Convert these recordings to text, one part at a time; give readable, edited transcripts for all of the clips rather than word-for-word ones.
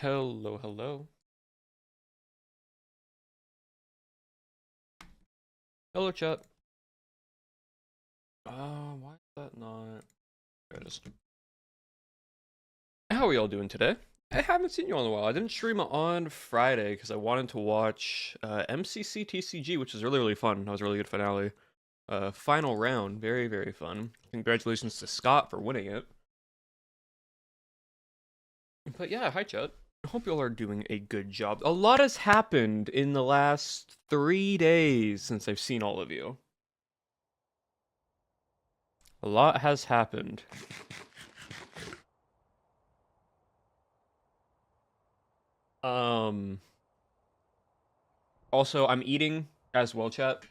Hello, hello. Hello, chat. Why is that not? There it is. How are y'all doing today? I haven't seen you in a while. I didn't stream on Friday because I wanted to watch MCC TCG, which was really, really fun. That was a really good finale. Final round. Very, very fun. Congratulations to Scott for winning it. But yeah, hi, chat. I hope y'all are doing a good job. A lot has happened in the last 3 days since I've seen all of you. A lot has happened. Also, I'm eating as well, chat.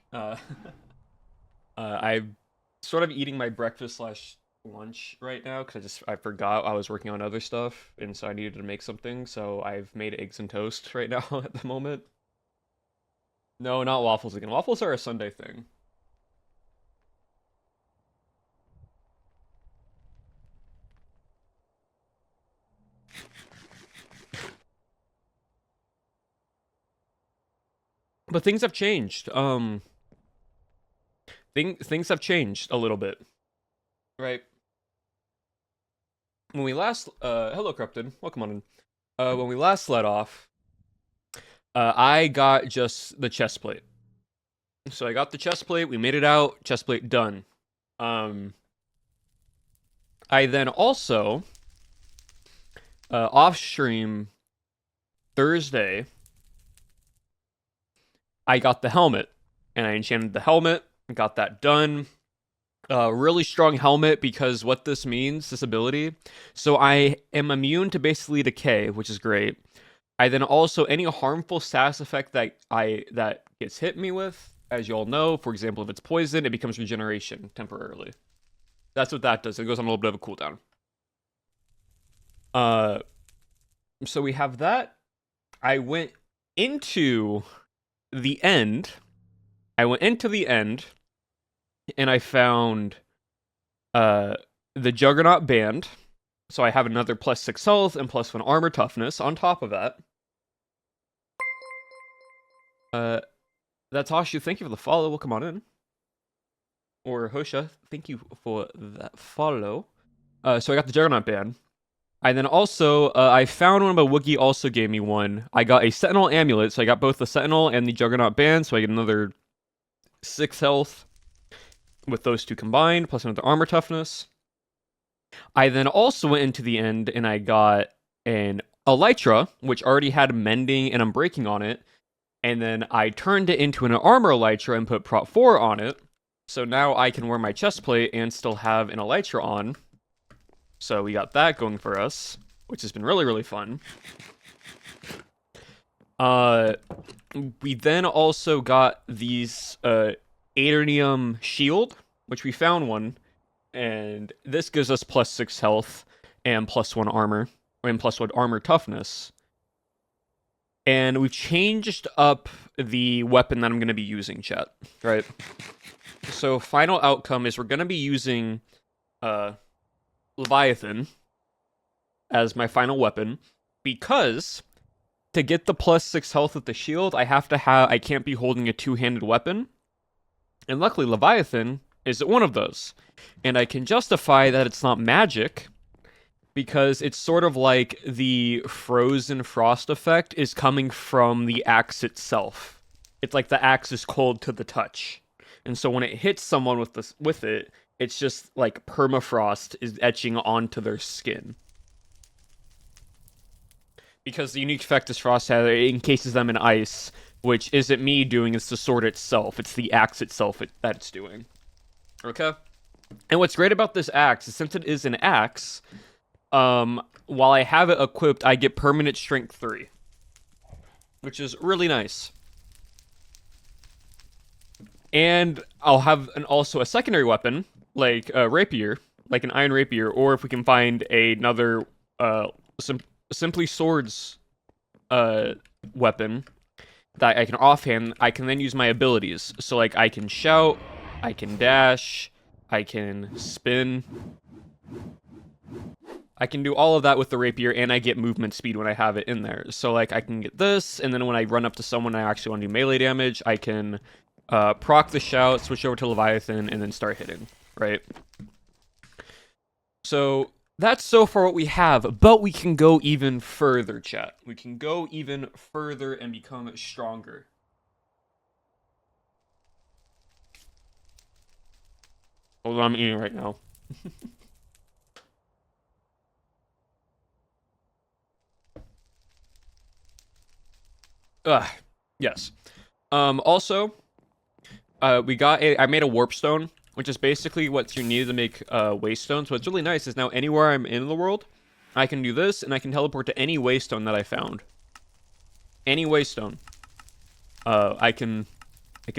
I'm sort of eating my breakfast slash lunch right now because I forgot I was working on other stuff, and so I needed to make something. So I've made eggs and toast right now at the moment. No, not waffles again. Waffles are a Sunday thing. But things have changed. Things have changed a little bit, right? When we last, hello, Corrupted, welcome on in. When we last let off, I got just the chest plate. So I got the chest plate. We made it out. Chest plate done. I then also off stream Thursday. I got the helmet, and I enchanted the helmet. Got that done. Really strong helmet because what this means, this ability. So I am immune to basically decay, which is great. I then also any harmful status effect that gets hit me with, as you all know, for example, if it's poison, it becomes regeneration temporarily. That's what that does. It goes on a little bit of a cooldown. So we have that. I went into the end. And I found the Juggernaut band. So I have another +6 health and +1 armor toughness on top of that. That's Ashu. Thank you for the follow. Welcome on in. Or Hosha, thank you for that follow. So I got the Juggernaut band. And then also, I found one, but Woogie also gave me one. I got a Sentinel amulet, so I got both the Sentinel and the Juggernaut band, so I get another 6 health with those two combined, plus another armor toughness. I then also went into the end, and I got an Elytra, which already had Mending and Unbreaking on it, and then I turned it into an Armor Elytra and put Prot 4 on it, so now I can wear my chest plate and still have an Elytra on. So we got that going for us, which has been really, really fun. We then also got these Aeternium Shield, which we found one, and this gives us +6 health and +1 armor, and +1 armor toughness. And we've changed up the weapon that I'm going to be using, chat, right? So final outcome is we're going to be using Leviathan as my final weapon, because to get the +6 health with the shield, I can't be holding a two-handed weapon. And luckily Leviathan is one of those. And I can justify that it's not magic, because it's sort of like the frozen frost effect is coming from the axe itself. It's like the axe is cold to the touch. And so when it hits someone with it, it's just like permafrost is etching onto their skin. Because the unique effect is frost encases them in ice, which isn't me doing, it's the sword itself. It's the axe itself that it's doing. Okay? And what's great about this axe is since it is an axe, while I have it equipped, I get permanent strength 3. Which is really nice. And I'll have also a secondary weapon, like a rapier, like an iron rapier, or if we can find another simply swords weapon that I can offhand, I can then use my abilities. So like I can shout, I can dash, I can spin. I can do all of that with the rapier, and I get movement speed when I have it in there. So, like, I can get this, and then when I run up to someone I actually want to do melee damage, I can proc the shout, switch over to Leviathan, and then start hitting, right? So, that's so far what we have, but we can go even further, chat. We can go even further and become stronger. Hold on, I'm eating right now. Yes. Also, I made a warp stone, which is basically what you need to make waste stones. What's really nice is now anywhere I'm in the world, I can do this, and I can teleport to any waste stone that I found. Any waste stone. I can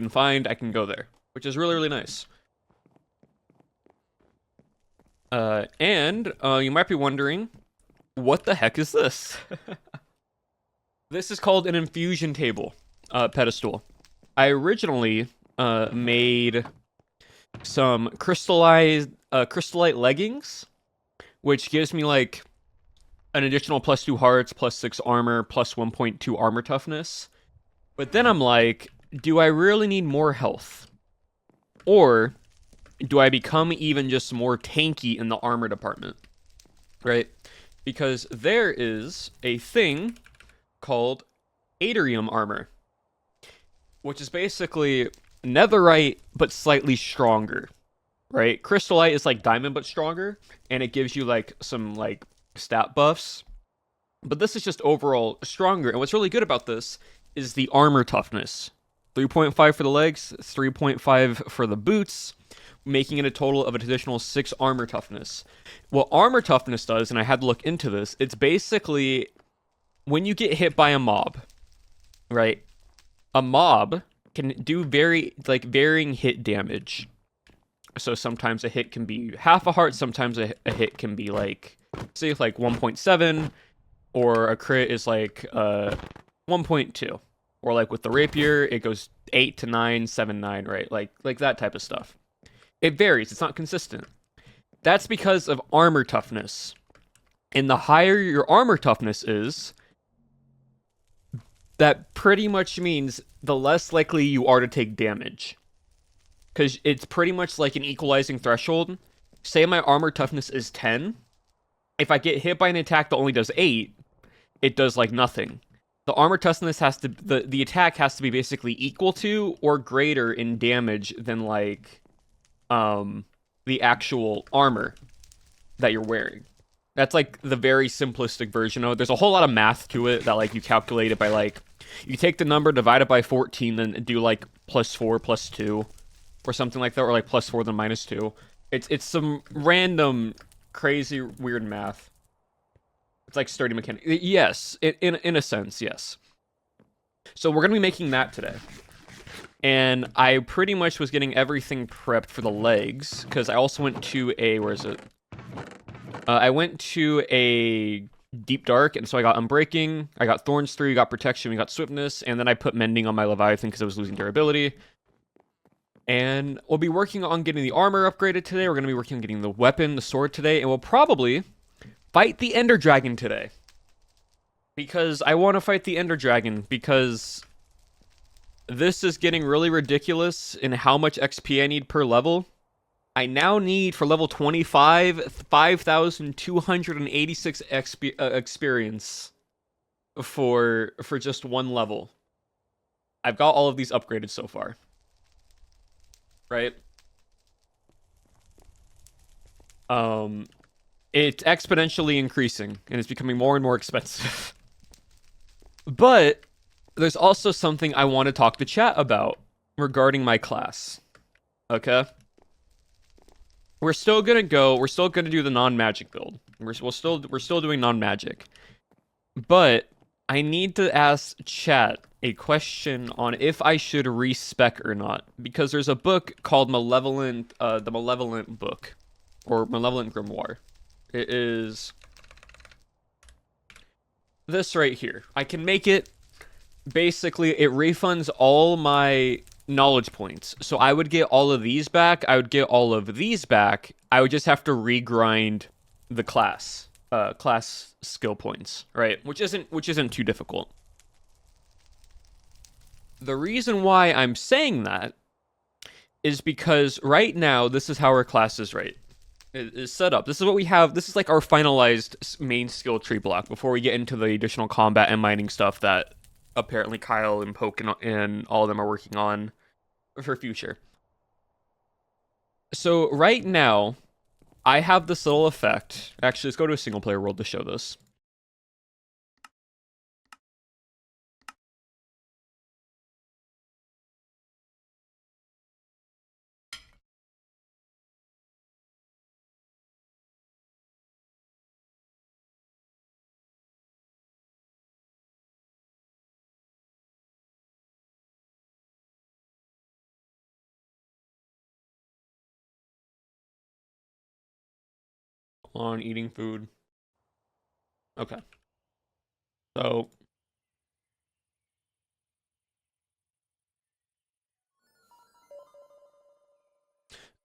find, I can go there, which is really, really nice. And you might be wondering, what the heck is this? This is called an infusion table pedestal. I originally made some crystallite leggings, which gives me like an additional +2 hearts, +6 armor, +1.2 armor toughness. But then I'm like, do I really need more health? Or do I become even just more tanky in the armor department? Right? Because there is a thing called Atrium armor, which is basically netherite but slightly stronger, right? Crystallite is like diamond but stronger, and it gives you like some like stat buffs. But this is just overall stronger, and what's really good about this is the armor toughness. 3.5 for the legs, 3.5 for the boots, making it a total of an additional 6 armor toughness. What armor toughness does, and I had to look into this, it's basically when you get hit by a mob, right? A mob can do varying hit damage. So sometimes a hit can be half a heart, sometimes a hit can be like, say, like 1.7, or a crit is like 1.2. Or like with the rapier, it goes 8 to 9, 7, 9, right? Like that type of stuff. It varies, it's not consistent. That's because of armor toughness. And the higher your armor toughness is, that pretty much means the less likely you are to take damage. Because it's pretty much like an equalizing threshold. Say my armor toughness is 10. If I get hit by an attack that only does 8, it does like nothing. The armor toughness has to, the attack has to be basically equal to or greater in damage than like the actual armor that you're wearing. That's like the very simplistic version of it. There's a whole lot of math to it that like you calculate it by like, you take the number, divide it by 14, then do like +4, +2, or something like that, or like +4 then -2. It's some random, crazy, weird math. It's like sturdy mechanic. Yes, in a sense, yes. So we're gonna be making that today. And I pretty much was getting everything prepped for the legs, because I also went to a, where is it? I went to a Deep Dark, and so I got Unbreaking, I got Thorns 3, we got Protection, we got Swiftness, and then I put Mending on my Leviathan because I was losing durability. And we'll be working on getting the armor upgraded today, we're going to be working on getting the weapon, the sword today, and we'll probably fight the Ender Dragon today. Because I want to fight the Ender Dragon, because this is getting really ridiculous in how much XP I need per level. I now need, for level 25, 5,286 experience for just one level. I've got all of these upgraded so far. Right? It's exponentially increasing, and it's becoming more and more expensive. But there's also something I want to talk to chat about regarding my class. Okay? We're still gonna do the non-magic build. We're still doing non-magic. But I need to ask chat a question on if I should respec or not. Because there's a book called the Malevolent Book. Or Malevolent Grimoire. It is this right here. I can make it, basically, it refunds all my knowledge points. So I would get all of these back. I would get all of these back. I would just have to regrind the class class skill points, right? Which isn't too difficult. The reason why I'm saying that is because right now this is how our class is set up. This is what we have. This is like our finalized main skill tree block before we get into the additional combat and mining stuff that apparently Kyle and Poke and all of them are working on for future. So right now, I have this little effect. Actually, let's go to a single player world to show this. On eating food. Okay.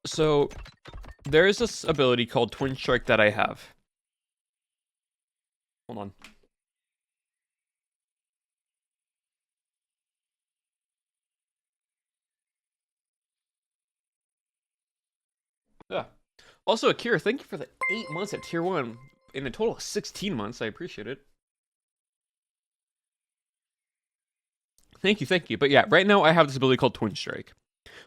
So there is this ability called Twin Strike that I have. Hold on. Yeah. Also, Akira, thank you for the 8 months at tier 1. In a total of 16 months. I appreciate it. Thank you. But yeah, right now I have this ability called Twin Strike,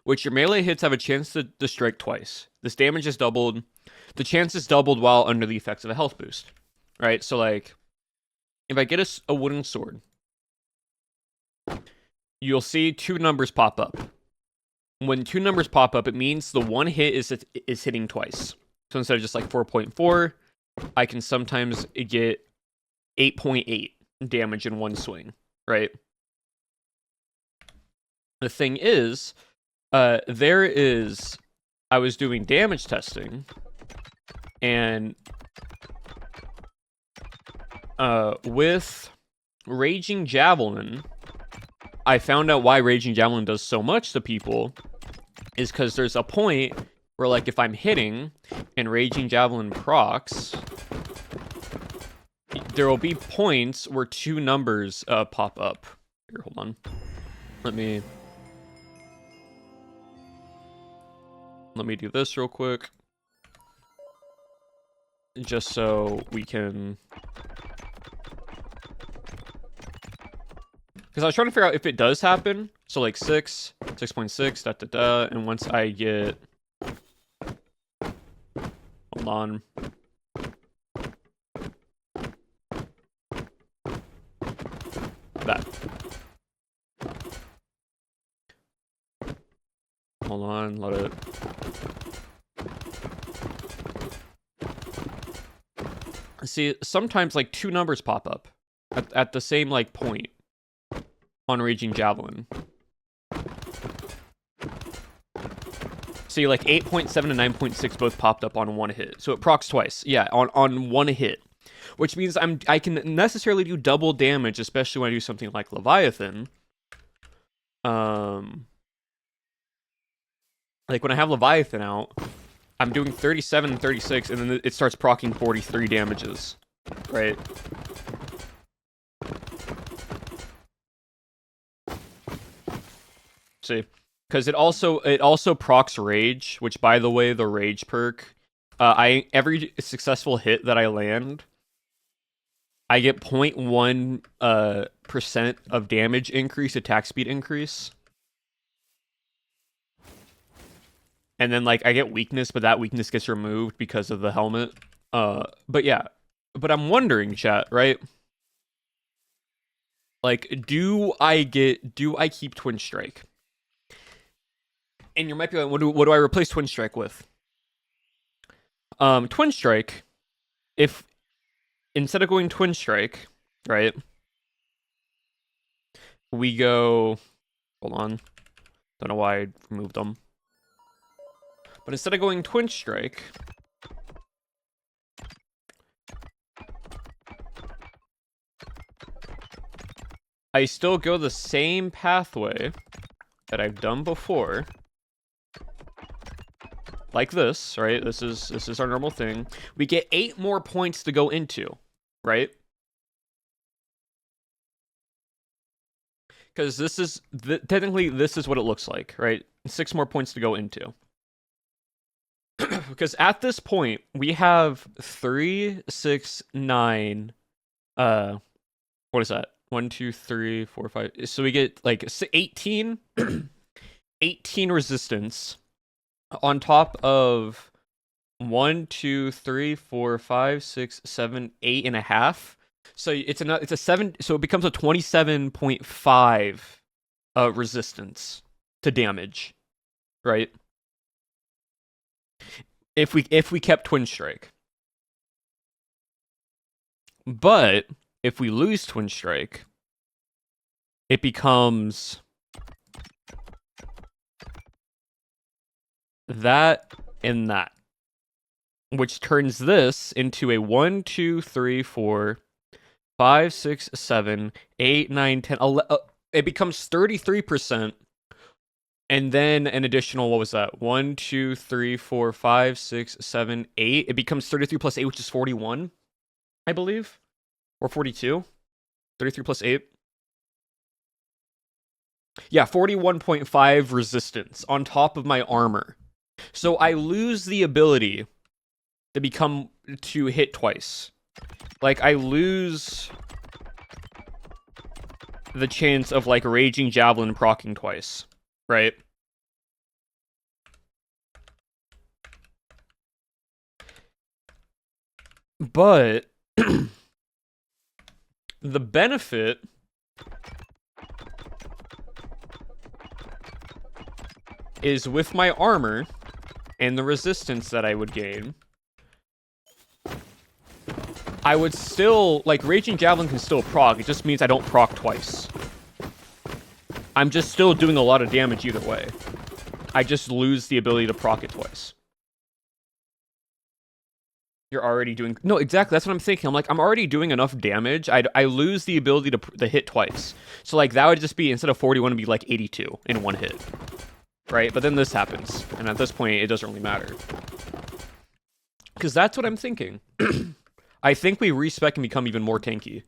which your melee hits have a chance to strike twice. This damage is doubled. The chance is doubled while under the effects of a health boost. Right? So, like, if I get a wooden sword, you'll see 2 numbers pop up. When 2 numbers pop up, it means the one hit is hitting twice. So instead of just like 4.4, I can sometimes get 8.8 damage in one swing, right? The thing is, I was doing damage testing, and with Raging Javelin, I found out why Raging Javelin does so much to people is because there's a point where, like, if I'm hitting and Raging Javelin procs, there will be points where 2 numbers pop up. Here, hold on. Let me do this real quick. Just so we can... Because I was trying to figure out if it does happen. So like 6, 6.6, and once I get... Hold on. That. Hold on, let it... See, sometimes like 2 numbers pop up at the same like point on Raging Javelin. See, like 8.7 and 9.6 both popped up on one hit. So it procs twice. Yeah, on one hit. Which means I can necessarily do double damage, especially when I do something like Leviathan. Like when I have Leviathan out, I'm doing 37 and 36, and then it starts proccing 43 damages. Right? See? Because it also procs Rage, which, by the way, the Rage perk, every successful hit that I land, I get 0.1 percent of damage increase, attack speed increase. And then, like, I get weakness, but that weakness gets removed because of the helmet. But yeah. But I'm wondering, chat, right? Like, do I keep Twin Strike? And you might be like, what do I replace Twin Strike with? Twin Strike, if instead of going Twin Strike, right, we go... Hold on. Don't know why I removed them. But instead of going Twin Strike, I still go the same pathway that I've done before. like this, right? This is our normal thing. We get 8 more points to go into, right? Because this is technically this is what it looks like, right? 6 more points to go into. Because at this point we have 3, 6, 9. What is that? 1, 2, 3, 4, 5. So we get like 18, 18 resistance on top of 1, 2, 3, 4, 5, 6, 7, 8.5. So it's a 7. So it becomes a 27.5 resistance to damage, right? If we kept Twin Strike. But if we lose Twin Strike, it becomes that and that, which turns this into a 1, 2, 3, 4, 5, 6, 7, 8, 9, 10, 11. It becomes 33%. And then an additional, what was that? 1, 2, 3, 4, 5, 6, 7, 8. It becomes 33 plus 8, which is 41, I believe. Or 42. 33 plus 8. Yeah, 41.5 resistance on top of my armor. So I lose the ability to hit twice. Like, I lose the chance of, like, Raging Javelin proccing twice, right? But the benefit is with my armor and the resistance that I would gain, I would still, like, Raging Javelin can still proc, it just means I don't proc twice. I'm just still doing a lot of damage either way. I just lose the ability to proc it twice. You're already doing... No, exactly, that's what I'm thinking. I'm like, I'm already doing enough damage, I lose the ability to hit twice. So, like, that would just be, instead of 41, it'd be, like, 82 in one hit. Right? But then this happens, and at this point, it doesn't really matter. Because that's what I'm thinking. I think we respec and become even more tanky.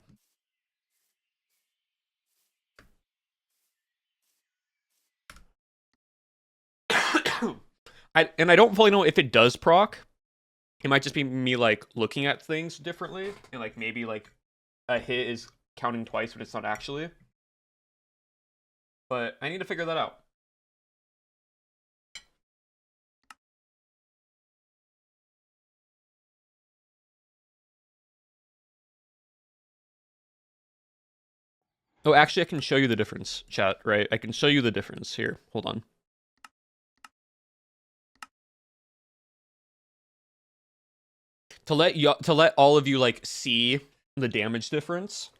I don't fully know if it does proc. It might just be me, like, looking at things differently. And, like, maybe, like, a hit is counting twice, but it's not actually. But I need to figure that out. Oh, actually, I can show you the difference, chat, right? I can show you the difference here. Hold on. To let all of you, like, see the damage difference.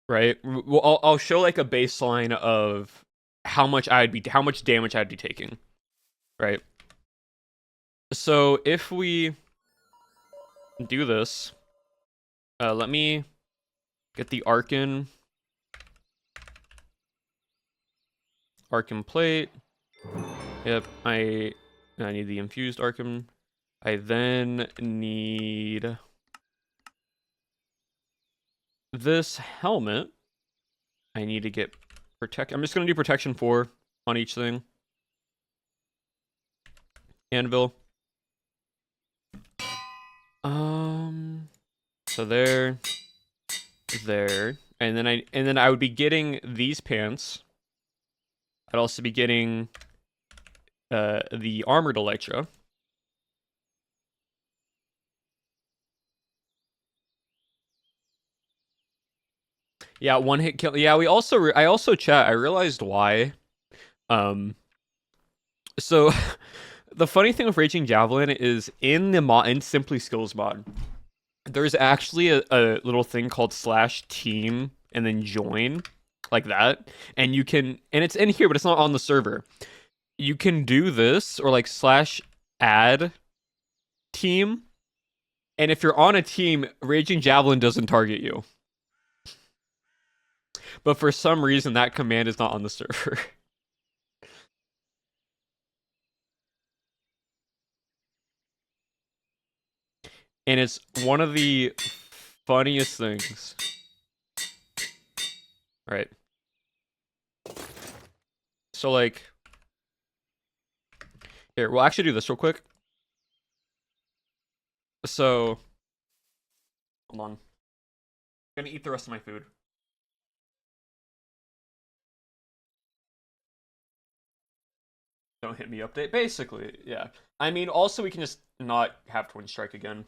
Right? Well, I'll show, like, a baseline of how much damage I'd be taking. Right? So if we do this, let me get the Arcan plate. Yep, I need the infused Arcan. I then need this helmet. I need to get protect. I'm just gonna do protection 4 on each thing. Anvil. So there, and then I would be getting these pants. I'd also be getting the armored Elytra. Yeah, one hit kill. Yeah, I also chat. I realized why. So the funny thing with Raging Javelin is in Simply Skills mod, there's actually a little thing called /team and then join, like that, and you can, and it's in here, but it's not on the server. You can do this, or like /add team, and if you're on a team, Raging Javelin doesn't target you. But for some reason, that command is not on the server. And it's one of the funniest things. Right. So, like... Here, we'll actually do this real quick. So... Hold on. I'm gonna eat the rest of my food. Don't hit me update. Basically, yeah. I mean, also we can just not have Twin Strike again.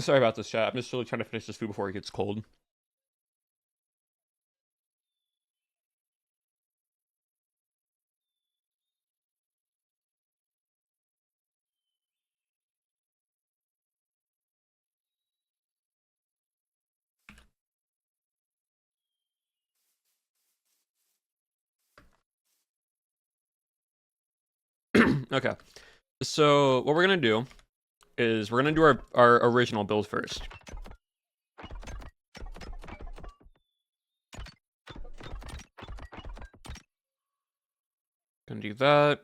Sorry about this, chat. I'm just really trying to finish this food before it gets cold. Okay. So what we're gonna do is we're gonna do our original build first. Gonna do that,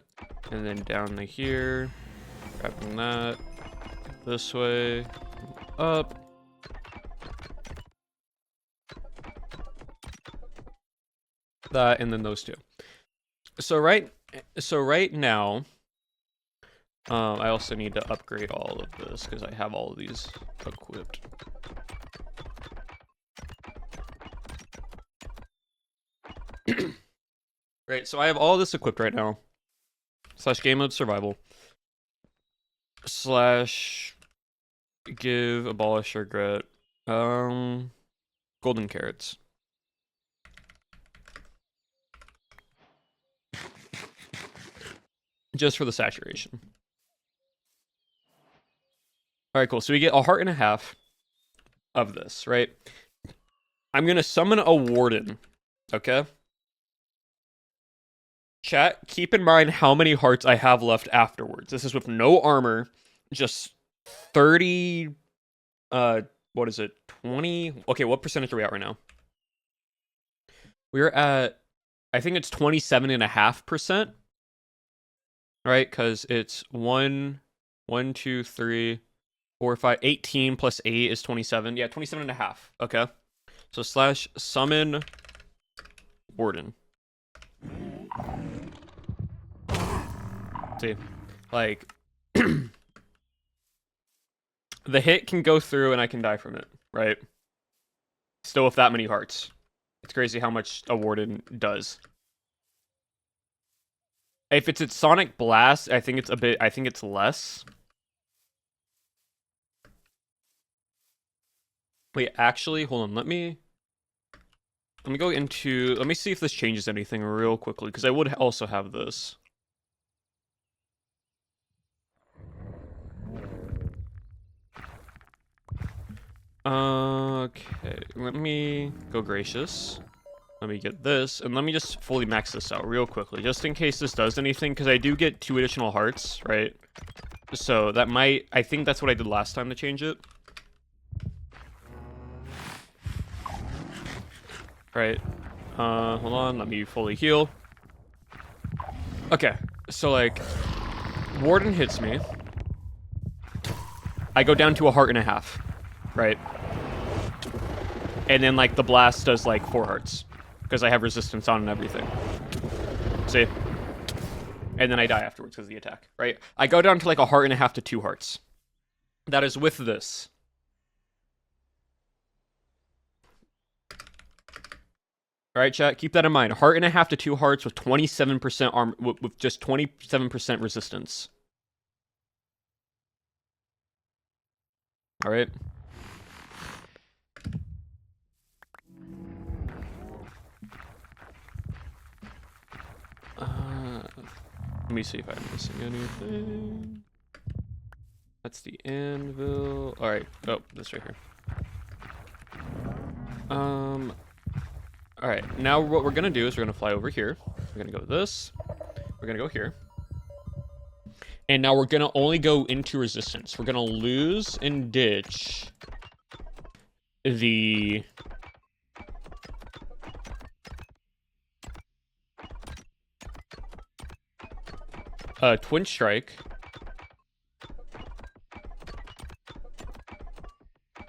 and then down to here, grabbing that, this way, up. That, and then those two. So right now, I also need to upgrade all of this because I have all of these equipped. Right, so I have all this equipped right now. / game mode survival. / give abolish regret. Golden carrots. Just for the saturation. Alright, cool. So we get a heart and a half of this, right? I'm gonna summon a warden. Okay? Chat, keep in mind how many hearts I have left afterwards. This is with no armor, just 30, what is it, 20? Okay, what percentage are we at right now? We're at, I think it's 27.5%. Right, because it's 1, 2, 3, 4, 5, 18 plus 8 is 27. Yeah, 27.5. Okay. So / summon warden. See, like, the hit can go through and I can die from it, right? Still with that many hearts. It's crazy how much a warden does. If it's Sonic Blast, I think it's less. Wait, actually, hold on, let me go into, let me see if this changes anything real quickly, because I would also have this. Okay, let me go gracious. Let me get this, and let me just fully max this out real quickly, just in case this does anything, because I do get 2 additional hearts, right? So that might, I think that's what I did last time to change it. Right. Hold on, let me fully heal. Okay, so like, warden hits me. I go down to a heart and a half, right? And then like the blast does like 4 hearts. Because I have resistance on and everything. See? And then I die afterwards because of the attack, right? I go down to like a heart and a half to 2 hearts. That is with this. Alright, chat, keep that in mind. Heart and a half to 2 hearts with 27% armor, with just 27% resistance. Alright. Let me see if I'm missing anything. That's the anvil. All right. Oh, this right here. All right. Now what we're gonna do is we're gonna fly over here. We're gonna go this. We're gonna go here. And now we're gonna only go into resistance. We're gonna lose and ditch the twin strike.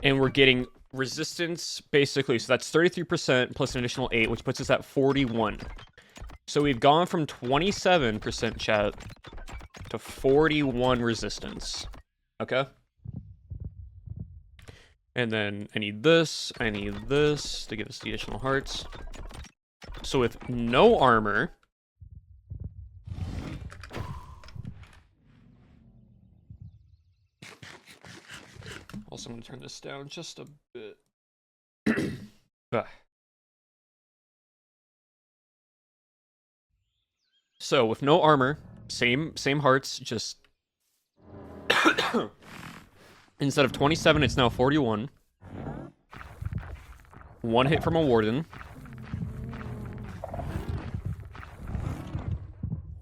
And we're getting resistance, basically. So that's 33% plus an additional 8, which puts us at 41. So we've gone from 27% chat to 41 resistance. Okay? And then I need this to give us the additional hearts. So with no armor... Also, I'm going to turn this down just a bit. So, with no armor, same hearts, just... Instead of 27, it's now 41. One hit from a warden.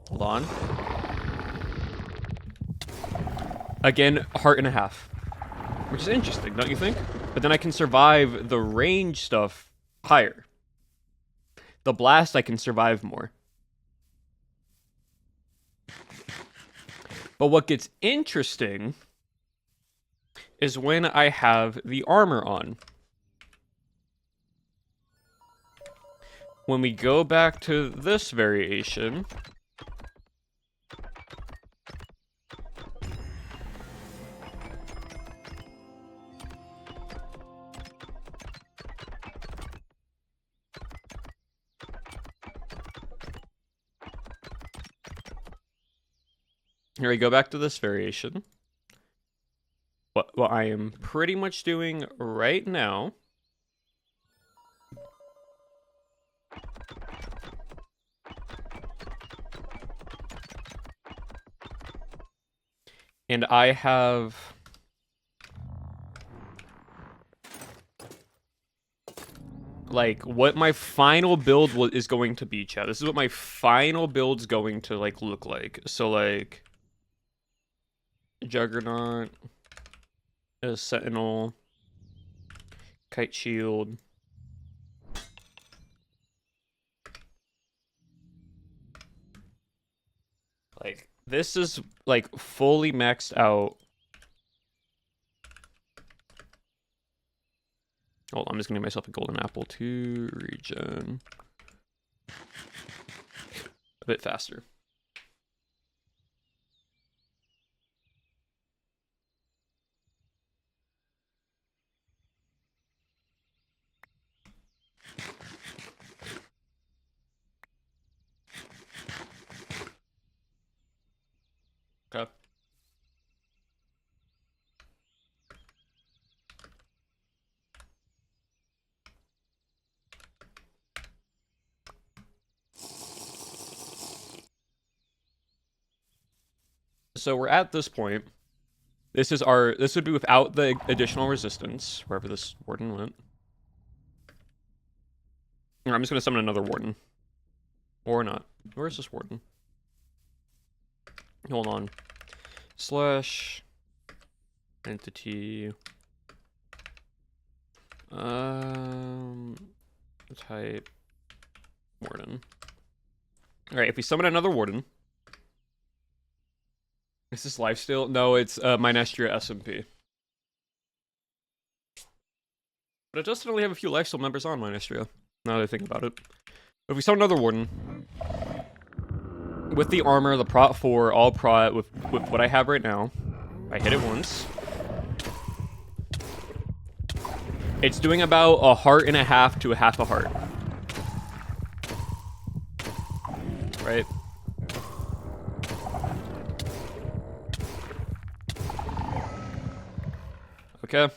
Hold on. Again, heart and a half. Which is interesting, don't you think? But then I can survive the range stuff higher. The blast, I can survive more. But what gets interesting is when I have the armor on. When we go back to this variation... Here we go back to this variation. What I am pretty much doing right now and I have like what my final build is going to be, chat. This is what my final build's going to like look like. So like Juggernaut, a Sentinel, Kite Shield, like this is like fully maxed out. Hold on, I'm just gonna give myself a golden apple to regen a bit faster. Okay. So we're at this point. This would be without the additional resistance, wherever this warden went. I'm just gonna summon another warden. Or not. Where's this warden? Hold on. Slash entity type warden. Alright, if we summon another warden. Is this lifesteal? No, it's Minestria SMP. But it does only have a few lifesteal members on Minestria, now that I think about it. But if we summon another warden, with the armor, the prot 4, all prot, with what I have right now, I hit it once. It's doing about a heart and a half to a half a heart. Right? Okay.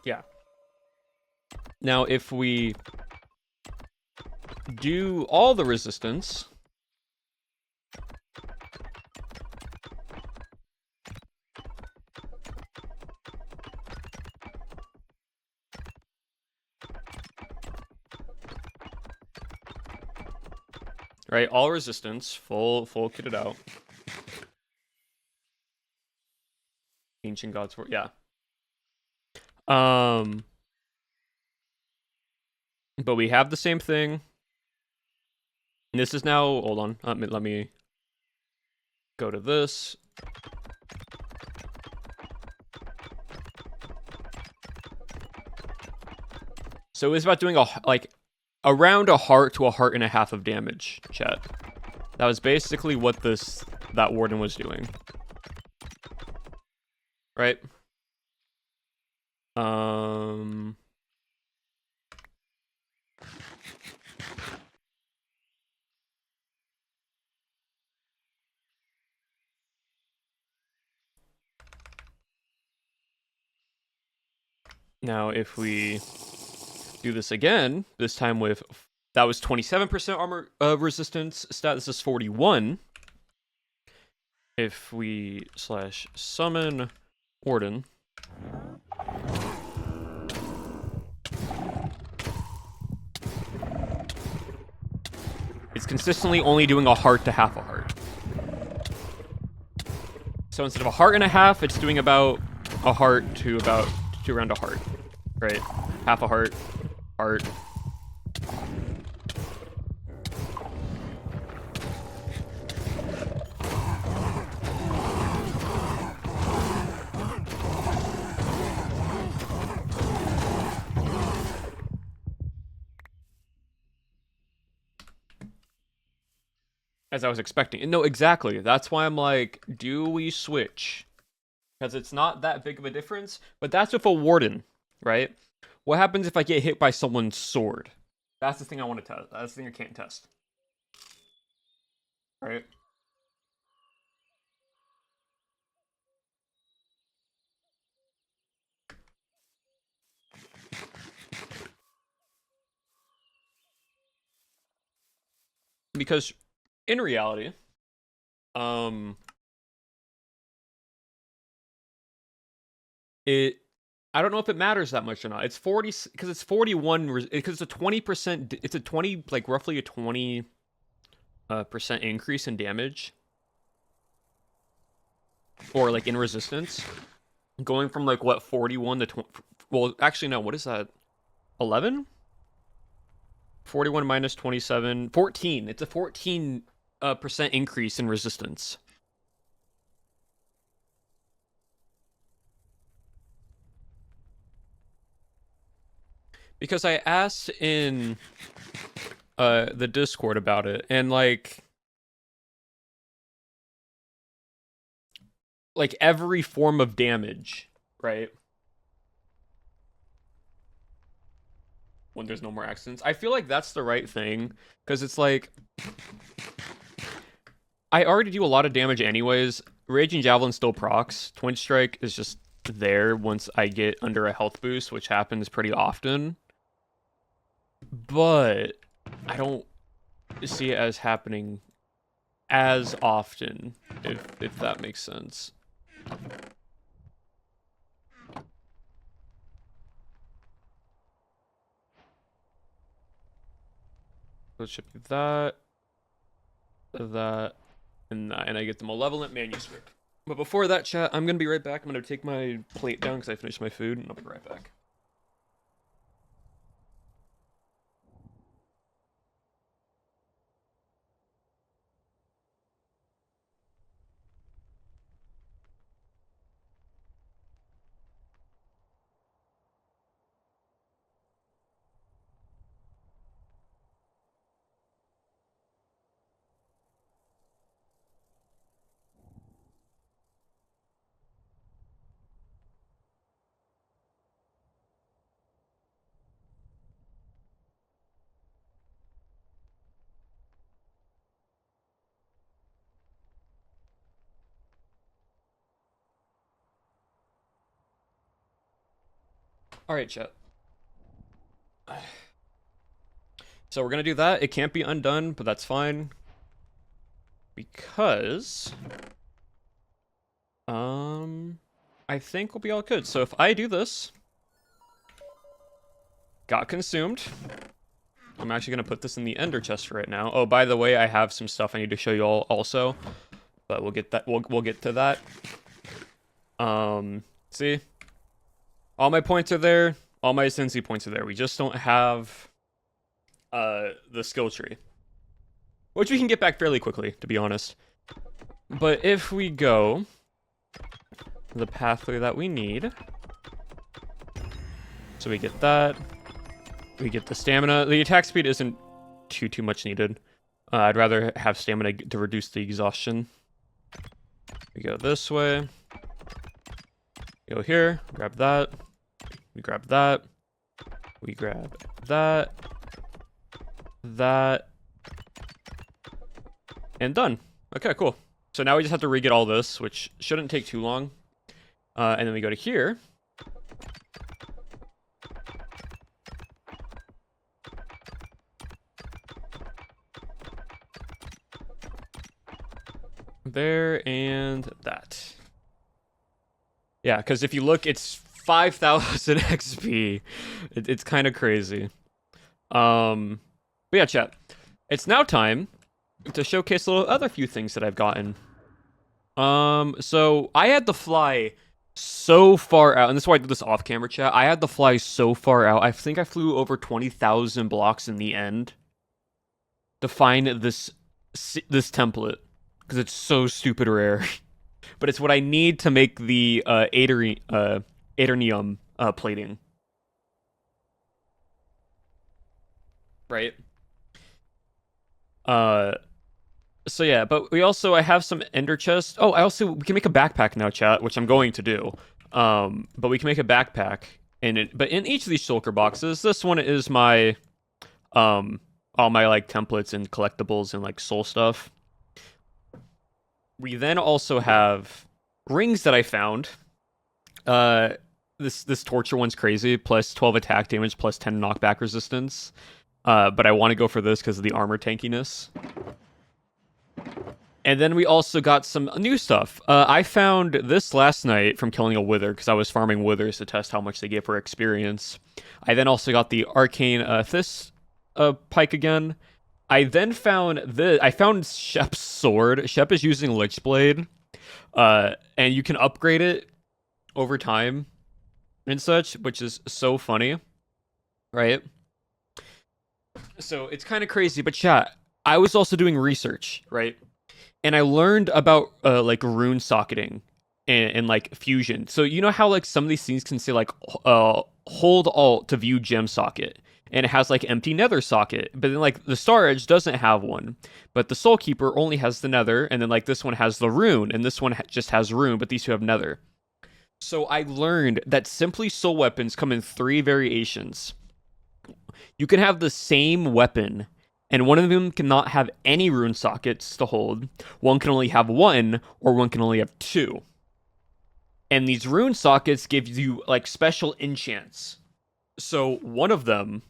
Yeah. Now, if we do all the resistance. Right, all resistance, full kitted out. Ancient Gods War, yeah. But we have the same thing. This is now, hold on, let me go to this. So it's about doing around a heart to a heart and a half of damage, chat. That was basically what that warden was doing. Right? Now if we do this again, this time with, that was 27% armor resistance stat, this is 41. If we /summon warden, it's consistently only doing a heart to half a heart. So instead of a heart and a half, it's doing about a heart to around a heart, right? Half a heart, heart. As I was expecting. No, exactly. That's why I'm like, do we switch? Because it's not that big of a difference, but that's with a warden, right? What happens if I get hit by someone's sword? That's the thing I want to test. That's the thing I can't test. Right? Because in reality, I don't know if it matters that much or not. It's 40 because it's 41 because it's a 20%. It's a 20 like roughly a 20 percent increase in damage, or like in resistance, going from like what 41 to 20. Well, actually no. What is that? 11. 41 minus 27, 14. It's a 14 percent increase in resistance. Because I asked in the Discord about it, and like every form of damage, right? When there's no more accidents. I feel like that's the right thing, because it's like I already do a lot of damage anyways. Raging Javelin still procs. Twin Strike is just there once I get under a health boost, which happens pretty often. But I don't see it as happening as often, if that makes sense. So it should be that, and that, and I get the Malevolent Manuscript. But before that, chat, I'm gonna be right back. I'm gonna take my plate down because I finished my food, and I'll be right back. All right, chat. So we're gonna do that. It can't be undone, but that's fine. Because... I think we'll be all good. So if I do this... Got consumed. I'm actually gonna put this in the ender chest right now. Oh, by the way, I have some stuff I need to show you all also. But we'll get that. We'll get to that. See? All my points are there. All my Ascendancy points are there. We just don't have the skill tree. Which we can get back fairly quickly, to be honest. But if we go the pathway that we need. So we get that. We get the stamina. The attack speed isn't too much needed. I'd rather have stamina to reduce the exhaustion. We go this way. Go here. Grab that. We grab that. We grab that. That. And done. Okay, cool. So now we just have to re-get all this, which shouldn't take too long. And then we go to here. There and that. Yeah, because if you look, it's 5,000 XP. It's kind of crazy. But yeah, chat. It's now time to showcase a little other few things that I've gotten. So I had to fly so far out, and this is why I did this off-camera, chat. I had to fly so far out. I think I flew over 20,000 blocks in the end to find this template. Because it's so stupid rare. But it's what I need to make the Aeternium plating. Right? So yeah, but I have some ender chests. Oh, we can make a backpack now, chat, which I'm going to do. But we can make a backpack but in each of these shulker boxes, this one is my all my like templates and collectibles and like soul stuff. We then also have rings that I found. This torture one's crazy, plus 12 attack damage, plus 10 knockback resistance. But I want to go for this because of the armor tankiness. And then we also got some new stuff. I found this last night from killing a wither, because I was farming withers to test how much they give for experience. I then also got the arcane pike again. I then found this. I found Shep's sword. Shep is using Lich Blade, and you can upgrade it over time and such, which is so funny, right? So it's kind of crazy, but chat, I was also doing research, right? And I learned about like rune socketing and like fusion. So you know how like some of these things can say like hold alt to view gem socket. And it has like empty nether socket, but then like the Star Edge doesn't have one, but the Soul Keeper only has the nether, and then like this one has the rune, and this one just has rune, but these two have nether. So I learned that simply soul weapons come in 3 variations. You can have the same weapon, and one of them cannot have any rune sockets to hold. One can only have 1, or one can only have 2. And these rune sockets give you like special enchants. So one of them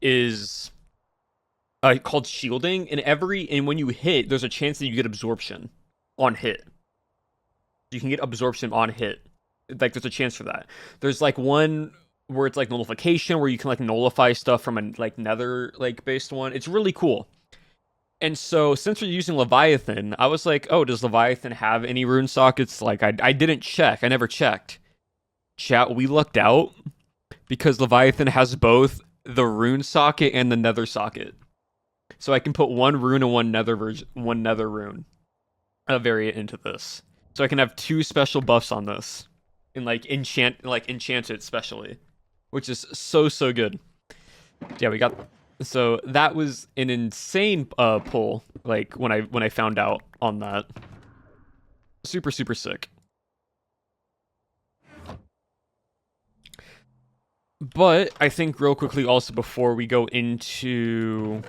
is called shielding, and when you hit, there's a chance that you get absorption on hit. You can get absorption on hit. Like there's a chance for that. There's like one where it's like nullification, where you can like nullify stuff from a like nether like based one. It's really cool. And so since we're using Leviathan, I was like, oh, does Leviathan have any rune sockets? Like I didn't check. I never checked. Chat, we lucked out because Leviathan has both the rune socket and the nether socket. So I can put one rune and one nether rune variant into this. So I can have 2 special buffs on this. And like enchant it specially. Which is so good. Yeah, we got, so that was an insane pull, like when I found out on that. Super sick. But I think real quickly also before we go into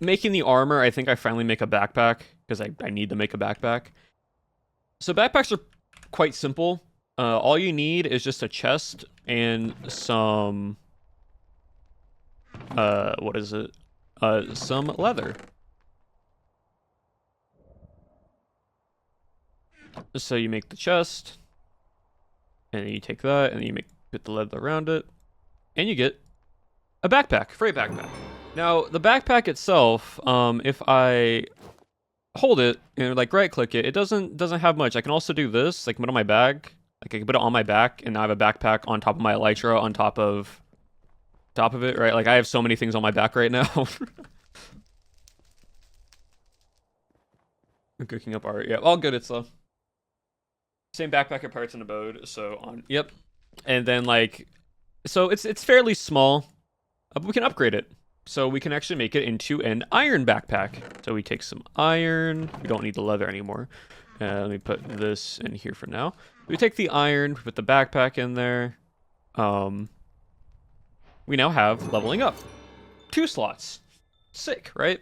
making the armor, I think I finally make a backpack because I need to make a backpack. So backpacks are quite simple. All you need is just a chest and some what is it? Some leather. So you make the chest, and then you take that, and then you put the leather around it, and you get a backpack, freight backpack. Now, the backpack itself, if I hold it and like right click it, it doesn't have much. I can also do this, like put it on my bag. Like I can put it on my back, and I have a backpack on top of my elytra on top of it, right? Like I have so many things on my back right now. I'm cooking up art. Yeah, all good. It's same backpack parts in the boat. So yep. And then like, so it's fairly small, but we can upgrade it. So we can actually make it into an iron backpack. So we take some iron. We don't need the leather anymore. Let me put this in here for now. We take the iron, put the backpack in there. We now have leveling up. 2 slots. Sick, right?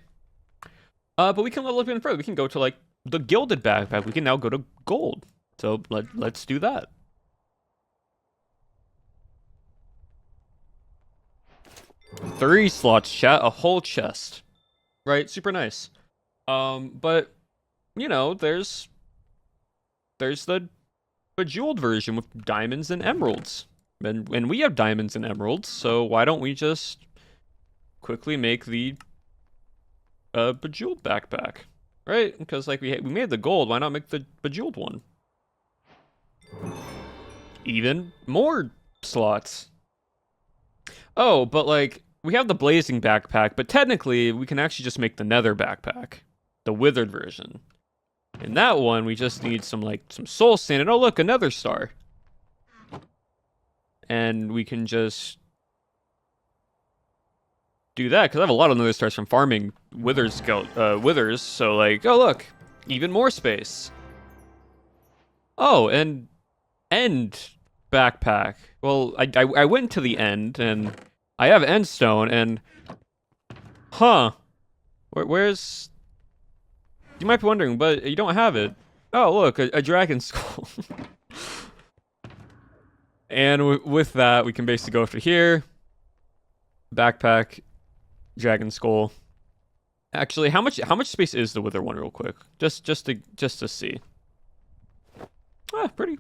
But we can level up even further. We can go to like the gilded backpack. We can now go to gold. So let's do that. Three slots, chat, a whole chest. Right, super nice. But you know, there's the bejeweled version with diamonds and emeralds. And we have diamonds and emeralds, so why don't we just quickly make the bejeweled backpack? Right? Because like we made the gold, why not make the bejeweled one? Even more slots. Oh, but like, we have the blazing backpack, but technically, we can actually just make the nether backpack. The withered version. In that one, we just need some soul sand, and oh look, a nether star. And we can just do that, because I have a lot of nether stars from farming withers, so like, oh look, even more space. Oh, and end backpack. Well, I went to the end, and I have endstone, and where's? You might be wondering, but you don't have it. Oh, look, a dragon skull. And with that, we can basically go through here. Backpack, dragon skull. Actually, how much space is the wither one, real quick? Just to see. Pretty.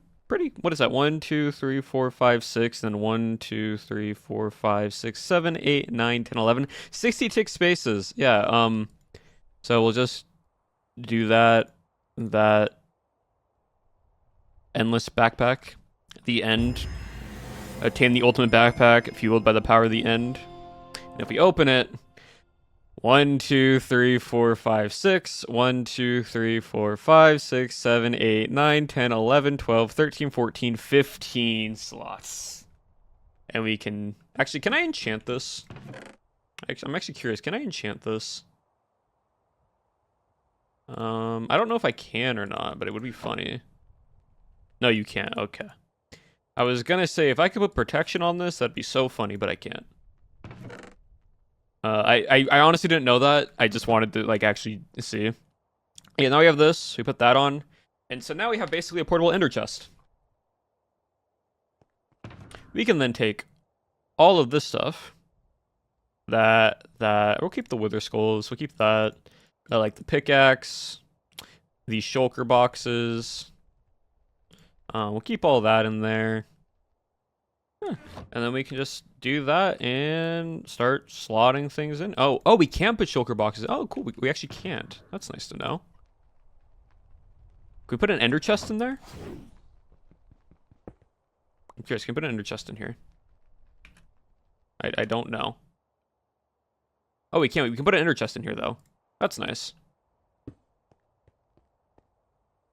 What is that? 1, 2, 3, 4, 5, 6. Then 1, 2, 3, 4, 5, 6, 7, 8, 9, 10, 11. 66 spaces. Yeah. So we'll just do that. Endless backpack. The end. Attain the ultimate backpack, fueled by the power of the end. And if we open it, 1, 2, 3, 4, 5, 6. 1, 2, 3, 4, 5, 6, 7, 8, 9, 10, 11, 12, 13, 14, 15 slots. And we can... Actually, can I enchant this? I'm actually curious. Can I enchant this? I don't know if I can or not, but it would be funny. No, you can't. Okay. I was gonna say, if I could put protection on this, that'd be so funny, but I can't. I honestly didn't know that. I just wanted to, like, actually see. Yeah, now we have this. We put that on. And so now we have basically a portable ender chest. We can then take all of this stuff. We'll keep the wither skulls. We'll keep that. I like the pickaxe. These shulker boxes. We'll keep all that in there. And then we can just do that and start slotting things in. Oh, we can put shulker boxes. Oh, cool. We actually can't. That's nice to know. Can we put an ender chest in there? I'm curious. Can we put an ender chest in here? I don't know. Oh, we can't. We can put an ender chest in here, though. That's nice.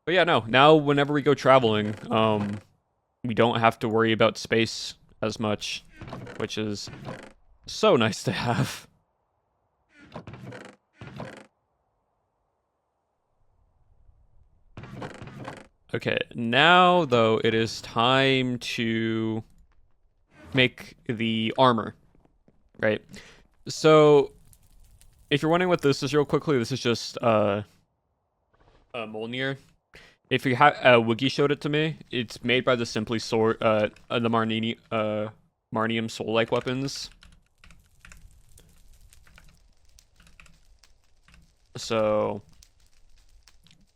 But yeah, no. Now, whenever we go traveling, we don't have to worry about space as much, which is so nice to have. Okay, now, though, it is time to make the armor, right? So, if you're wondering what this is real quickly, this is just Molnir. If you have Wiggy showed it to me, it's made by the Simply Sword, the Marnium Soul-like weapons. So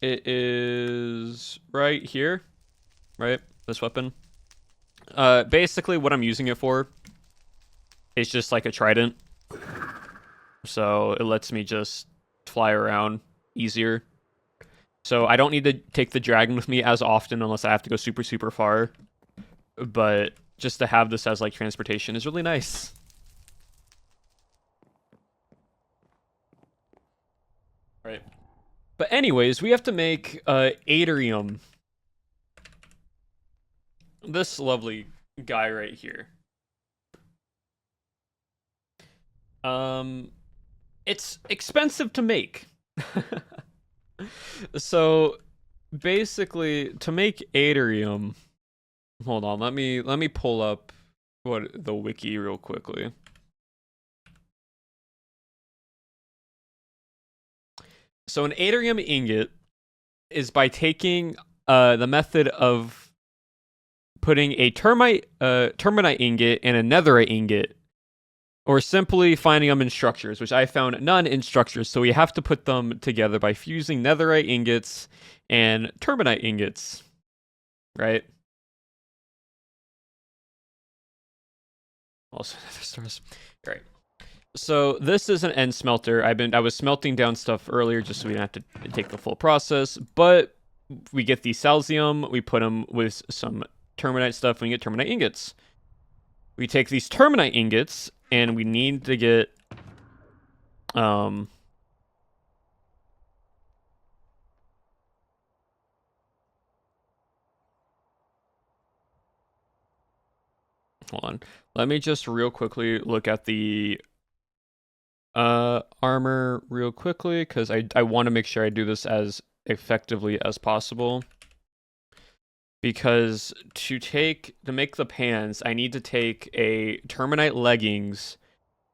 it is right here, right? This weapon. Basically what I'm using it for is just like a trident. So it lets me just fly around easier. So I don't need to take the dragon with me as often unless I have to go super, super far. But just to have this as like transportation is really nice. Right. But anyways, we have to make Adrium. This lovely guy right here. It's expensive to make. So basically to make Adrium, hold on, let me pull up what the wiki real quickly. So an Adrium ingot is by taking the method of putting a termite ingot and a netherite ingot, or simply finding them in structures, which I found none in structures, so we have to put them together by fusing netherite ingots and terminite ingots, right? Also nether stars. Right. So this is an end smelter. I was smelting down stuff earlier just so we didn't have to take the full process, but we get the salzium, we put them with some terminite stuff, and we get terminite ingots. We take these terminite ingots, and we need to get hold on. Let me just real quickly look at the armor real quickly, because I want to make sure I do this as effectively as possible. Because to make the pants, I need to take a terminite leggings,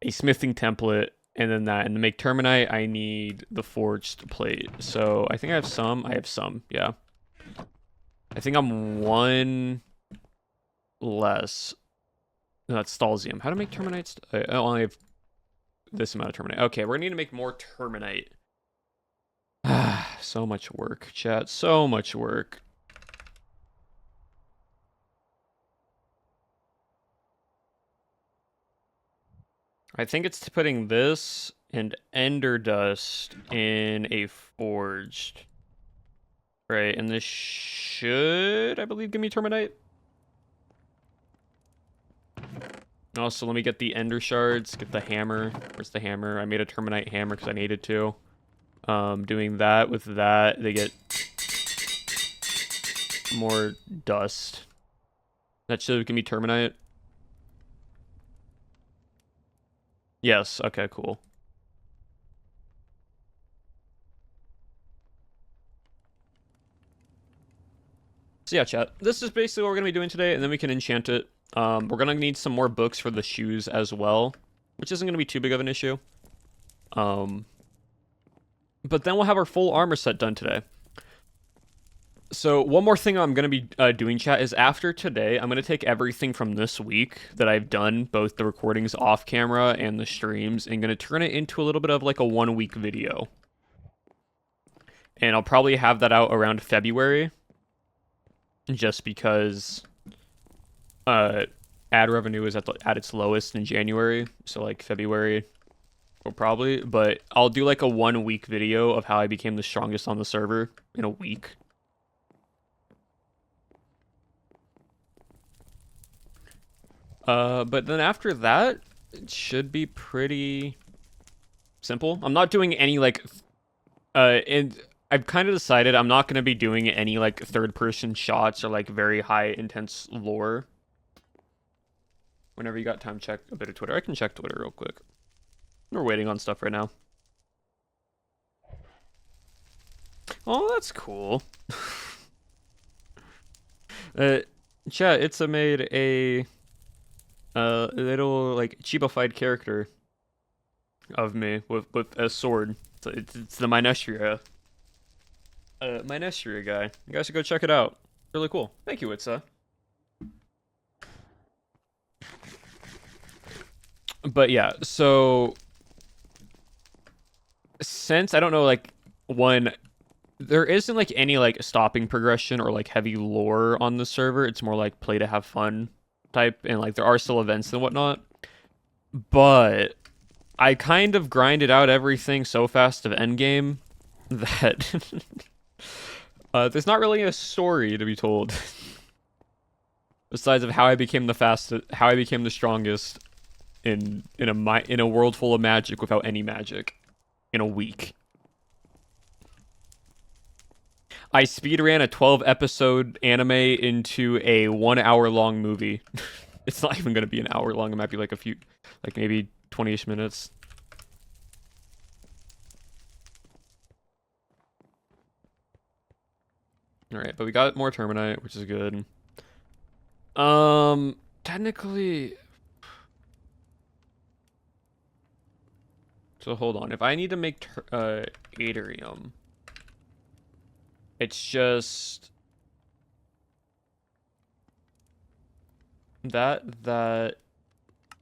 a smithing template, and then that. And to make terminite, I need the forged plate. So I think I have some, yeah. I think I'm one less. No, that's stalzium. How to make terminite? I only have this amount of terminite. Okay, we're gonna need to make more terminite. So much work, chat. So much work. I think it's putting this and ender dust in a forged. Right, and this should, I believe, give me terminite. Also, let me get the ender shards, get the hammer. Where's the hammer? I made a terminite hammer because I needed to. Doing that with that, they get more dust. That should give me terminite. Yes, okay, cool. So yeah, chat, this is basically what we're going to be doing today, and then we can enchant it. We're going to need some more books for the shoes as well, which isn't going to be too big of an issue. But then we'll have our full armor set done today. So one more thing I'm going to be doing, chat, is after today, I'm going to take everything from this week that I've done, both the recordings off camera and the streams, and going to turn it into a little bit of like a 1 week video. And I'll probably have that out around February, just because ad revenue is at its lowest in January, so like February will probably, but I'll do like a 1 week video of how I became the strongest on the server in a week. But then after that, it should be pretty simple. I'm not doing any like and I've kind of decided I'm not going to be doing any like third person shots or like very high intense lore. Whenever you got time, check a bit of Twitter. I can check Twitter real quick. We're waiting on stuff right now. Oh, that's cool. Chat, it's made a little like cheapified character of me with a sword. So it's the Minestria. Minestria guy. You guys should go check it out. Really cool. Thank you, Itza. But yeah, so since I don't know, like, when there isn't like any like stopping progression or like heavy lore on the server, it's more like play to have fun type, and like there are still events and whatnot. But I kind of grinded out everything so fast of endgame that there's not really a story to be told. Besides of how I became the fastest, how I became the strongest in a world full of magic without any magic in a week. I speedran a 12 episode anime into a 1 hour long movie. It's not even gonna be an hour long. It might be like a few, like maybe 20-ish minutes. All right, but we got more Terminite, which is good. Technically, so hold on. If I need to make Aterium, it's just that,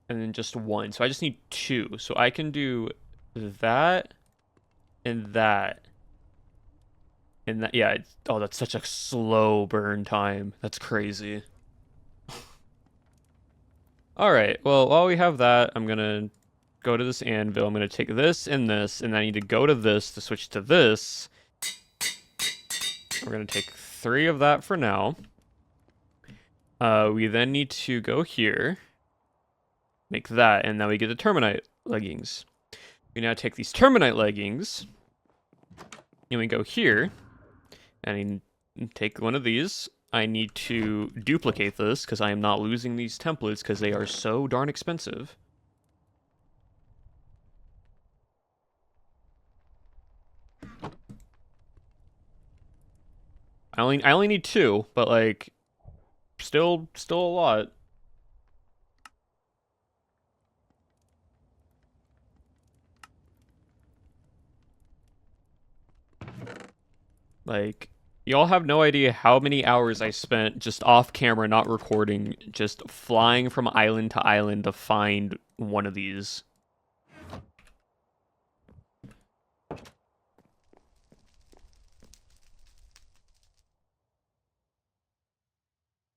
and then just one. So I just need two. So I can do that and that. And that, yeah, oh, that's such a slow burn time. That's crazy. All right, well, while we have that, I'm gonna go to this anvil. I'm gonna take this, and I need to go to this to switch to this. We're gonna take 3 of that for now. We then need to go here, make that, and now we get the Terminite leggings. We now take these Terminite leggings, and we go here, and I take one of these. I need to duplicate this because I am not losing these templates because they are so darn expensive. I only need 2, but like still a lot. Like, y'all have no idea how many hours I spent just off camera, not recording, just flying from island to island to find one of these.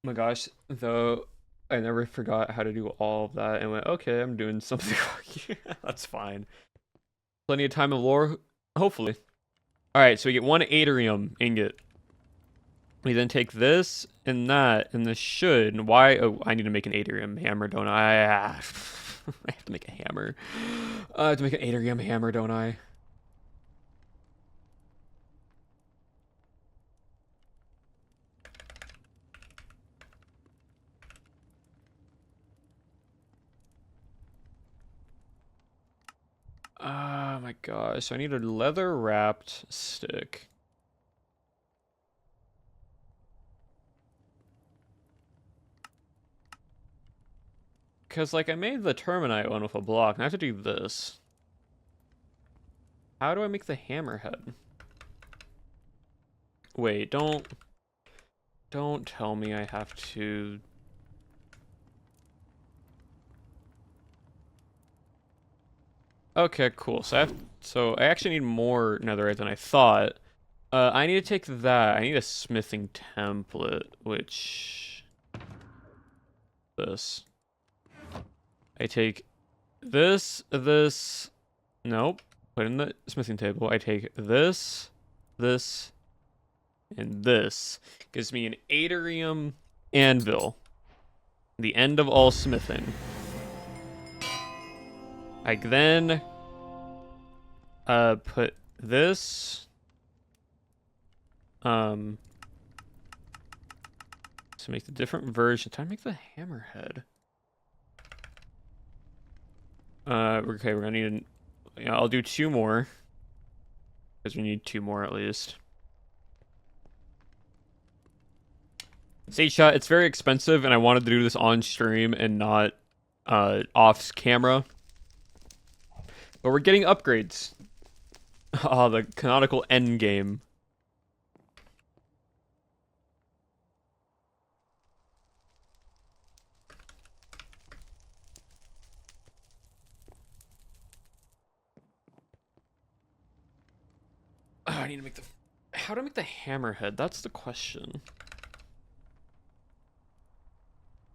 Oh my gosh, though, I never forgot how to do all of that and went, okay, I'm doing something. That's fine. Plenty of time of lore, hopefully. Alright, so we get 1 Aterium ingot. We then take this and that, and this should. Why? Oh, I need to make an Aterium hammer, don't I? I have to make a hammer. I have to make an Aterium hammer, don't I? Oh my gosh, so I need a leather wrapped stick. Because, like, I made the Terminite one with a block, and I have to do this. How do I make the hammerhead? Wait, don't tell me I have to... Okay, cool. So I actually need more netherite than I thought. I need to take that. I need a smithing template, which... This. I take this, nope. Put in the smithing table. I take this, and this. Gives me an Aterium anvil. The end of all smithing. I then put this to make the different version. Time to make the hammerhead. Okay, we're gonna need I'll do 2 more. Because we need 2 more at least. Stage shot, it's very expensive, and I wanted to do this on stream and not off camera. But we're getting upgrades. Oh, the canonical end game. need to make the... How do I make the hammerhead? That's the question.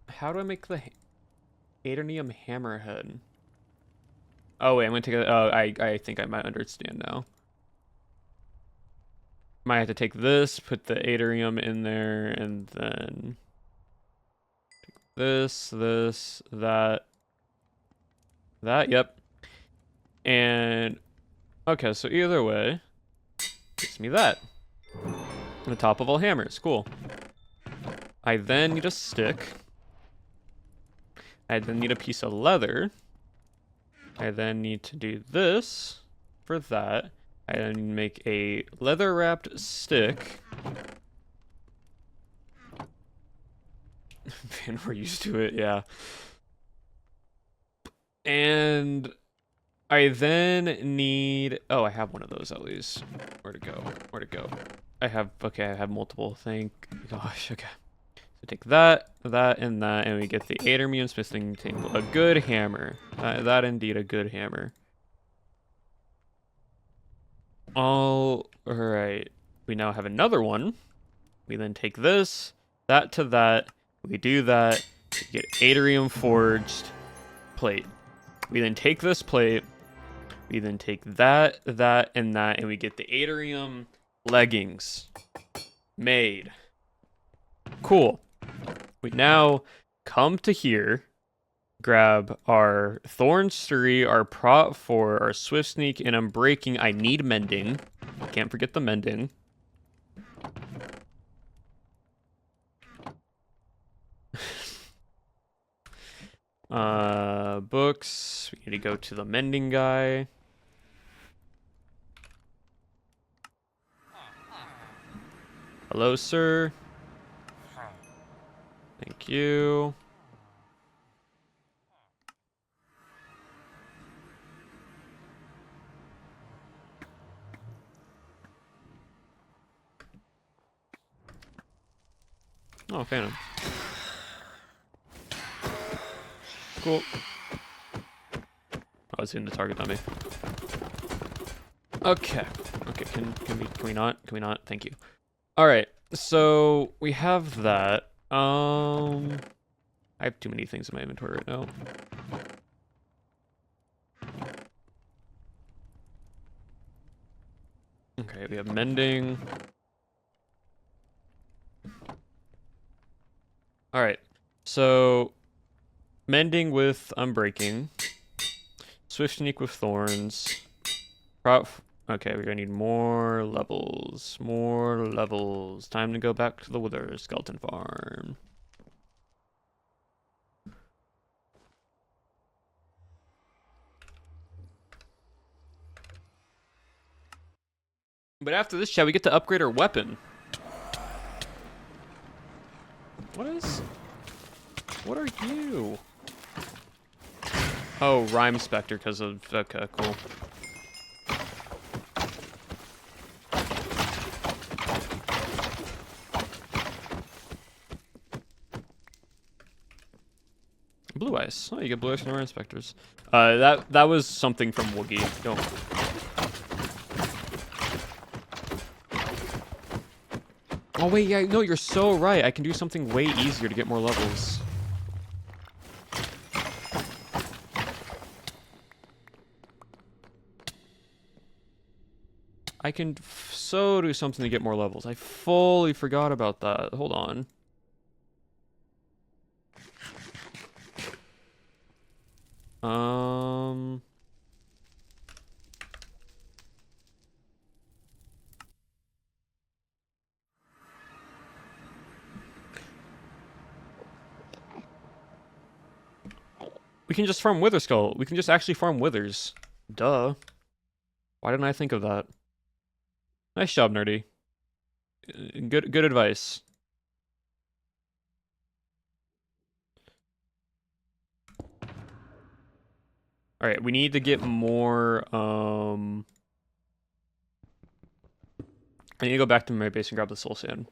How do I make the Adonium hammerhead? Oh, wait, I'm gonna take a... Oh, I think I might understand now. Might have to take this, put the Adonium in there, and then... This, that, yep. And... Okay, so either way, gives me that. On the top of all hammers, cool. I then need a stick. I then need a piece of leather. I then need to do this for that. I then make a leather-wrapped stick. Man, we're used to it, yeah. And I then need... Oh, I have one of those at least. Where'd it go? Where'd it go? I have... Okay, I have multiple. Thank gosh, okay. So take that, and that, and we get the Adonium smithing table. A good hammer. That indeed a good hammer. All right. We now have another one. We then take this, that to that. We do that. We get Adonium forged plate. We then take this plate. We then take that, and that, and we get the Adonium leggings made. Cool. We now come to here, grab our Thorns 3, our Prot 4, our Swift Sneak, and Unbreaking. I need Mending. Can't forget the Mending. Books. We need to go to the Mending guy. Hello, sir. Thank you. Oh, Phantom. Cool. Oh, it's hitting the target on me. Okay. Okay, can we not? Can we not? Thank you. Alright, so we have that. I have too many things in my inventory right now. Okay, we have Mending. Alright, so Mending with Unbreaking. Swift Sneak with Thorns. Okay, we're gonna need more levels. More levels. Time to go back to the Wither Skeleton Farm. But after this chat, we get to upgrade our weapon. What are you? Oh, Rhyme Spectre because of... Okay, cool. Blue Ice. Oh, you get Blue Ice from our inspectors. That was something from Woogie. Don't... Oh, wait, yeah, no, you're so right. I can do something way easier to get more levels. I can so do something to get more levels. I fully forgot about that. Hold on. We can just farm Wither Skull. We can just actually farm Withers. Duh. Why didn't I think of that? Nice job, Nerdy. Good advice. Alright, we need to get more, I need to go back to my base and grab the soul sand.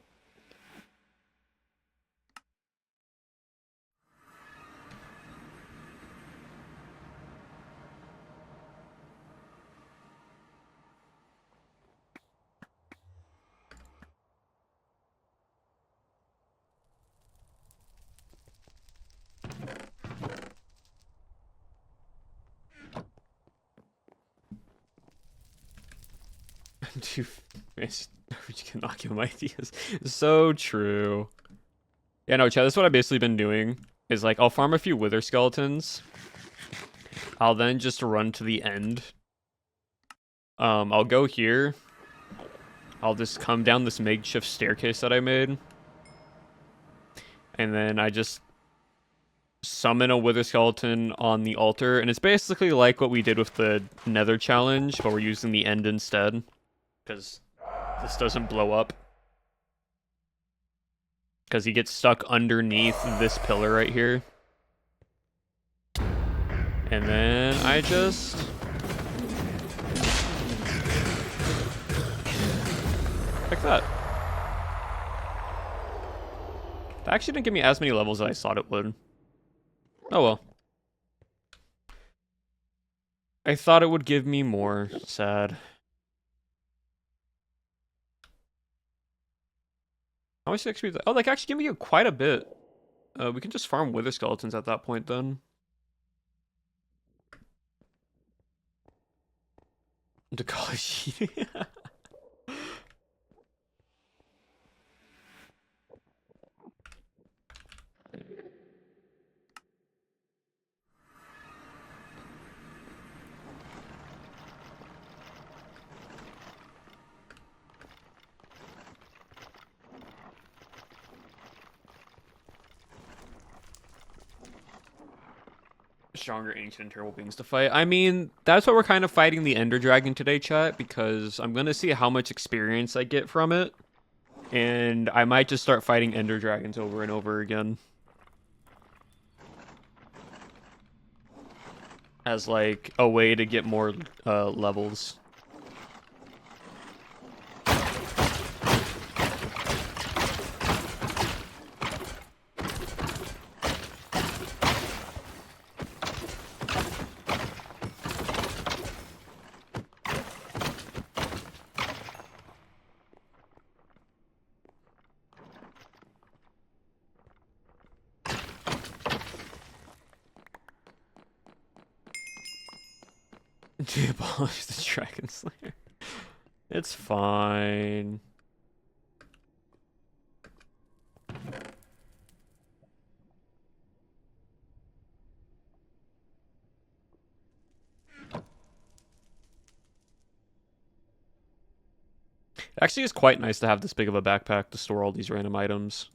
Dude, you cannot give him ideas. So true. Yeah, no, Chad, that's what I've basically been doing. Is like, I'll farm a few wither skeletons. I'll then just run to the end. I'll go here. I'll just come down this makeshift staircase that I made. And then I just summon a wither skeleton on the altar. And it's basically like what we did with the nether challenge, but we're using the end instead. Because this doesn't blow up. Because he gets stuck underneath this pillar right here. And then I just... like that. That actually didn't give me as many levels as I thought it would. Oh well. I thought it would give me more. Sad. How much XP? Oh, like actually give me quite a bit. We can just farm wither skeletons at that point then. To college. Stronger ancient and terrible beings to fight. I mean, that's what we're kind of fighting the Ender Dragon today, chat, because I'm going to see how much experience I get from it. And I might just start fighting Ender Dragons over and over again. As, like, a way to get more levels. To abolish the Dragon Slayer. It's fine. It actually is quite nice to have this big of a backpack to store all these random items.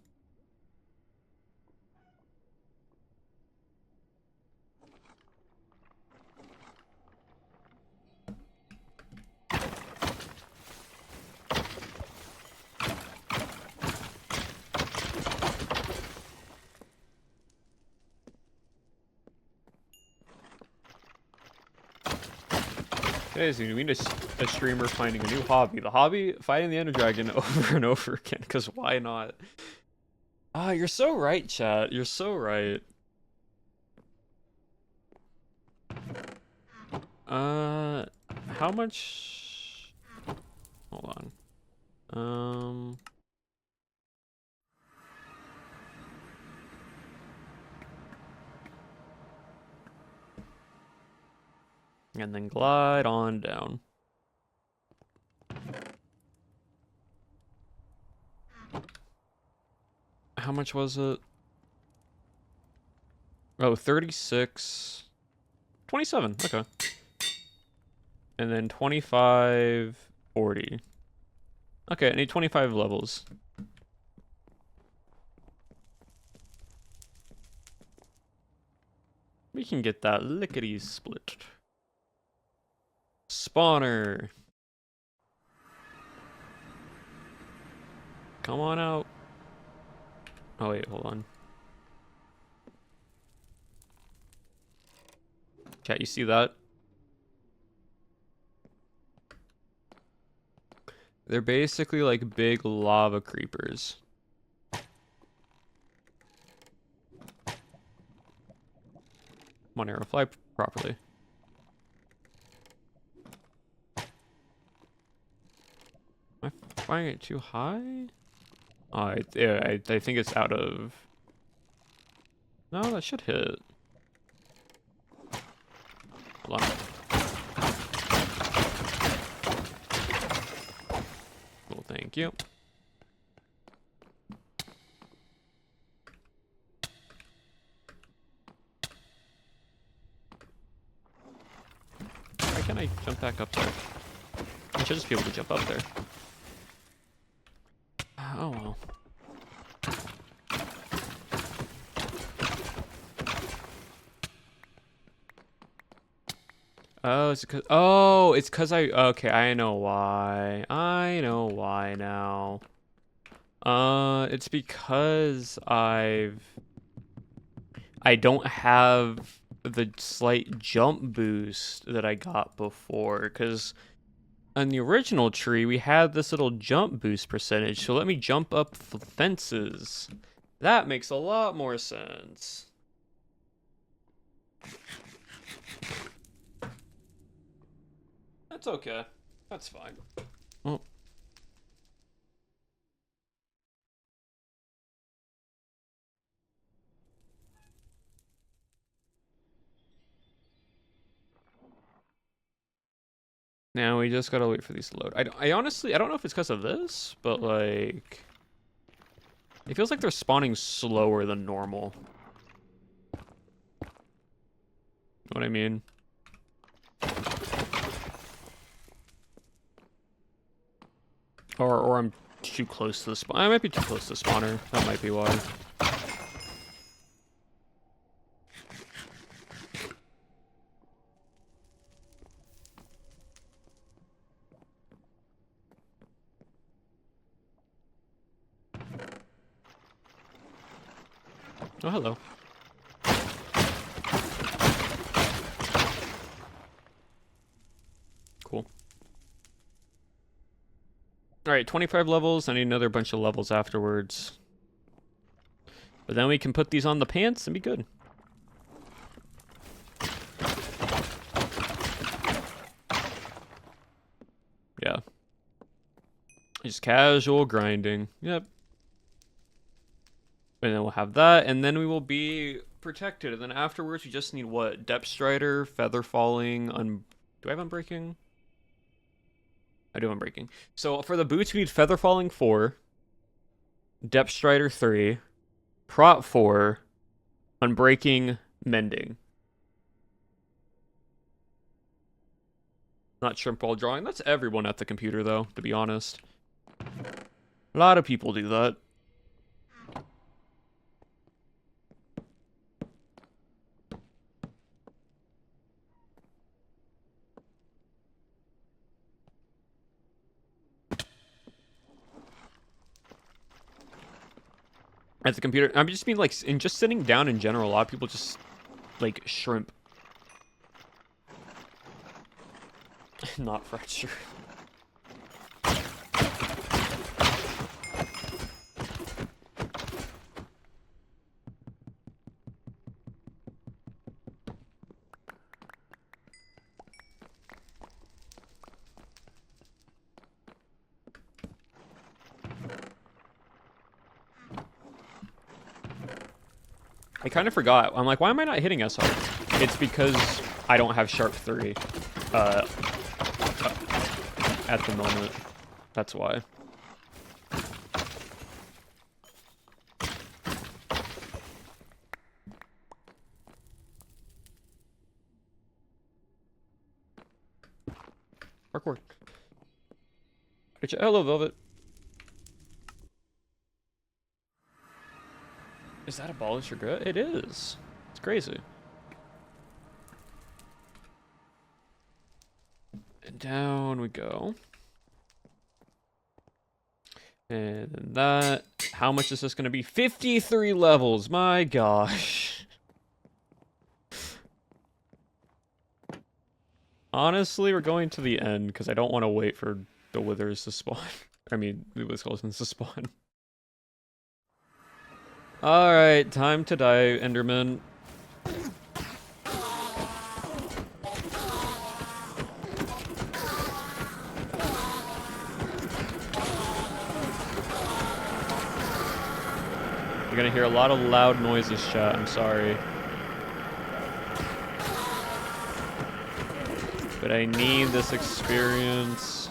Okay, so we need a streamer finding a new hobby. The hobby, fighting the Ender Dragon over and over again, because why not? Ah, you're so right, chat. You're so right. How much... Hold on. And then glide on down. How much was it? Oh, 36. 27, okay. And then 25, 40. Okay, I need 25 levels. We can get that lickety split. Spawner. Come on out. Oh wait, hold on. Chat, you see that? They're basically like big lava creepers. Come on, arrow, fly properly. Am I flying it too high? Oh, I think it's out of... No, that should hit. Hold on. Thank you. Why can't I jump back up there? I should just be able to jump up there. Oh well. Oh, it's cause okay, I know why. I know why now. It's because I don't have the slight jump boost that I got before, cause on the original tree we had this little jump boost percentage, so let me jump up fences. That makes a lot more sense. That's okay. That's fine. Well. Now we just gotta wait for these to load. I honestly, I don't know if it's because of this, but like, it feels like they're spawning slower than normal. Know what I mean? Or I'm too close to the spawn. I might be too close to the spawner. That might be why. Oh, hello. Cool. Alright, 25 levels. I need another bunch of levels afterwards. But then we can put these on the pants and be good. Yeah. Just casual grinding. Yep. And then we'll have that, and then we will be protected. And then afterwards, we just need what? Depth Strider, Feather Falling, do I have Unbreaking? I do Unbreaking. So for the boots, we need Feather Falling 4, Depth Strider 3, Prot 4, Unbreaking, Mending. Not shrimp ball drawing. That's everyone at the computer, though, to be honest. A lot of people do that. At the computer, I just mean like, in just sitting down in general, a lot of people just like shrimp. Not fracture. I kind of forgot. I'm like, why am I not hitting SR? It's because I don't have Sharp 3 at the moment. That's why. Parkour. Hello, Velvet. Is that Abolish Regret? It is. It's crazy. And down we go. And then that. How much is this going to be? 53 levels. My gosh. Honestly, we're going to the end because I don't want to wait for the withers to spawn. I mean, the skeletons to spawn. Alright, time to die, Enderman. You're gonna hear a lot of loud noises, chat, I'm sorry. But I need this experience.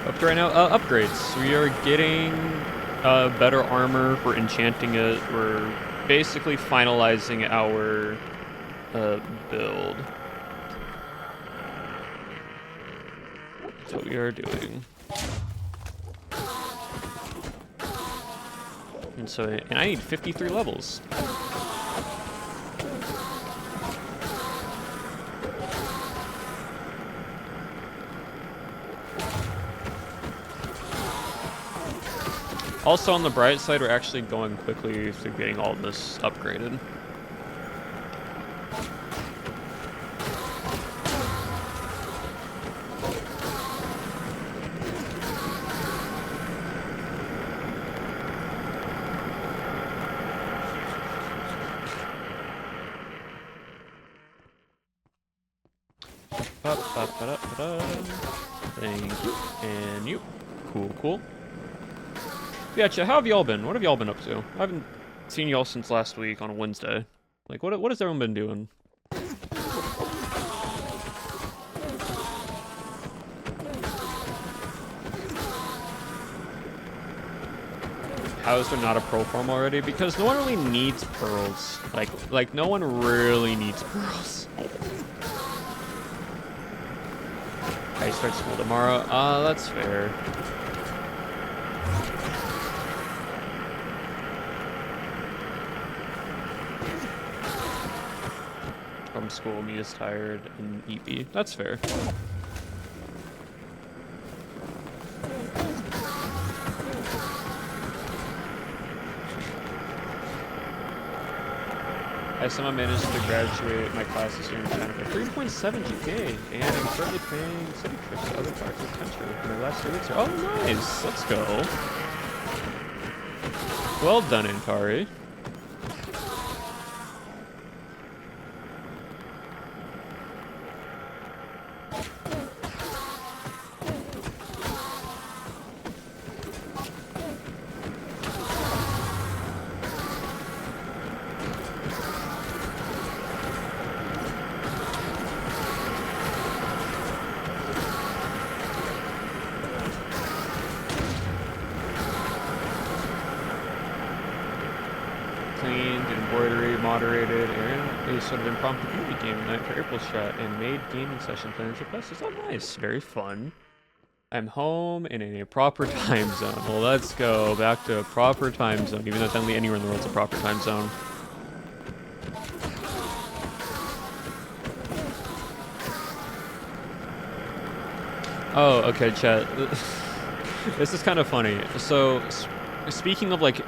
Up to right now, upgrades. We are getting better armor. We're enchanting it. We're basically finalizing our build. That's what we are doing. And I need 53 levels. Also, on the bright side, we're actually going quickly through getting all this upgraded. Thank you. And you. Cool. Yeah, chat, how have y'all been? What have y'all been up to? I haven't seen y'all since last week on Wednesday. Like, what has everyone been doing? How is there not a pearl farm already? Because no one really needs pearls. Like no one really needs pearls. I start school tomorrow. That's fair. From school, me is tired and EP. That's fair. I somehow managed to graduate my class this year in China for 3.7 GPA, and I'm currently planning city trips to other parts of the country. My last 2 weeks are— oh, nice! Let's go. Well done, Ankari. Sort of impromptu community game night for April's chat and made gaming session plans requests. Oh, nice. Very fun. I'm home and in a proper time zone. Well, let's go back to a proper time zone, even though technically anywhere in the world's a proper time zone. Oh, okay, chat. This is kind of funny. So, speaking of like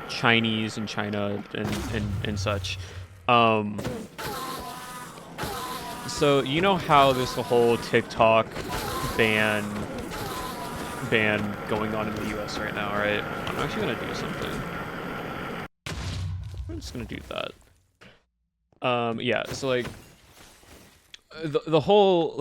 Chinese and China and such, so you know how there's the whole TikTok ban going on in the US right now, right? I'm actually gonna do something. I'm just gonna do that. Yeah, so like the whole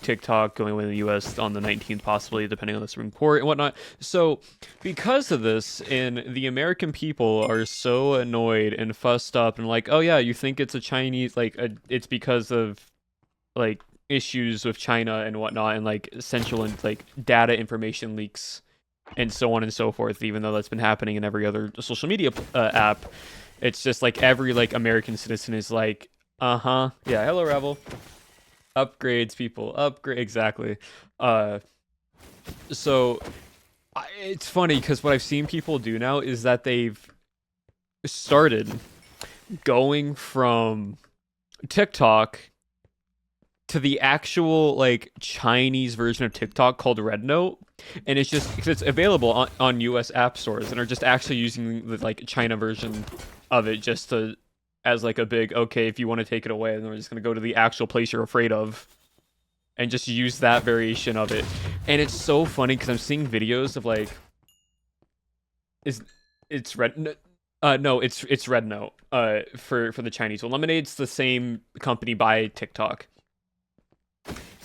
TikTok going away in the US on the 19th, possibly, depending on the Supreme Court and whatnot. So, because of this, and the American people are so annoyed and fussed up and like, oh yeah, you think it's a Chinese, it's because of, like, issues with China and whatnot, and, like, essential and, like, data information leaks and so on and so forth, even though that's been happening in every other social media app. It's just, like, every, like, American citizen is like, yeah, hello, Rebel. Upgrades, people. Upgrade, exactly. So it's funny because what I've seen people do now is that they've started going from TikTok to the actual like Chinese version of TikTok called Red Note, and it's just because it's available on US app stores, and are just actually using the like China version of it just to as like a big, okay, if you want to take it away, then we're just going to go to the actual place you're afraid of and just use that variation of it. And it's so funny because I'm seeing videos of like, it's Red, no, it's Red Note, for the Chinese one. Lemonade's the same company by TikTok.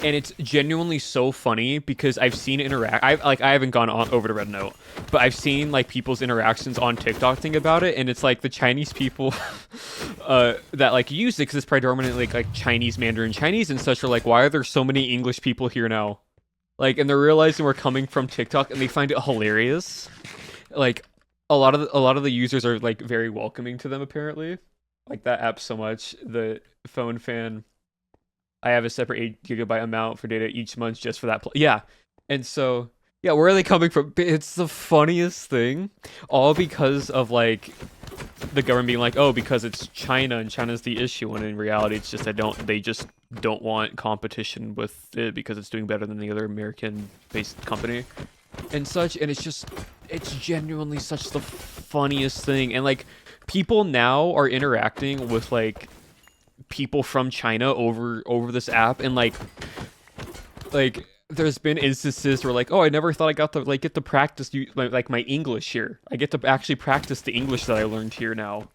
And it's genuinely so funny because I've seen I haven't gone over to Red Note, but I've seen like people's interactions on TikTok thing about it, and it's like the Chinese people that like use it because it's predominantly like Chinese Mandarin Chinese and such are like, why are there so many English people here now? Like, and they're realizing we're coming from TikTok, and they find it hilarious. Like, a lot of the users are like very welcoming to them. Apparently, like that app so much. The phone fan, I have a separate 8 GB amount for data each month just for that. Yeah, and so yeah, where are they coming from? It's the funniest thing, all because of like the government being like, oh, because it's China and China's the issue, when in reality it's just they just don't want competition with it because it's doing better than the other American-based company and such. And it's genuinely such the funniest thing. And like people now are interacting with like people from China over this app, and like there's been instances where like, oh, I never thought I got to like get to practice like my English here. I get to actually practice the English that I learned here now.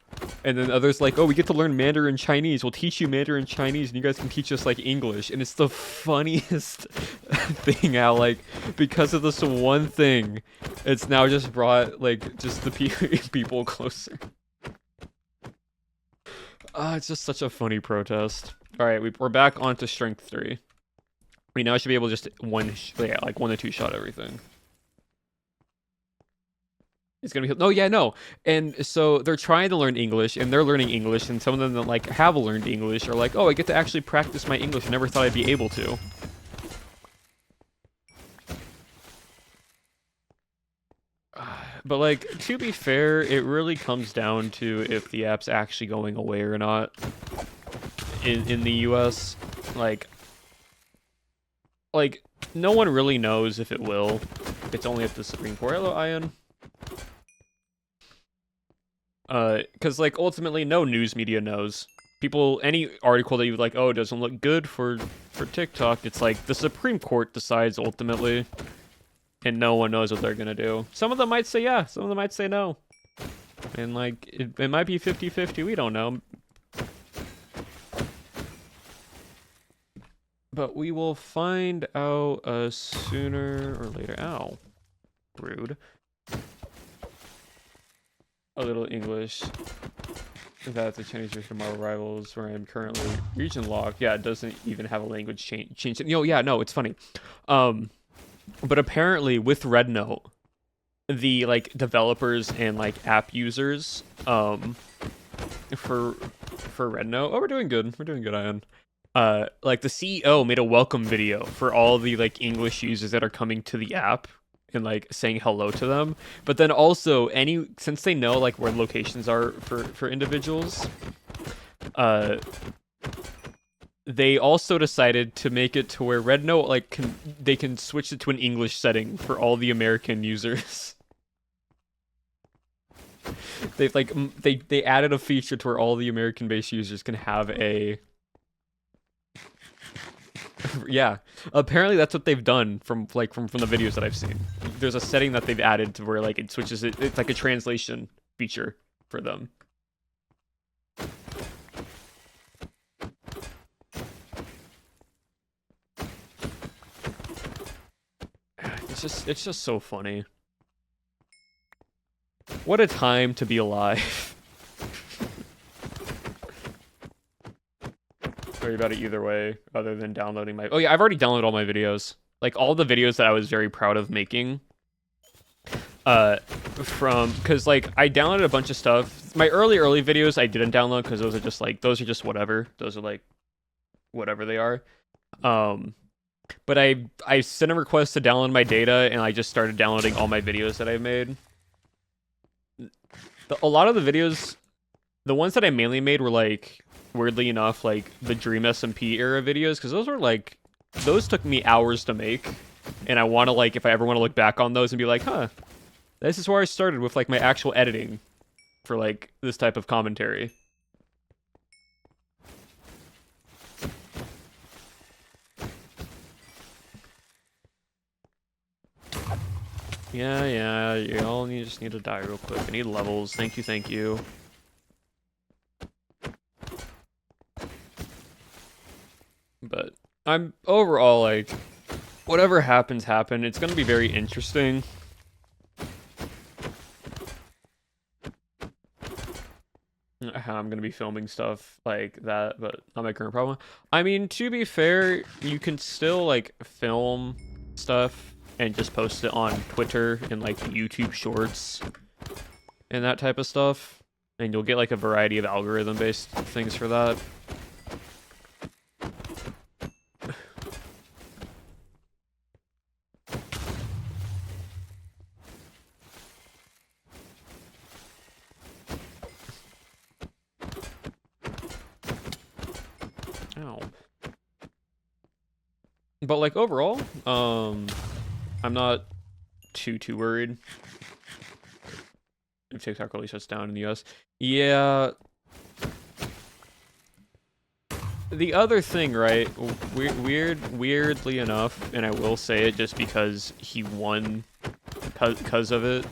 And then others like, oh, we get to learn Mandarin Chinese. We'll teach you Mandarin Chinese, and you guys can teach us like English. And it's the funniest thing how like because of this one thing, it's now just brought like just the people closer. It's just such a funny protest. All right, we're back onto strength 3. We now should be able to just one to two shot everything. It's gonna be no. And so they're trying to learn English, and they're learning English, and some of them that like have learned English are like, oh, I get to actually practice my English. I never thought I'd be able to. But like, to be fair, it really comes down to if the app's actually going away or not in the US. Like, no one really knows if it will. It's only at the Supreme Court. Hello, Ian. Because, like, ultimately, no news media knows. People, any article that you like, oh, it doesn't look good for TikTok, it's like, the Supreme Court decides ultimately, and no one knows what they're gonna do. Some of them might say yeah, some of them might say no. And, like, it might be 50-50, we don't know. But we will find out sooner or later. Ow. Rude. A little English. That the Chinese version of Marvel Rivals, where I'm currently region locked. Yeah, it doesn't even have a language change. Yeah, no, it's funny. But apparently with Red Note, the like developers and like app users, for Red Note. Oh, we're doing good. We're doing good, Ian. Like the CEO made a welcome video for all the like English users that are coming to the app and like saying hello to them. But then also since they know like where locations are for individuals, they also decided to make it to where Red Note like they can switch it to an English setting for all the American users. They've like they added a feature to where all the American-based users can have a yeah, apparently that's what they've done from the videos that I've seen. There's a setting that they've added to where like it switches it. It's like a translation feature for them. It's just so funny. What a time to be alive. Worry about it either way, other than downloading my... Oh yeah, I've already downloaded all my videos. Like, all the videos that I was very proud of making. Because, like, I downloaded a bunch of stuff. My early videos I didn't download because those are just whatever. Those are, like, whatever they are. But I sent a request to download my data, and I just started downloading all my videos that I made. A lot of the videos... The ones that I mainly made were, like... Weirdly enough, like, the Dream SMP era videos, because those took me hours to make, and I want to, like, if I ever want to look back on those and be like, huh, this is where I started with, like, my actual editing for, like, this type of commentary. Yeah, you all just need to die real quick. I need levels. Thank you. But I'm overall like, whatever happens, It's gonna be very interesting. How I'm gonna be filming stuff like that, but not my current problem. I mean, to be fair, you can still like film stuff and just post it on Twitter and like YouTube Shorts and that type of stuff, and you'll get like a variety of algorithm-based things for that. Ow. But like overall, I'm not too worried if TikTok really shuts down in the US. Yeah. The other thing, right? Weirdly enough, and I will say it just because he won because of it,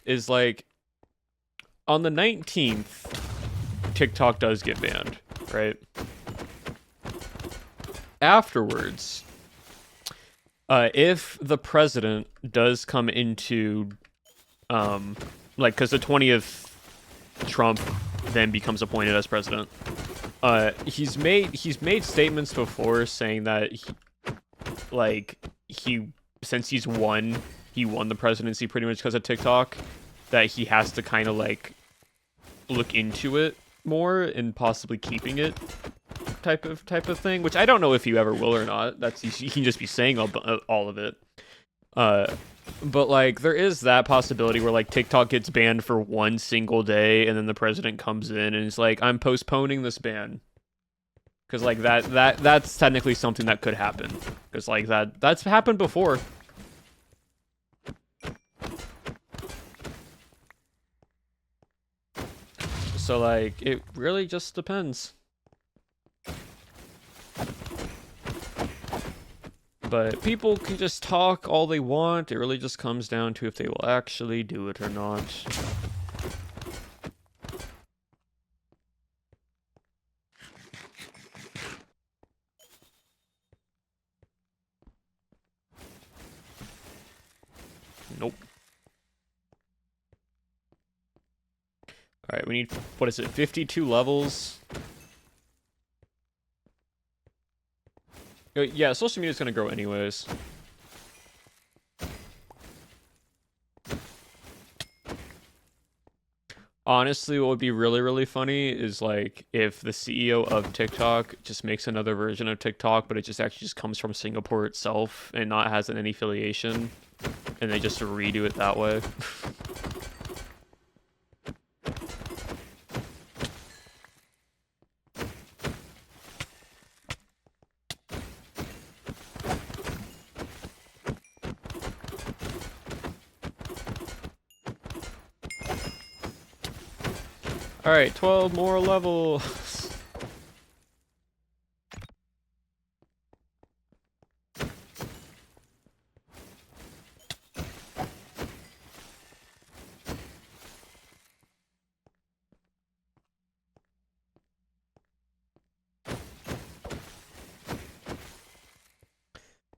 is like on the 19th, TikTok does get banned, right? Afterwards, if the president does come into, like, because the 20th, Trump then becomes appointed as president. He's made statements before saying that since he won the presidency pretty much because of TikTok, that he has to kind of like look into it more and possibly keeping it type of thing, which I don't know if he ever will or not. He can just be saying all of it. But like there is that possibility where like TikTok gets banned for one single day and then the president comes in and is like, I'm postponing this ban. Because like that's technically something that could happen. Because like that's happened before. So like it really just depends. But people can just talk all they want. It really just comes down to if they will actually do it or not. Nope. Alright, we need, what is it, 52 levels? Yeah, social media is going to grow anyways. Honestly, what would be really funny is like if the CEO of TikTok just makes another version of TikTok, but it just actually just comes from Singapore itself and not has any affiliation, and they just redo it that way. Alright, 12 more levels.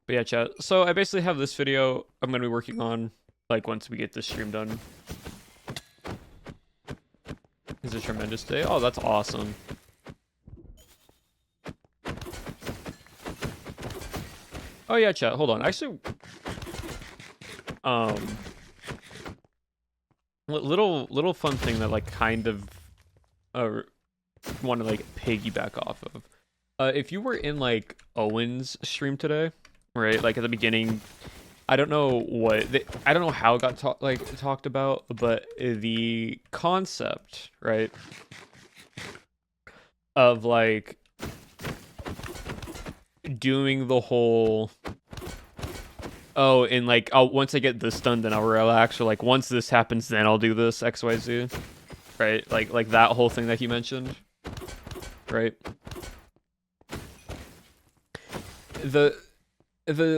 But yeah, chat. So I basically have this video I'm going to be working on, like, once we get this stream done. It's a tremendous day. Oh, that's awesome. Oh yeah, chat. Hold on. Actually, little fun thing that like kind of want to like piggyback off of. If you were in like Owen's stream today, right? Like at the beginning, I don't know I don't know how it got talked about, but the concept, right, of like doing the whole, oh, and like, oh, once I get this done, then I'll relax, or like once this happens, then I'll do this XYZ, right? Like that whole thing that he mentioned, right? The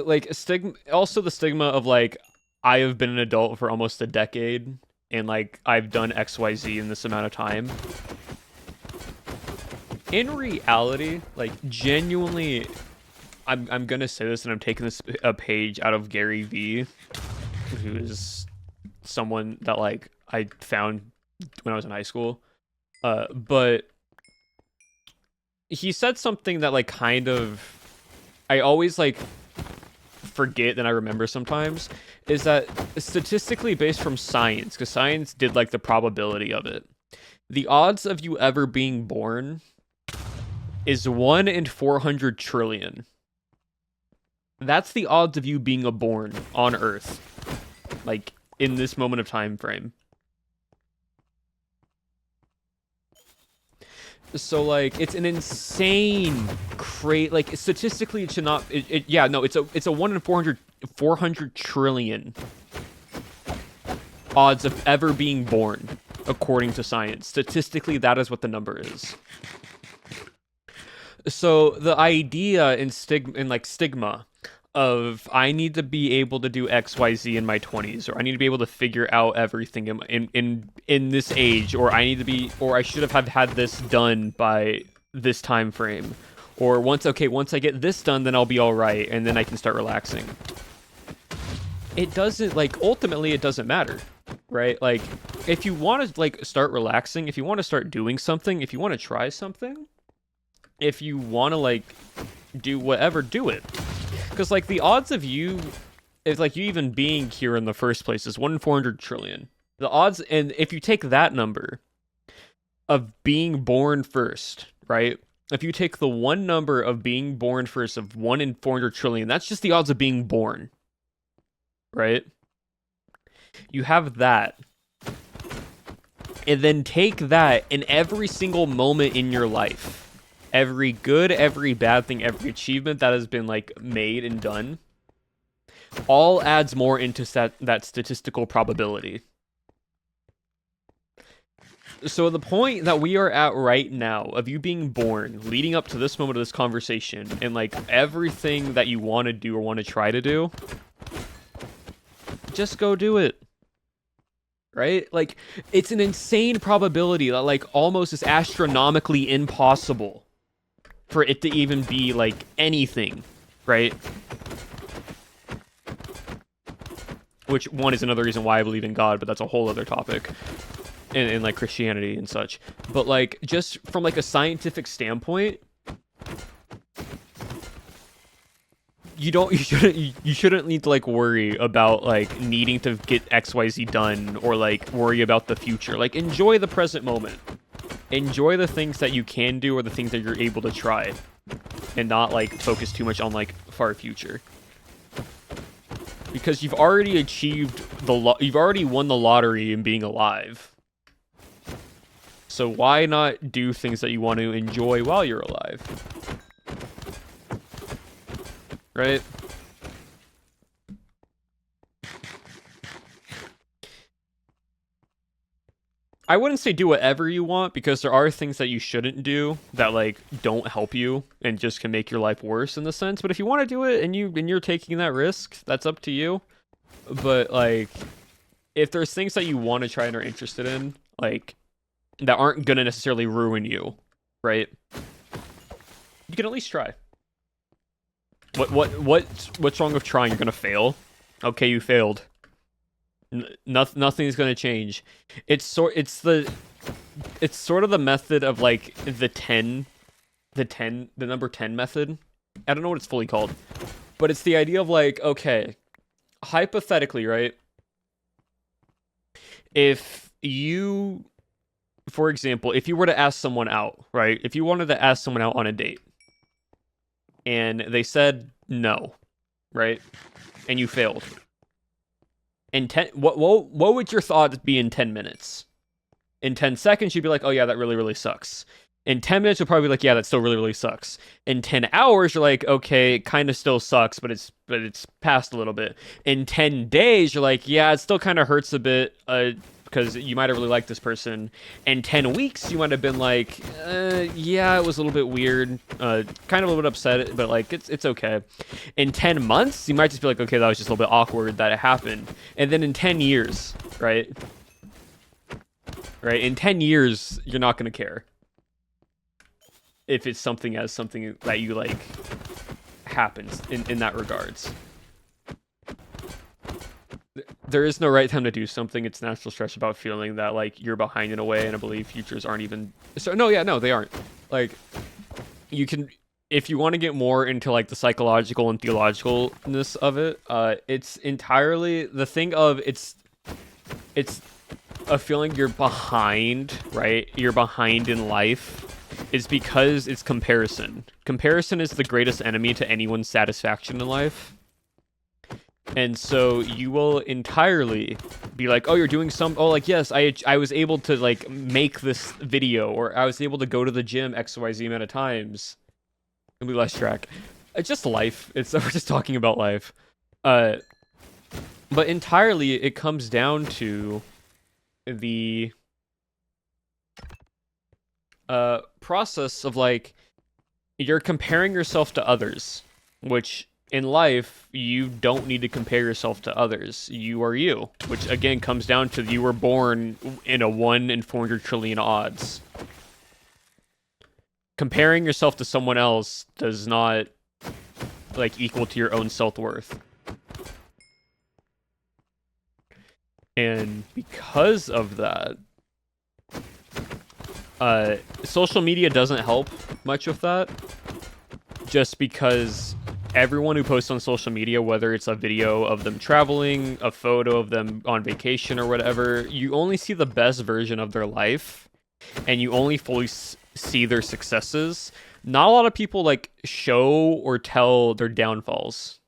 like stigma, also the stigma of like, I have been an adult for almost a decade and like I've done XYZ in this amount of time. In reality, like genuinely, I'm gonna say this, and I'm taking this a page out of Gary Vee, who is someone that like I found when I was in high school. But he said something that like kind of, I always like forget than I remember sometimes, is that statistically based from science, because science did like the probability of it, the odds of you ever being born is 1 in 400 trillion. That's the odds of you being born on Earth, like in this moment of time frame. So like it's an insane like statistically it should not yeah, no, it's a 1 in 400 trillion odds of ever being born according to science. Statistically, that is what the number is. So the idea in stigma of I need to be able to do XYZ in my 20s, or I need to be able to figure out everything in this age, or I need to be, or I should have had this done by this time frame, or once I get this done, then I'll be all right, and then I can start relaxing. It doesn't, like, ultimately it doesn't matter, right? Like, if you want to like start relaxing, if you want to start doing something, if you want to try something, if you want to like do whatever, do it. Because, like, the odds of you, if, like, you even being here in the first place is 1 in 400 trillion. The odds, and if you take that number of being born first, right? If you take the one number of being born first of 1 in 400 trillion, that's just the odds of being born, right? You have that. And then take that in every single moment in your life. Every good, every bad thing, every achievement that has been, like, made and done, all adds more into that statistical probability. So the point that we are at right now of you being born, leading up to this moment of this conversation, and, like, everything that you want to do or want to try to do, just go do it. Right? Like, it's an insane probability that, like, almost is astronomically impossible for it to even be, like, anything, right? Which, one, is another reason why I believe in God, but that's a whole other topic. In like, Christianity and such. But, like, just from, like, a scientific standpoint, you shouldn't need to, like, worry about, like, needing to get XYZ done, or, like, worry about the future. Like, enjoy the present moment. Enjoy the things that you can do, or the things that you're able to try, and not, like, focus too much on, like, far future. Because you've already achieved you've already won the lottery in being alive. So why not do things that you want to enjoy while you're alive? Right? I wouldn't say do whatever you want, because there are things that you shouldn't do that, like, don't help you and just can make your life worse in the sense. But if you want to do it and you're taking that risk, that's up to you. But, like, if there's things that you want to try and are interested in, like, that aren't gonna necessarily ruin you, right? You can at least try. What's wrong with trying? You're gonna fail. Okay, you failed. Nothing's gonna change. It's sort of the method of, like, the number 10 method. I don't know what it's fully called, but it's the idea of, like, okay, hypothetically, right? If you, for example, if you were to ask someone out, right? If you wanted to ask someone out on a date, and they said no, right? And you failed. In what would your thoughts be in 10 minutes? In 10 seconds, you'd be like, oh yeah, that really, really sucks. In 10 minutes, you'll probably be like, yeah, that still really, really sucks. In 10 hours, you're like, okay, it kind of still sucks, but it's passed a little bit. In 10 days, you're like, yeah, it still kind of hurts a bit, because you might have really liked this person. In 10 weeks, you might have been like, yeah, it was a little bit weird, kind of a little bit upset, but, like, it's okay. In 10 months, you might just be like, okay, that was just a little bit awkward that it happened. And then in 10 years, right? Right? In 10 years, you're not going to care if it's something that you, like, happens in that regards. There is no right time to do something. It's natural stress about feeling that, like, you're behind in a way, and I believe futures aren't even... So, no, they aren't. Like, you can... if you want to get more into like the psychological and theologicalness of it, it's entirely the thing of it's a feeling you're behind, right? You're behind in life is because it's comparison. Comparison is the greatest enemy to anyone's satisfaction in life. And so you will entirely be like, oh, you're doing like, yes, I was able to like make this video, or I was able to go to the gym XYZ amount of times. And we lost track. It's just life. We're just talking about life. But entirely it comes down to the process of like you're comparing yourself to others, which in life you don't need to compare yourself to others. You are you, which again comes down to you were born in a 1 in 400 trillion odds. Comparing yourself to someone else does not like equal to your own self-worth. And because of that, social media doesn't help much with that. Just because everyone who posts on social media, whether it's a video of them traveling, a photo of them on vacation or whatever, you only see the best version of their life, and you only fully see their successes. Not a lot of people like show or tell their downfalls.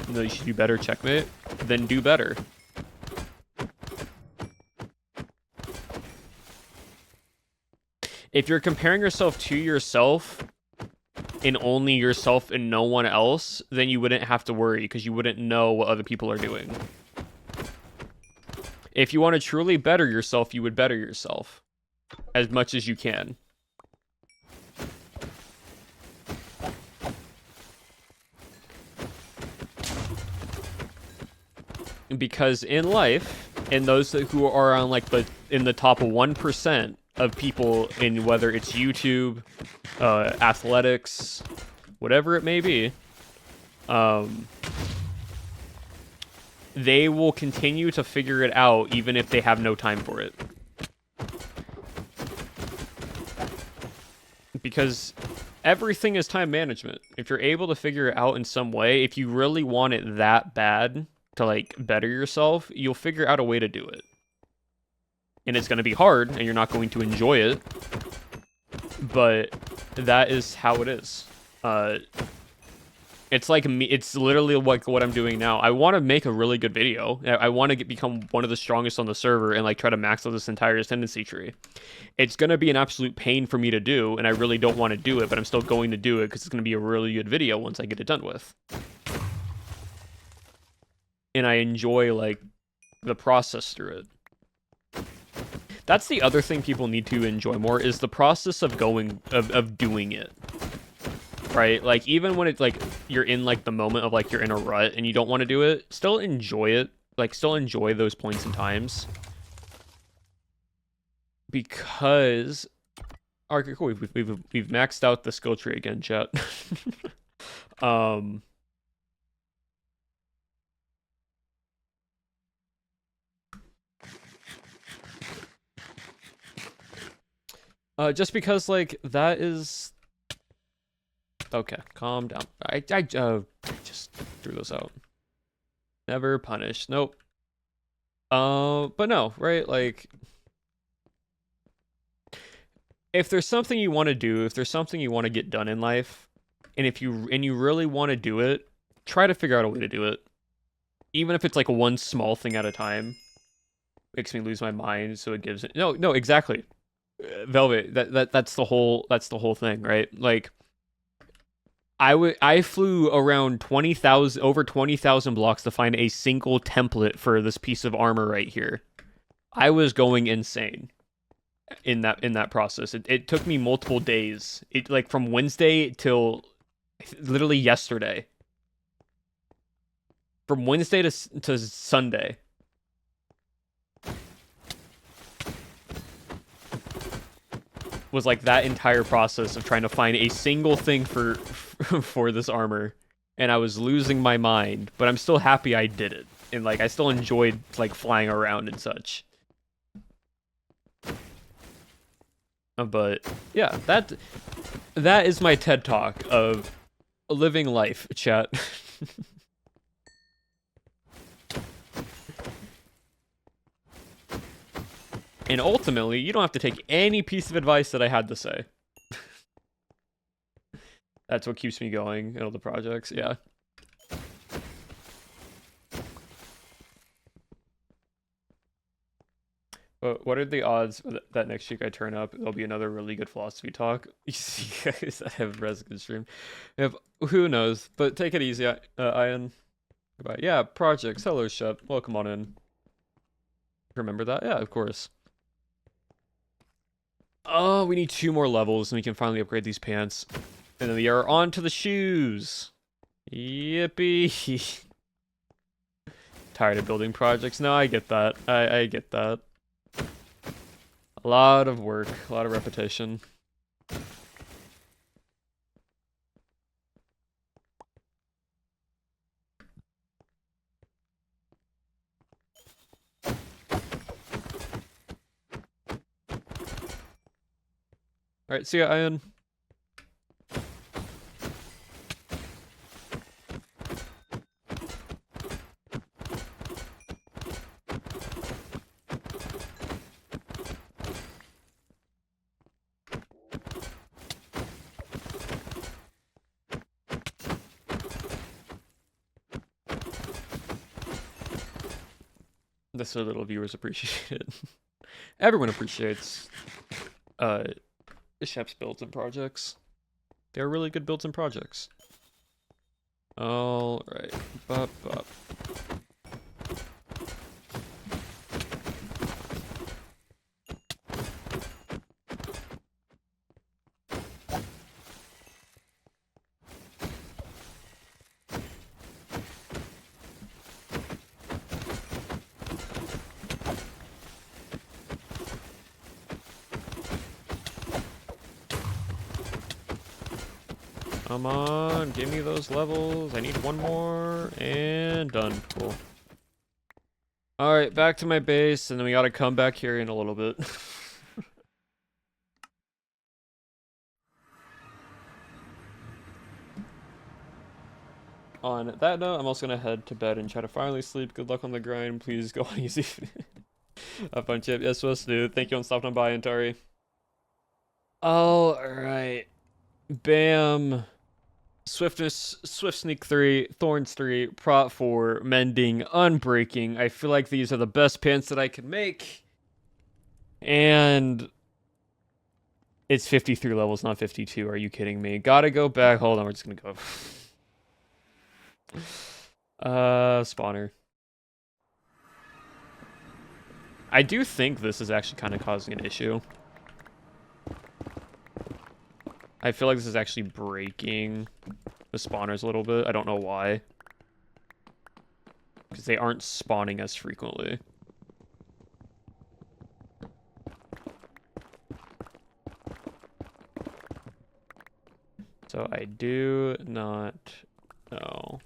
No, you should do better, checkmate. Then do better. If you're comparing yourself to yourself and only yourself and no one else, then you wouldn't have to worry because you wouldn't know what other people are doing. If you want to truly better yourself, you would better yourself as much as you can. Because in life, and those who are on like in the top 1% of people in whether it's YouTube, athletics, whatever it may be, they will continue to figure it out even if they have no time for it. Because everything is time management. If you're able to figure it out in some way, if you really want it that bad to like better yourself, you'll figure out a way to do it. And it's going to be hard, and you're not going to enjoy it, but that is how it is. It's like me. It's literally like what I'm doing now. I want to make a really good video. I want to become one of the strongest on the server and like try to max out this entire ascendancy tree. It's going to be an absolute pain for me to do, and I really don't want to do it, but I'm still going to do it because it's going to be a really good video once I get it done with. And I enjoy like the process through it. That's the other thing people need to enjoy more is the process of doing it. Right? Like even when it's like you're in like the moment of like you're in a rut and you don't want to do it, still enjoy it. Like still enjoy those points and times. Because okay, cool. We've maxed out the skill tree again, chat. Just because like that is okay. Calm down. I just threw those out. Never punish. Nope. But no, right? Like, if there's something you want to do, if there's something you want to get done in life, and if you really want to do it, try to figure out a way to do it. Even if it's like one small thing at a time. Makes me lose my mind, so it gives it. No, exactly. Velvet, that's the whole thing, right? Like I flew around over 20,000 blocks to find a single template for this piece of armor right here. I was going insane in that process. It took me multiple days. It like from Wednesday till literally yesterday. From Wednesday to Sunday. Was like that entire process of trying to find a single thing for this armor, and I was losing my mind, but I'm still happy I did it, and like I still enjoyed like flying around and such. But yeah, that is my TED talk of living life, chat. And ultimately, you don't have to take any piece of advice that I had to say. That's what keeps me going in all the projects, yeah. But what are the odds that next week I turn up, there'll be another really good philosophy talk? You see guys that have Resident stream. Who knows? But take it easy, Ian. Goodbye. Yeah, projects. Hello, Shep. Welcome on in. Remember that? Yeah, of course. Oh, we need 2 more levels and we can finally upgrade these pants. And then we are on to the shoes. Yippee. Tired of building projects. No, I get that. I get that. A lot of work, a lot of repetition. Alright, see ya, Ian. This so little viewers appreciate it. Everyone appreciates Shep's builds and projects. They're really good builds and projects. Alright. Bop, bop. Come on, give me those levels. I need 1 more, and done. Cool. Alright, back to my base, and then we gotta come back here in a little bit. On that note, I'm also gonna head to bed and try to finally sleep. Good luck on the grind. Please go on easy. Have fun, Chip. Yes, supposed to do. Thank you on stopping on by, Antari. Alright. Bam. Swiftness, Swift Sneak 3, Thorns 3, Prot 4, Mending, Unbreaking. I feel like these are the best pants that I can make. And it's 53 levels, not 52. Are you kidding me? Gotta go back. Hold on, we're just gonna go. Spawner. I do think this is actually kind of causing an issue. I feel like this is actually breaking the spawners a little bit. I don't know why. Because they aren't spawning as frequently. So I do not know.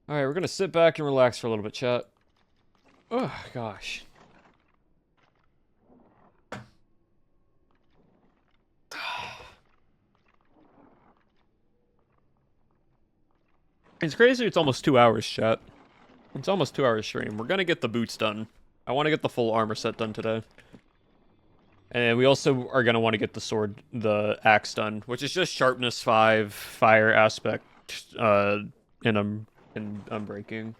Alright, we're gonna sit back and relax for a little bit, chat. Oh, gosh. It's crazy it's almost 2 hours, chat. It's almost 2 hours stream. We're gonna get the boots done. I want to get the full armor set done today. And we also are gonna want to get the axe done, which is just sharpness 5, fire aspect, and unbreaking.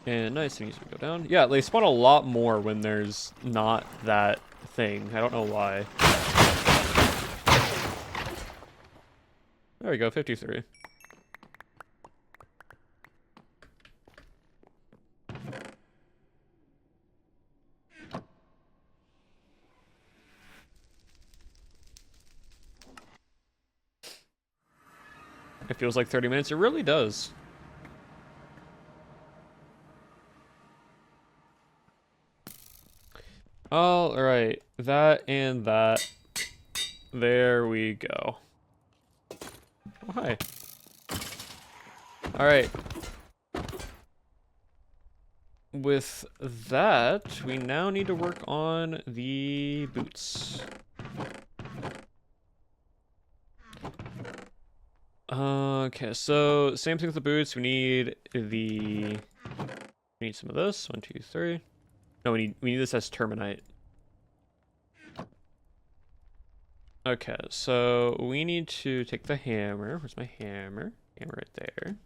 And nice things we go down. Yeah, they spawn a lot more when there's not that thing. I don't know why. There we go, 53. It feels like 30 minutes. It really does. All right, that and that. There we go. Oh, hi. All right. With that, we now need to work on the boots. Okay, so same thing with the boots. We need some of this. 1, 2, 3. No, we need this as terminite. Okay, so we need to take the hammer. Where's my hammer? Hammer right there.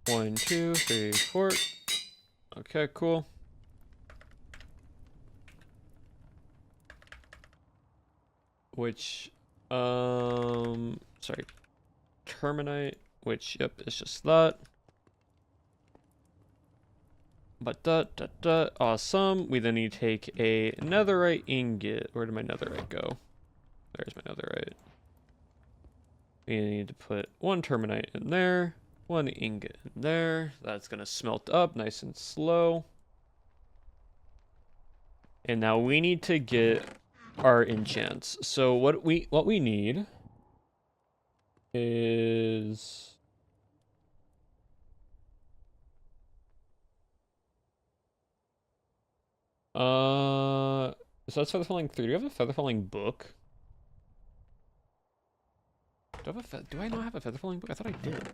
1, 2, 3, 4. Okay, cool. Which, sorry, terminite, which, yep, it's just that. But awesome. We then need to take a netherite ingot. Where did my netherite go? There's my netherite. We need to put 1 terminite in there, 1 ingot in there. That's gonna smelt up nice and slow. And now we need to get our enchants. So what we need is so that's feather falling 3. Do you have a feather falling book? Do I not have a feather falling book? I thought I did.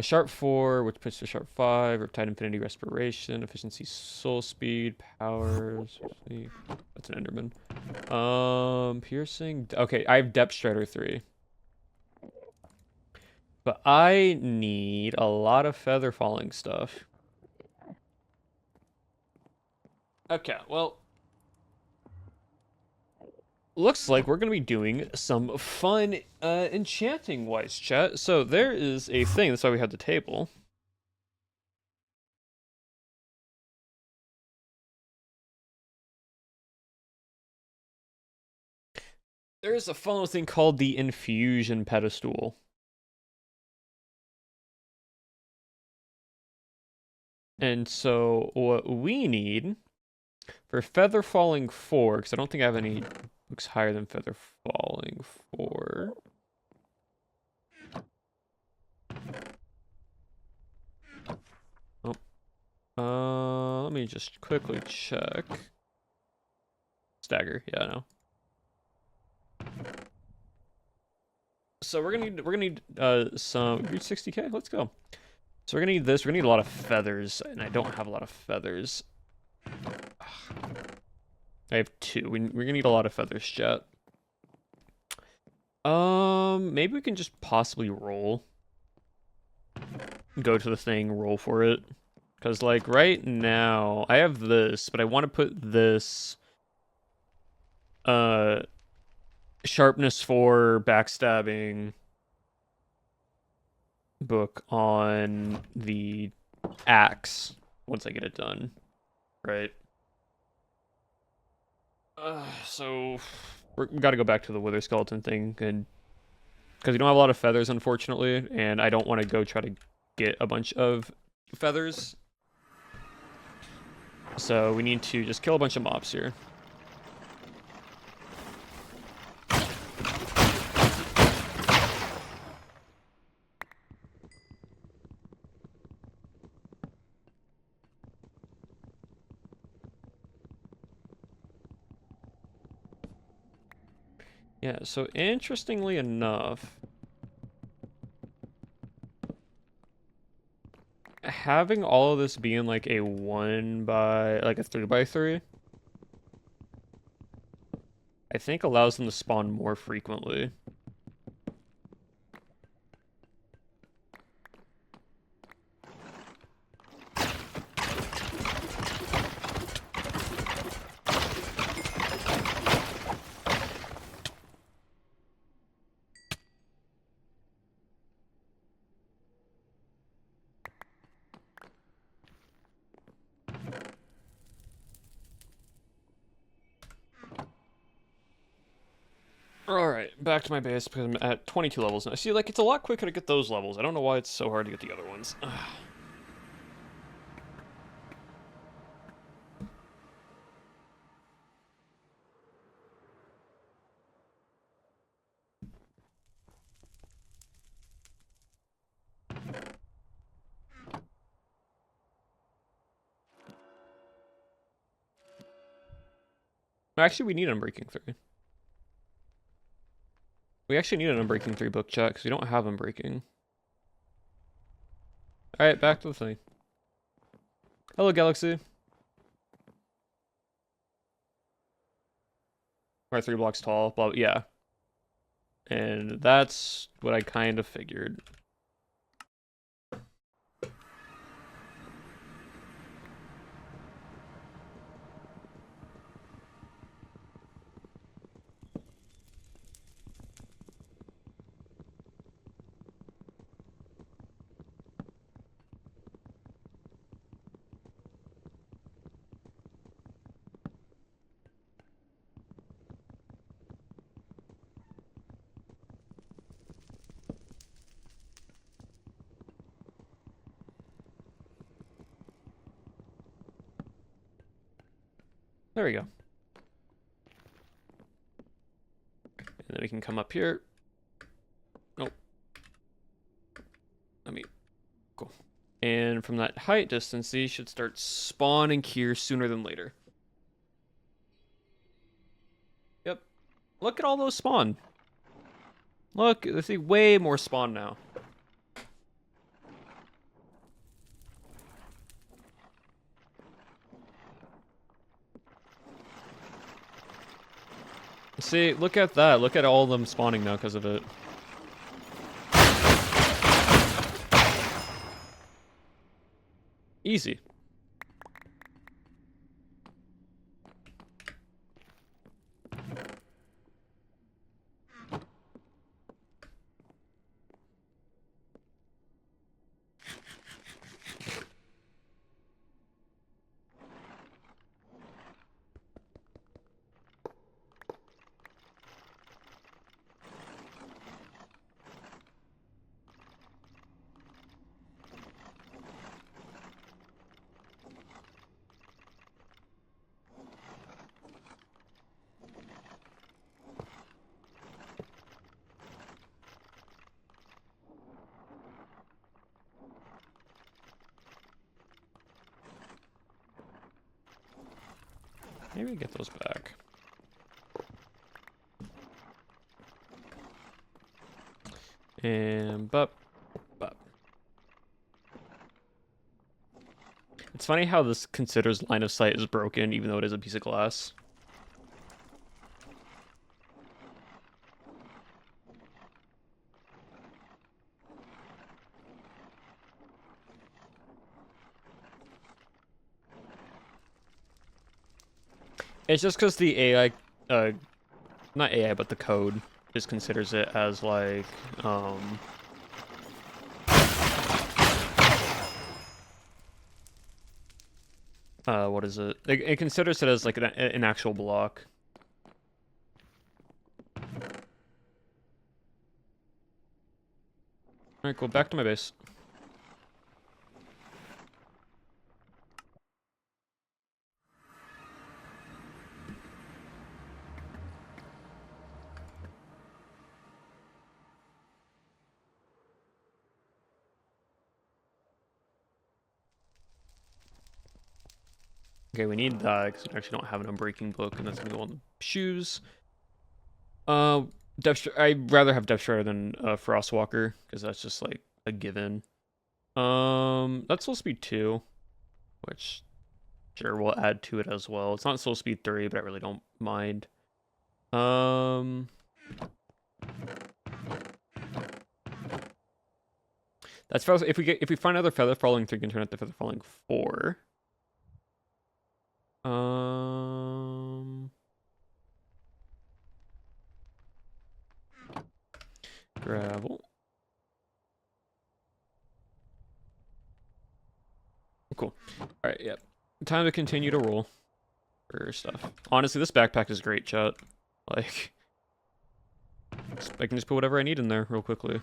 Sharp 4, which puts to sharp 5, Riptide Infinity Respiration, Efficiency Soul Speed, Powers. That's an Enderman. Piercing. Okay, I have Depth Strider 3. But I need a lot of feather falling stuff. Okay, well, looks like we're going to be doing some fun enchanting wise, chat. So there is a thing, that's why we have the table. There is a fun little thing called the infusion pedestal. And so what we need for feather falling 4, because I don't think I have any books higher than feather falling 4. Let me just quickly check. Stagger, yeah, I know. So we're gonna need some. Reach 60k. Let's go. So we're gonna need this. We're gonna need a lot of feathers, and I don't have a lot of feathers. I have 2. We're gonna need a lot of feathers, chat. Maybe we can just possibly roll. Go to the thing, roll for it. Because, like, right now, I have this, but I want to put this, sharpness 4 backstabbing book on the axe once I get it done, right? So we got to go back to the wither skeleton thing, and because we don't have a lot of feathers, unfortunately, and I don't want to go try to get a bunch of feathers. So we need to just kill a bunch of mobs here. Yeah, so interestingly enough, having all of this being like a 3x3, I think allows them to spawn more frequently. Alright, back to my base because I'm at 22 levels now. See, like, it's a lot quicker to get those levels. I don't know why it's so hard to get the other ones. Actually, we need Unbreaking 3. We actually need an Unbreaking 3 book, chat, because we don't have Unbreaking. Alright, back to the thing. Hello, Galaxy. We're 3 blocks tall, but yeah. And that's what I kind of figured. There we go. And then we can come up here. Nope. Cool. And from that height distance, these should start spawning here sooner than later. Yep. Look at all those spawn. Look, I see way more spawn now. See, look at that. Look at all of them spawning now because of it. Easy. Maybe get those back. And bup. It's funny how this considers line of sight is broken, even though it is a piece of glass. It's just because the AI, not AI, but the code just considers it as like, what is it? It considers it as like an actual block. Alright, cool. Back to my base. Okay, we need that because we actually don't have an Unbreaking book, and that's gonna go on the shoes. I'd rather have Depth Strider than Frostwalker because that's just like a given. That's supposed to be 2, which sure we'll add to it as well. It's not supposed to be 3, but I really don't mind. That's if we find another Feather Falling 3, we can turn it to Feather Falling 4. Gravel. Cool. Alright, yep. Time to continue to roll for stuff. Honestly, this backpack is great, chat. Like, I can just put whatever I need in there real quickly.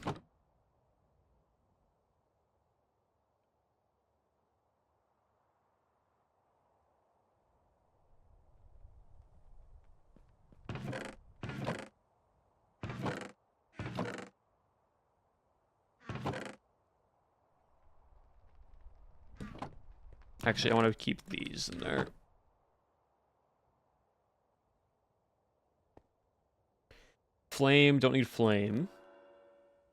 Actually, I want to keep these in there. Flame, don't need flame.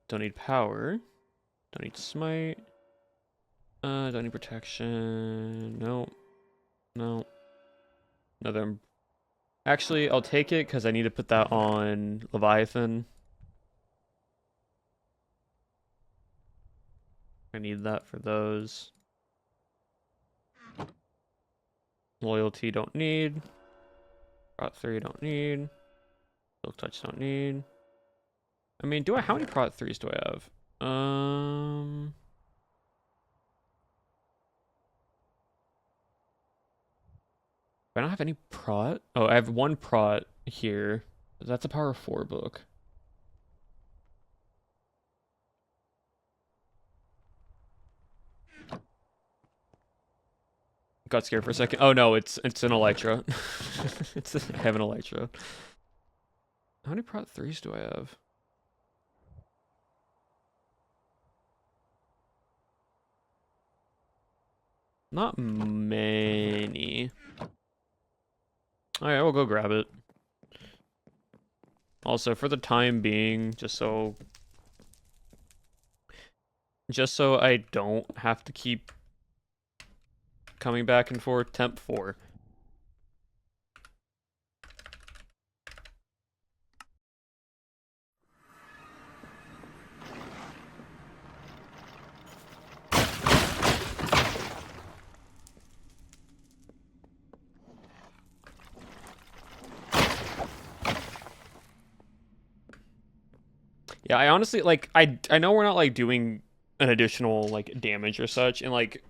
Don't need power. Don't need smite. Don't need protection. No. No. Another. Actually, I'll take it because I need to put that on Leviathan. I need that for those. Loyalty don't need. Prot 3 don't need. Silk touch don't need. I mean, how many prot 3s do I have? I don't have any prot. Oh, I have one prot here. That's a power 4 book. Got scared for a second. Oh no, it's an Elytra. I have an Elytra. How many prot 3s do I have? Not many. Alright, we'll go grab it. Also, for the time being, just so I don't have to keep coming back and forth, temp 4. Yeah, I honestly, like, I know we're not, like, doing an additional, like, damage or such, and, like,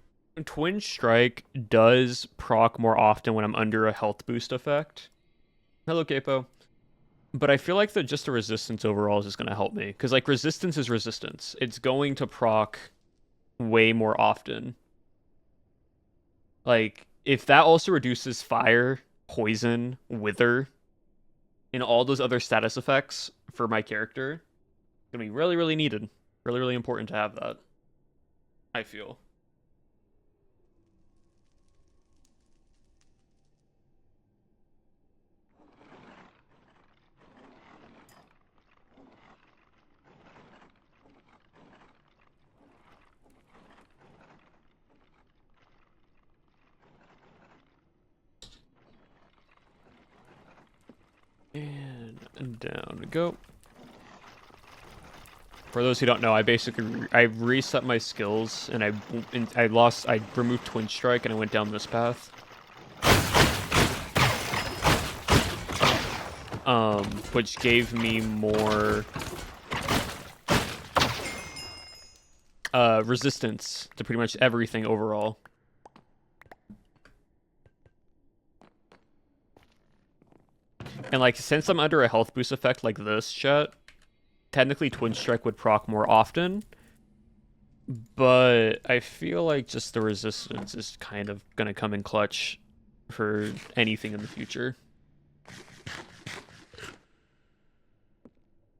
Twin Strike does proc more often when I'm under a health boost effect. Hello, Capo. But I feel like just the resistance overall is just going to help me, because, like, resistance is resistance. It's going to proc way more often. Like, if that also reduces fire, poison, wither, and all those other status effects for my character, gonna be really, really needed. Really, really important to have that, I feel. And down we go. For those who don't know, I reset my skills and I removed Twin Strike and I went down this path. Which gave me more resistance to pretty much everything overall. And like, since I'm under a health boost effect like this, chat, technically Twin Strike would proc more often, but I feel like just the resistance is kind of gonna come in clutch for anything in the future.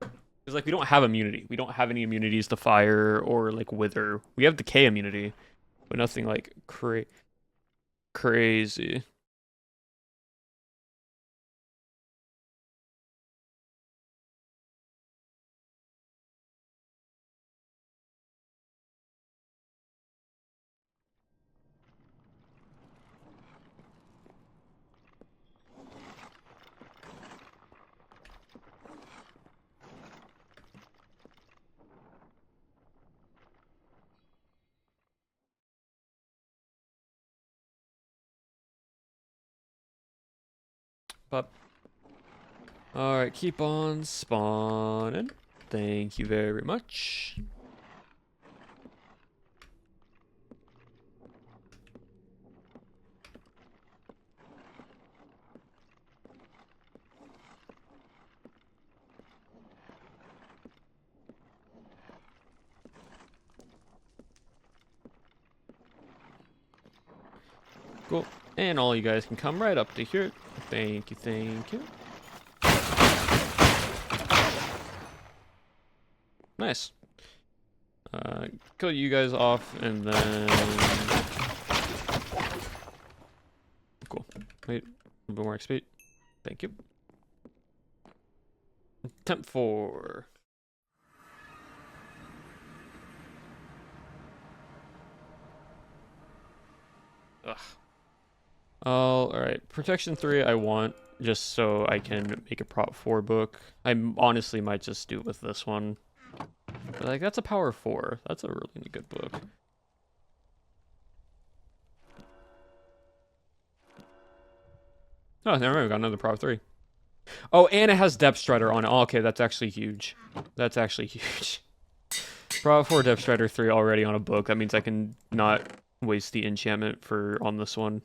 Because, like, we don't have immunity. We don't have any immunities to fire or, like, wither. We have decay immunity, but nothing, like, crazy. But alright, keep on spawning. Thank you very much. Cool. And all you guys can come right up to here. Thank you, thank you. Nice. Kill you guys off, and then... Cool. Wait, a bit more XP. Thank you. Temp 4. Ugh. Alright. Protection 3 I want, just so I can make a Prop 4 book. I honestly might just do it with this one. But, like, that's a Power 4. That's a really good book. Oh, never mind. We got another Prop 3. Oh, and it has Depth Strider on it. Oh, okay, that's actually huge. That's actually huge. Prop 4 Depth Strider 3 already on a book. That means I can not waste the enchantment on this one.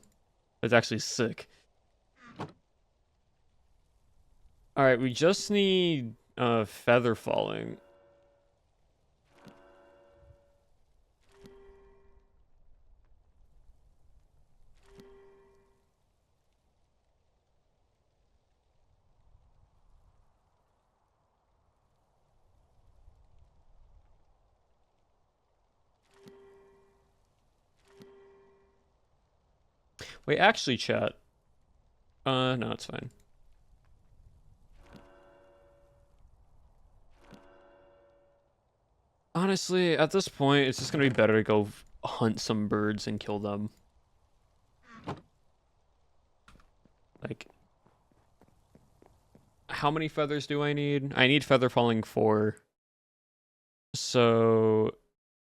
It's actually sick. Alright, we just need Feather Falling. Wait, actually, chat. No, it's fine. Honestly, at this point, it's just gonna be better to go hunt some birds and kill them. Like, how many feathers do I need? I need Feather Falling 4. So,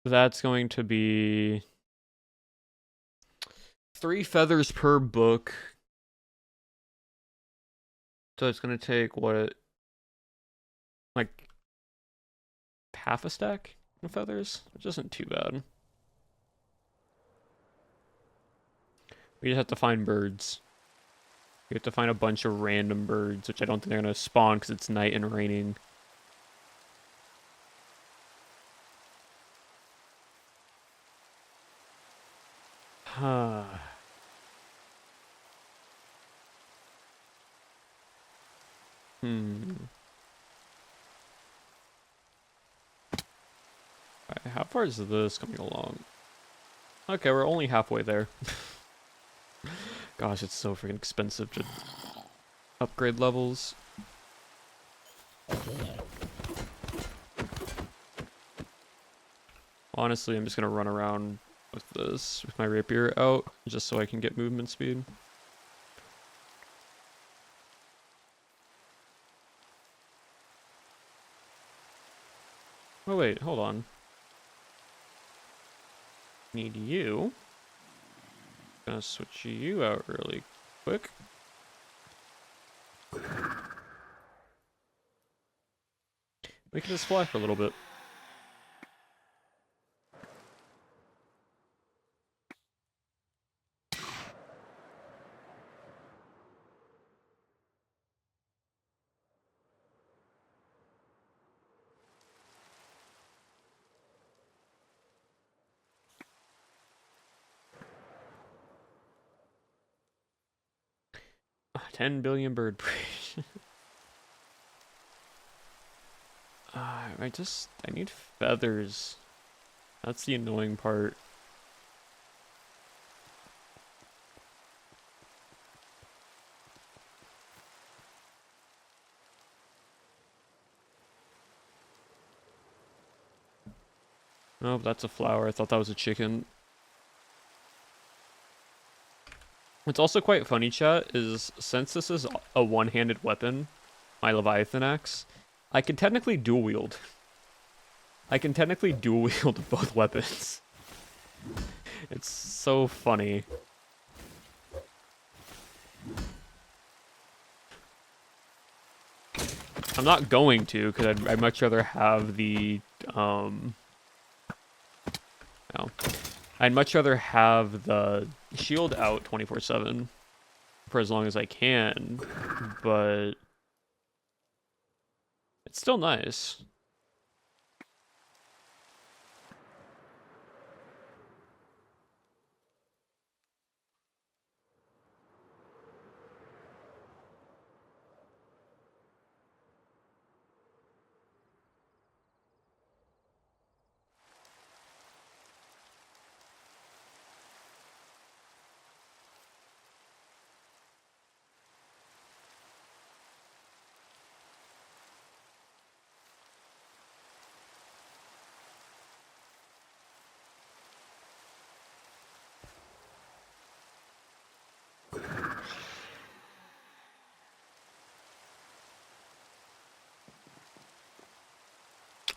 that's going to be 3 feathers per book. So it's gonna take, what, like, half a stack of feathers? Which isn't too bad. We just have to find birds. We have to find a bunch of random birds, which I don't think they're gonna spawn because it's night and raining. Huh. Alright, how far is this coming along? Okay, we're only halfway there. Gosh, it's so freaking expensive to upgrade levels. Honestly, I'm just gonna run around with this, with my rapier out, just so I can get movement speed. Oh wait, hold on. Need you. Gonna switch you out really quick. We can just fly for a little bit. Oh, 10 billion bird breed. I need feathers. That's the annoying part. Oh, that's a flower. I thought that was a chicken. What's also quite funny, chat, is since this is a one-handed weapon, my Leviathan axe, I can technically dual wield. I can technically dual wield both weapons. It's so funny. I'm not going to, because I'd much rather have the, no. I'd much rather have the shield out 24/7 for as long as I can, but it's still nice.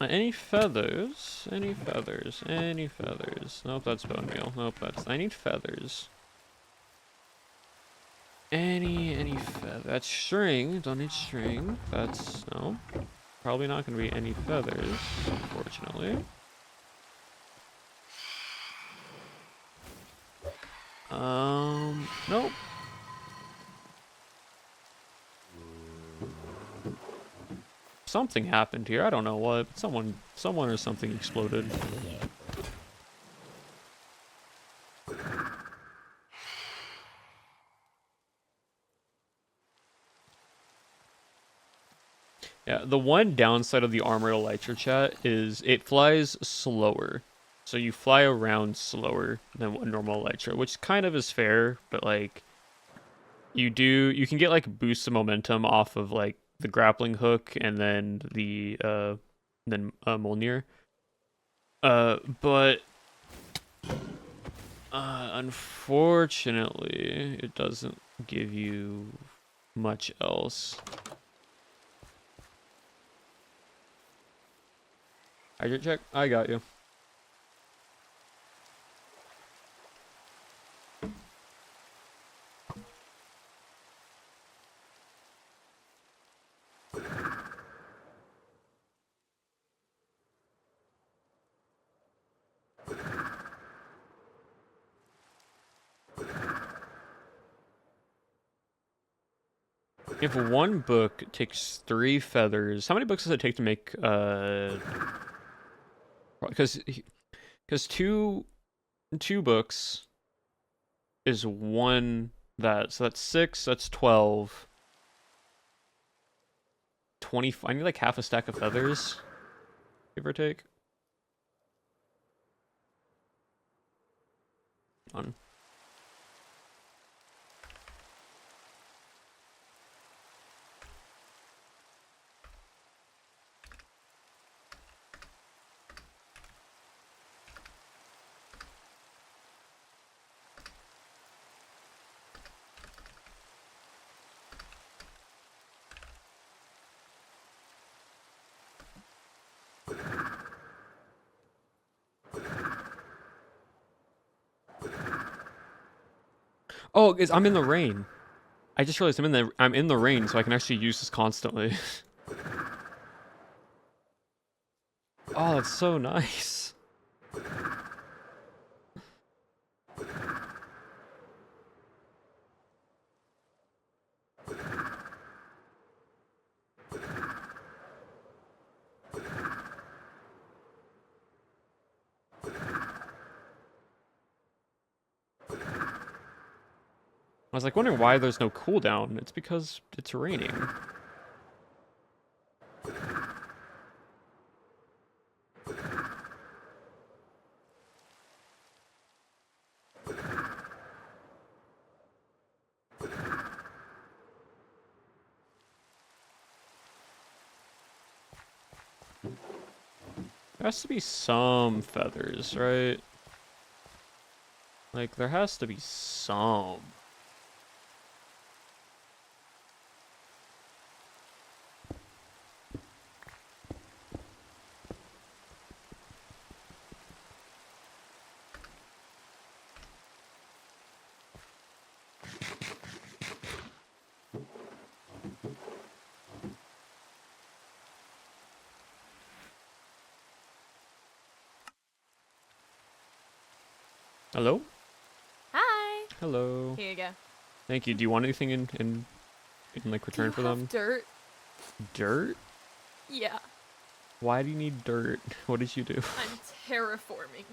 Any feathers? Any feathers? Any feathers? Nope, that's bone meal. Nope, that's... I need feathers. Any feather? That's string. Don't need string. That's... no. Probably not going to be any feathers, unfortunately. Nope. Something happened here. I don't know what. Someone or something exploded. Yeah, the one downside of the armor elytra chat is it flies slower. So you fly around slower than a normal elytra, which kind of is fair, but like you can get like boosts of momentum off of like the grappling hook and then the Mjolnir. But unfortunately, it doesn't give you much else. Hydrate check? I got you. If one book takes 3 feathers, how many books does it take to make because two books is one so that's 6, that's 12. 20, I need like half a stack of feathers, give or take. On. Oh, I'm in the rain. I just realized I'm in the rain, so I can actually use this constantly. Oh, that's so nice. I was like wondering why there's no cooldown. It's because it's raining. There has to be some feathers, right? Like, there has to be some. Hello? Hi. Hello. Here you go. Thank you. Do you want anything in like return for them? Dirt. Dirt? Yeah. Why do you need dirt? What did you do? I'm terraforming.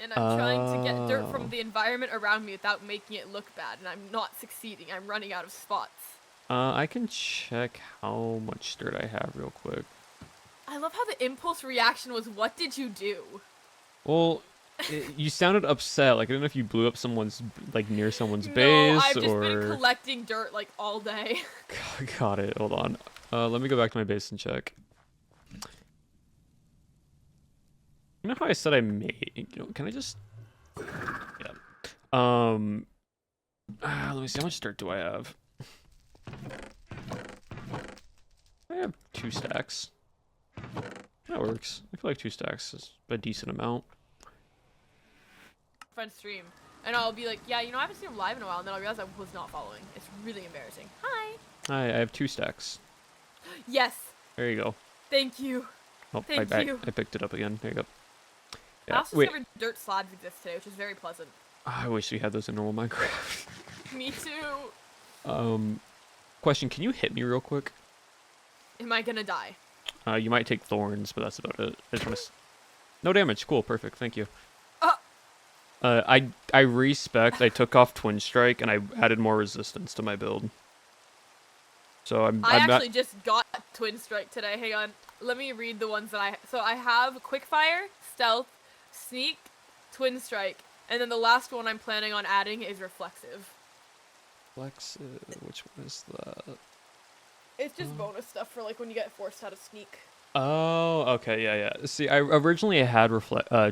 And I'm trying to get dirt from Oh. the environment around me without making it look bad, and I'm not succeeding. I'm running out of spots. I can check how much dirt I have real quick. I love how the impulse reaction was, what did you do? Well, you sounded upset. Like, I don't know if you blew up someone's, like, near someone's No, base, I've just or... been collecting dirt, like, all day. Got it. Hold on. Let me go back to my base and check. You know how I said I made... You know, can I just... Yeah. Let me see. How much dirt do I have? I have 2 stacks. That works. I feel like 2 stacks is a decent amount. Friend stream. And I'll be like, yeah, you know, I haven't seen him live in a while, and then I'll realize I was not following. It's really embarrassing. Hi. Hi, I have 2 stacks. Yes. There you go. Thank you. Oh, Thank you. I picked it up again. There you go. I also discovered dirt slabs exist today, which is very pleasant. I wish we had those in normal Minecraft. Me too. Question, can you hit me real quick? Am I gonna die? You might take thorns, but that's about it. I just wanna no damage. Cool, perfect. Thank you. I respect. I took off Twin Strike and I added more resistance to my build. So I actually just got Twin Strike today. Hang on. Let me read the ones that so I have Quickfire, Stealth, Sneak, Twin Strike, and then the last one I'm planning on adding is Reflexive. Reflexive? Which one is that? It's just bonus stuff for like when you get forced out of Sneak. Oh, okay, yeah. See, I originally had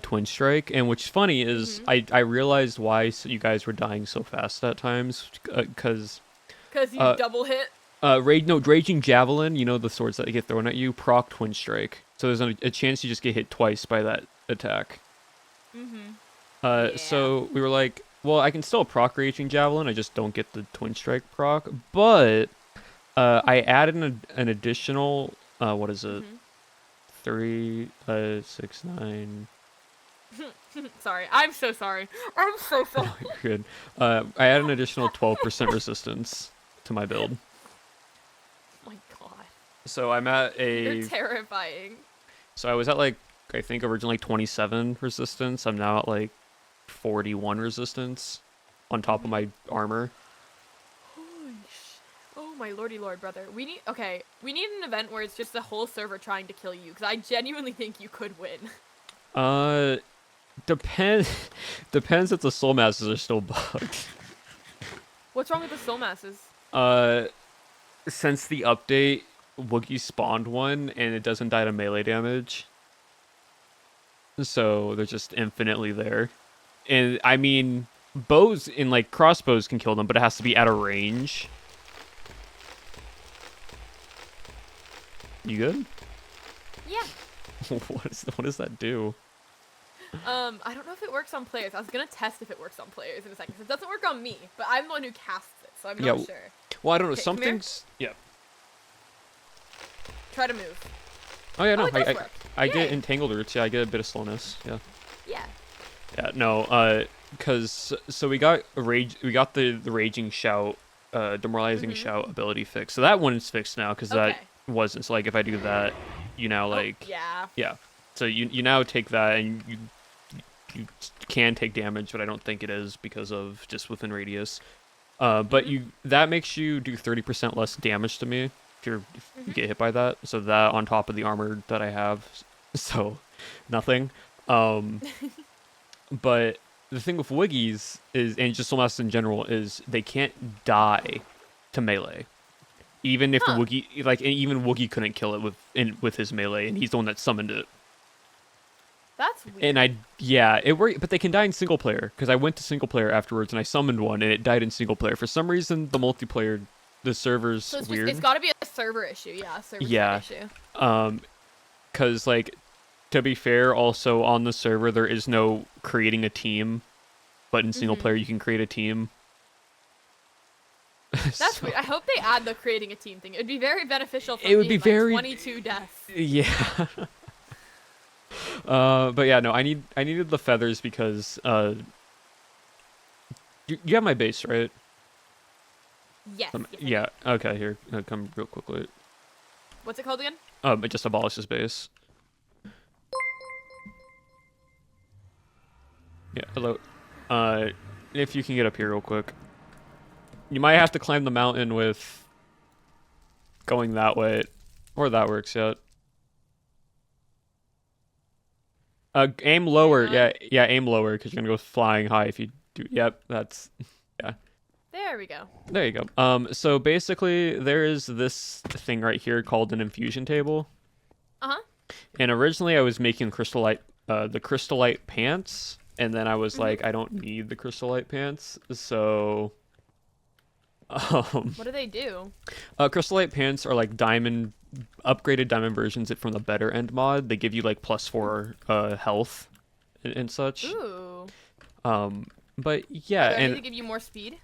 Twin Strike, and what's funny is I realized why you guys were dying so fast at times, because you double hit. Raging Javelin, you know the swords that get thrown at you, proc Twin Strike, so there's a chance you just get hit twice by that attack. Yeah. So we were like, well, I can still proc Raging Javelin, I just don't get the Twin Strike proc, but I added an additional what is it? 3, 6, 9. Sorry, I'm so sorry. I'm so sorry. No, you're good. I added an additional 12% resistance to my build. Oh my god. So I'm at You're terrifying. So I was at like, I think originally 27 resistance. I'm now at like 41 resistance on top of my armor. Oh my lordy lord, brother. We need an event where it's just the whole server trying to kill you, because I genuinely think you could win. Depends if the soul masses are still bugged. What's wrong with the soul masses? Since the update, Woogie spawned one, and it doesn't die to melee damage. So they're just infinitely there. And I mean, bows and like crossbows can kill them, but it has to be at a range. You good? Yeah. What does that do? I don't know if it works on players. I was gonna test if it works on players in a second. It doesn't work on me, but I'm the one who casts it, so I'm not sure. Well, I don't know. Okay, Some things. Yeah. Try to move. Oh yeah, no. It does work. I get entangled roots. Yeah, I get a bit of slowness. Yeah. Yeah. Yeah. No. Cause we got the raging shout, demoralizing shout ability fixed. So that one is fixed now, cause that wasn't. So like if I do that, you now like. Yeah. So you now take that and you can take damage, but I don't think it is because of just within radius. But that makes you do 30% less damage to me if you get hit by that. So that on top of the armor that I have, so nothing. But the thing with Wiggies is, and just Soul Masters in general, is they can't die to melee. Even if Woogie, even Woogie couldn't kill it with his melee, and he's the one that summoned it. That's weird. And it worked, but they can die in single player, because I went to single player afterwards and I summoned one and it died in single player. For some reason, the multiplayer, the server's so weird. It's got to be a server issue, a server issue. Because to be fair, also on the server there is no creating a team, but in single player you can create a team. That's weird. I hope they add the creating a team thing. It would be very beneficial for me. It would be very 22 deaths. Yeah. But yeah, no, I needed the feathers because you have my base, right? Yes. Yeah. Okay. Here, come real quickly. What's it called again? It just abolishes base. Yeah. Hello. If you can get up here real quick, you might have to climb the mountain with going that way, or that works yet. Aim lower. Yeah, aim lower, because you're gonna go flying high if you do. Yep, that's. Yeah. There we go. There you go. So basically, there is this thing right here called an infusion table. And originally, I was making the crystallite pants, and then I was like, I don't need the crystallite pants, so. What do they do? Crystallite pants are like diamond upgraded diamond versions from the better end mod. They give you like +4 health and such. Ooh. But Are yeah, there any and to give you more speed?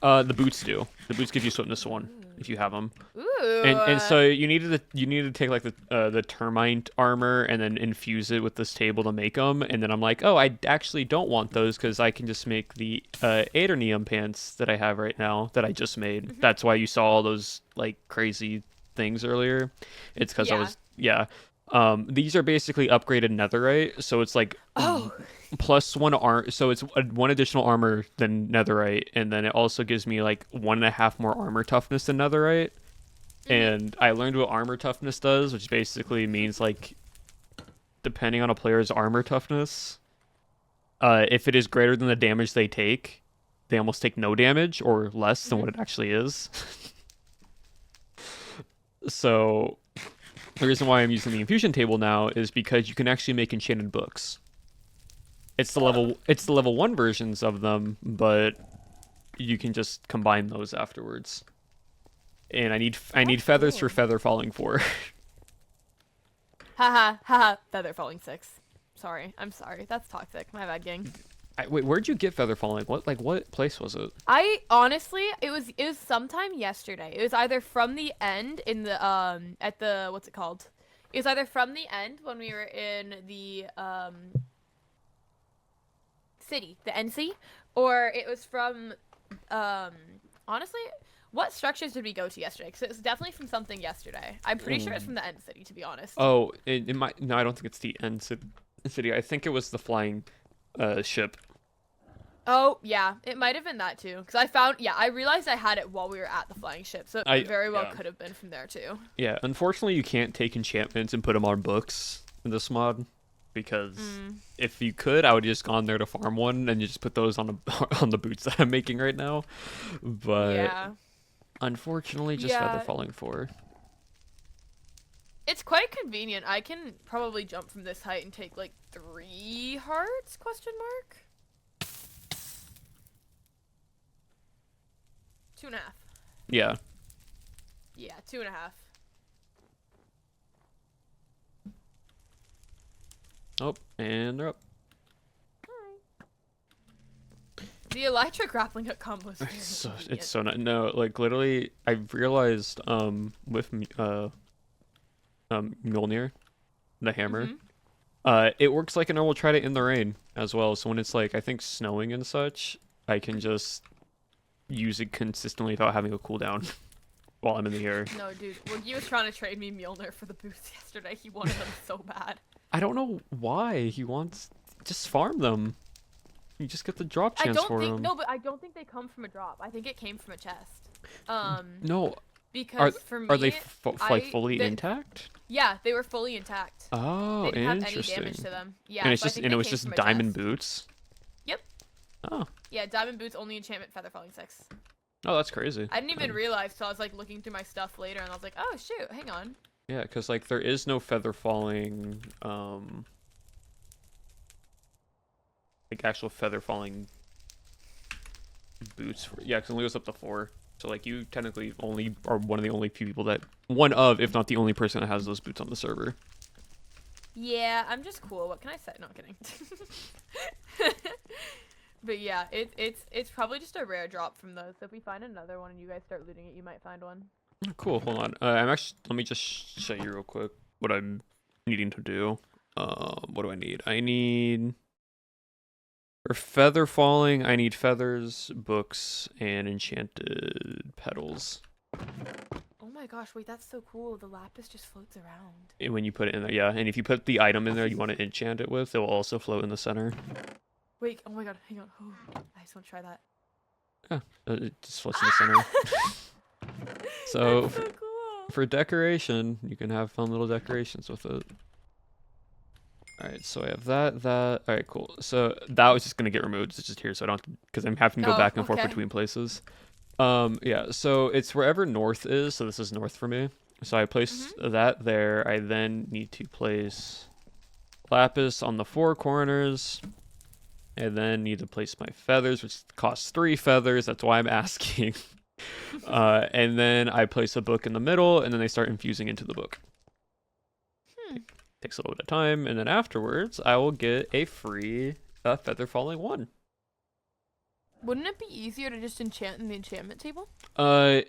the boots do. The boots give you swiftness 1 Ooh. if you have them. Ooh. And so you needed to take like the termite armor and then infuse it with this table to make them. And then I'm like, oh, I actually don't want those because I can just make the Aeternium pants that I have right now that I just made. Mhm. That's why you saw all those like crazy things earlier. It's because I Yeah. was these are basically upgraded netherite, so it's like Oh. +1 arm, so it's 1 additional armor than netherite, and then it also gives me like 1.5 more armor toughness than netherite. And I learned what armor toughness does, which basically means like depending on a player's armor toughness, if it is greater than the damage they take, they almost take no damage or less than what it actually is. So the reason why I'm using the infusion table now is because you can actually make enchanted books. It's the level 1 versions of them, but you can just combine those afterwards. And I need feathers cool. for feather falling 4. Haha. Feather falling 6. Sorry. I'm sorry. That's toxic. My bad, gang. Wait, where'd you get feather falling? What place was it? I honestly, it was sometime yesterday. It was either from the end in the at the what's it called? It was either from the end when we were in the city, the NC, or it was from honestly, what structures did we go to yesterday? Because it was definitely from something yesterday. I'm pretty sure it's from the end city, to be honest. Oh, it might. No, I don't think it's the end city. I think it was the flying ship. Oh, yeah, it might have been that too. Because I realized I had it while we were at the flying ship, so it very well could have been from there too. Yeah, unfortunately, you can't take enchantments and put them on books in this mod. Because if you could, I would have just gone there to farm one and just put those on on the boots that I'm making right now. But yeah. Unfortunately, just feather falling 4. It's quite convenient. I can probably jump from this height and take like 3 hearts? Question mark. 2.5. Yeah. Yeah, 2.5. Oh, and they're up. The Elytra grappling hook combo is very It's so not, no, like literally I've realized with Mjolnir, the hammer, it works like a normal trident in the rain as well. So when it's like I think snowing and such, I can just use it consistently without having a cooldown while I'm in the air. No, dude, when he was trying to trade me Mjolnir for the boots yesterday, he wanted them so bad. I don't know why he wants. Just farm them. You just get the drop chance for them. No, but I don't think they come from a drop. I think it came from a chest. No. Because for me, are they like fully intact? Yeah, they were fully intact. Oh, they didn't interesting. have any damage to them. Yeah, and it was just diamond boots. Yep. Oh. Yeah, diamond boots only enchantment feather falling 6. Oh, that's crazy. I didn't even realize till I was like looking through my stuff later, and I was like, oh shoot, hang on. Yeah, because like there is no feather falling, like actual feather falling boots. Yeah, because it only goes up to 4. So like you technically only are one of the only few people that if not the only person that has those boots on the server. Yeah, I'm just cool. What can I say? No, kidding. But yeah, it's probably just a rare drop from those. So if we find another one and you guys start looting it, you might find one. Cool. Hold on. Let me just show you real quick what I'm needing to do. What do I need? I need for feather falling. I need feathers, books, and enchanted petals. Oh my gosh! Wait, that's so cool. The lapis just floats around. And when you put it in there, yeah. And if you put the item in there you want to enchant it with, it will also float in the center. Wait. Oh my god. Hang on. Oh, I just want to try that. Yeah. It just floats in the center. So, that's so cool. For decoration, you can have fun little decorations with it. Alright, so I have that. Alright, cool. So that was just going to get removed. It's just here, so I don't, because I'm having to go back and forth between places. Yeah, so it's wherever north is, so this is north for me. So I place that there. I then need to place lapis on the 4 corners. I then need to place my feathers, which costs 3 feathers. That's why I'm asking. And then I place a book in the middle, and then they start infusing into the book. Takes a little bit of time, and then afterwards, I will get a free Feather Falling 1. Wouldn't it be easier to just enchant in the enchantment table? I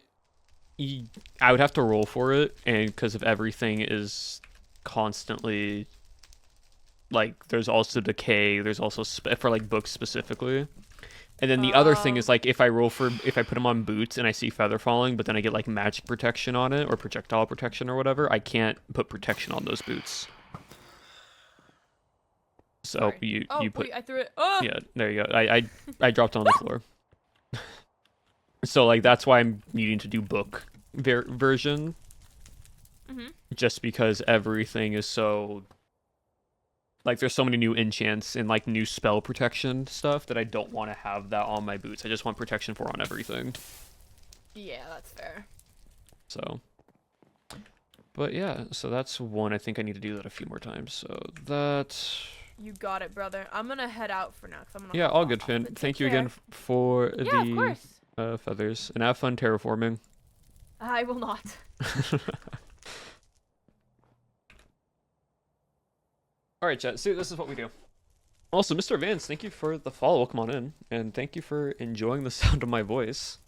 would have to roll for it, and because of everything is constantly, like, there's also decay, there's also, for, like, books specifically. And then the other thing is, like, if I put them on boots and I see Feather Falling, but then I get, like, magic protection on it, or projectile protection or whatever, I can't put protection on those boots. So Sorry. you put... Wait, I threw it. Oh! Yeah, there you go. I dropped it on the floor. So, like, that's why I'm needing to do book version. Just because everything is so... Like, there's so many new enchants and, like, new spell protection stuff that I don't want to have that on my boots. I just want protection for on everything. Yeah, that's fair. So... But, yeah, so that's one. I think I need to do that a few more times. So, that's... You got it, brother. I'm gonna head out for now. I'm gonna Yeah, all good, Finn. Thank you again for the feathers. And have fun terraforming. I will not. Alright, chat. See, this is what we do. Also, Mr. Vance, thank you for the follow. Come on in. And thank you for enjoying the sound of my voice.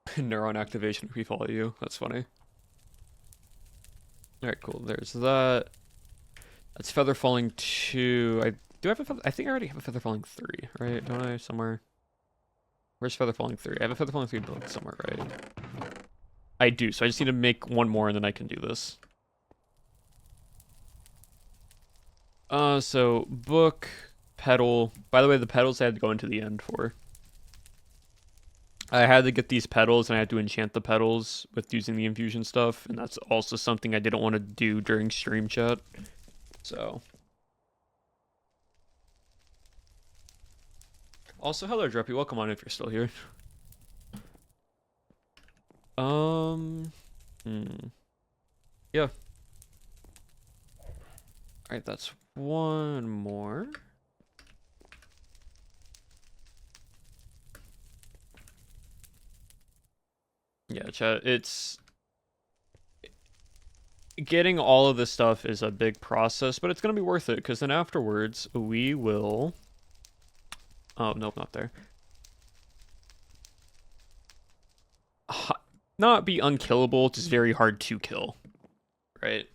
Neuron activation if we follow you. That's funny. Alright, cool. There's that. That's Feather Falling 2. I think I already have a Feather Falling 3, right? Don't I? Somewhere. Where's Feather Falling 3? I have a Feather Falling 3 book somewhere, right? I do, so I just need to make one more and then I can do this. So book, petal. By the way, the petals I had to go into the end for. I had to get these petals and I had to enchant the petals with using the infusion stuff, and that's also something I didn't want to do during stream chat. So. Also, hello Dreppy, welcome on if you're still here. Yeah. Alright, that's one more. Yeah, chat, it's... Getting all of this stuff is a big process, but it's gonna be worth it, because then afterwards, we will... Oh, nope, not there. Not be unkillable, just very hard to kill. Right?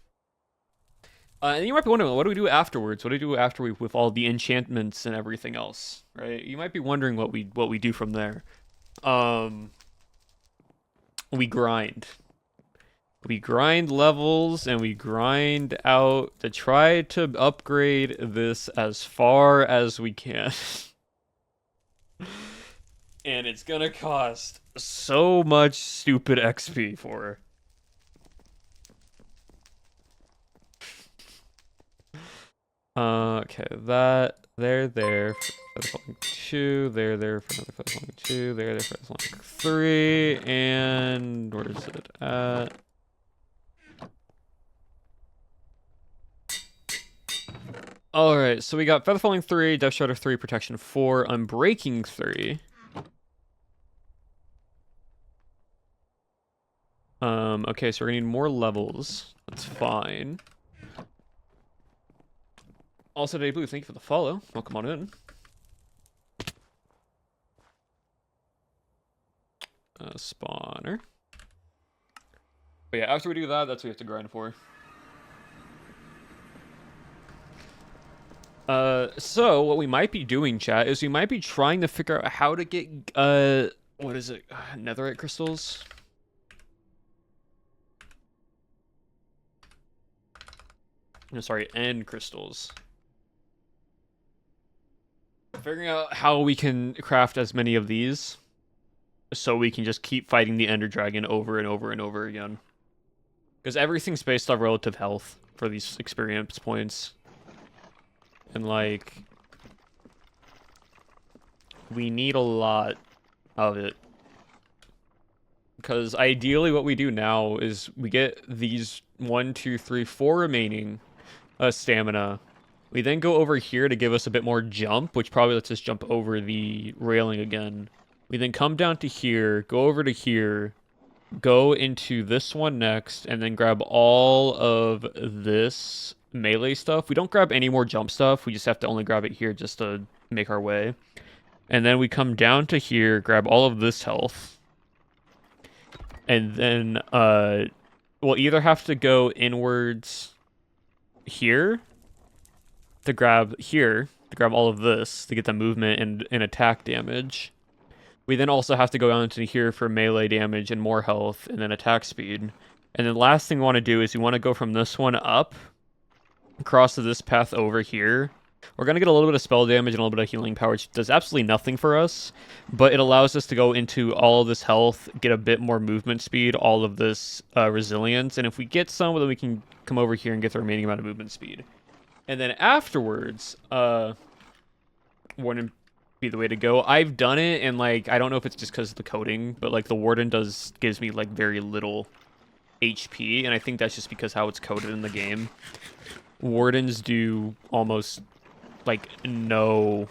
And you might be wondering, what do we do afterwards? What do we do after with all the enchantments and everything else? Right? You might be wondering what we do from there. We grind. We grind levels and we grind out to try to upgrade this as far as we can. And it's gonna cost so much stupid XP for. Okay, that there for Feather Falling 2, there for another Feather Falling 2, there for Feather Falling 3, and where is it at? Alright, so we got Feather Falling 3, Death Shredder 3, Protection 4, Unbreaking 3. Okay, so we're gonna need more levels. That's fine. Also, Day Blue, thank you for the follow. Welcome on in. Spawner. But yeah, after we do that, that's what we have to grind for. So what we might be doing, chat, is we might be trying to figure out how to get, what is it? Netherite crystals? No, sorry, end crystals. Figuring out how we can craft as many of these so we can just keep fighting the Ender Dragon over and over and over again. Because everything's based on relative health for these experience points. And, like, we need a lot of it. Because ideally what we do now is we get these 1, 2, 3, 4 remaining stamina. We then go over here to give us a bit more jump, which probably lets us jump over the railing again. We then come down to here, go over to here, go into this one next, and then grab all of this melee stuff. We don't grab any more jump stuff. We just have to only grab it here just to make our way. And then we come down to here, grab all of this health. And then we'll either have to go inwards here to grab all of this to get the movement and attack damage. We then also have to go down to here for melee damage and more health and then attack speed. And then last thing we want to do is we want to go from this one up, across to this path over here. We're going to get a little bit of spell damage and a little bit of healing power, which does absolutely nothing for us, but it allows us to go into all of this health, get a bit more movement speed, all of this resilience, and if we get some, then we can come over here and get the remaining amount of movement speed. And then afterwards, wouldn't be the way to go. I've done it, and like I don't know if it's just because of the coding, but like the Warden gives me like very little HP, and I think that's just because how it's coded in the game. Wardens do almost like no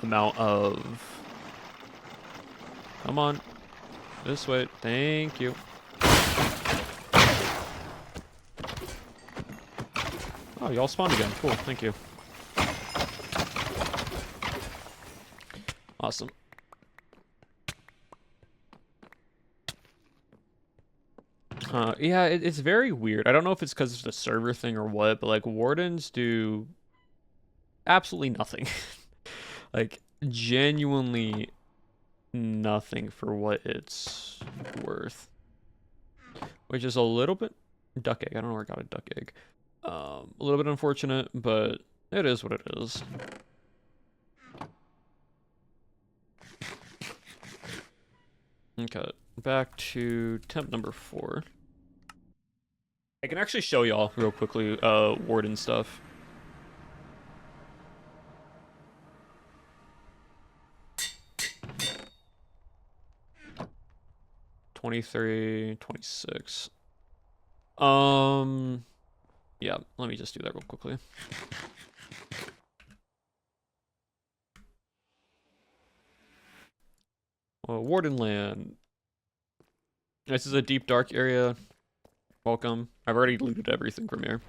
amount of... Come on. This way. Thank you. Oh, y'all spawned again. Cool. Thank you. Awesome. Yeah, it's very weird. I don't know if it's because it's the server thing or what, but like wardens do absolutely nothing. Like genuinely nothing for what it's worth. Which is a little bit... Duck egg. I don't know where I got a duck egg. A little bit unfortunate, but it is what it is. Okay, back to temp number 4. I can actually show y'all real quickly warden stuff. $23, $26. Yeah, let me just do that real quickly. Warden land. This is a deep dark area. Welcome. I've already looted everything from here.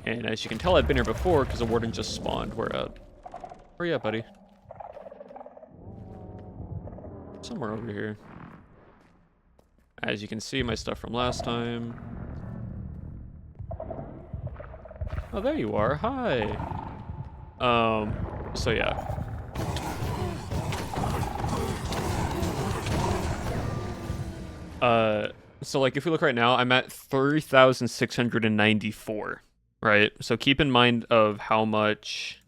And as you can tell, I've been here before because the warden just spawned. Where at? Where you at, buddy? Somewhere over here. As you can see, my stuff from last time. Oh, there you are. Hi. So yeah. So like if we look right now, I'm at 3,694, right? So keep in mind of how much...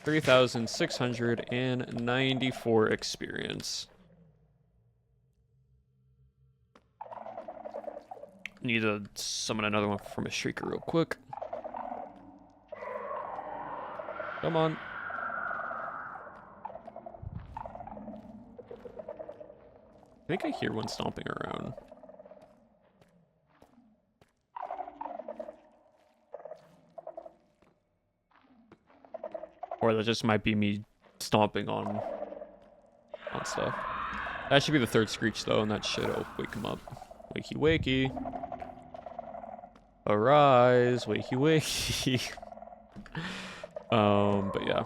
$3,694 experience. Need to summon another one from a shrieker real quick. Come on. I think I hear one stomping around. Or that just might be me stomping on stuff. That should be the third screech though, and that shit'll wake him up. Wakey wakey. Arise, wakey wakey. But yeah.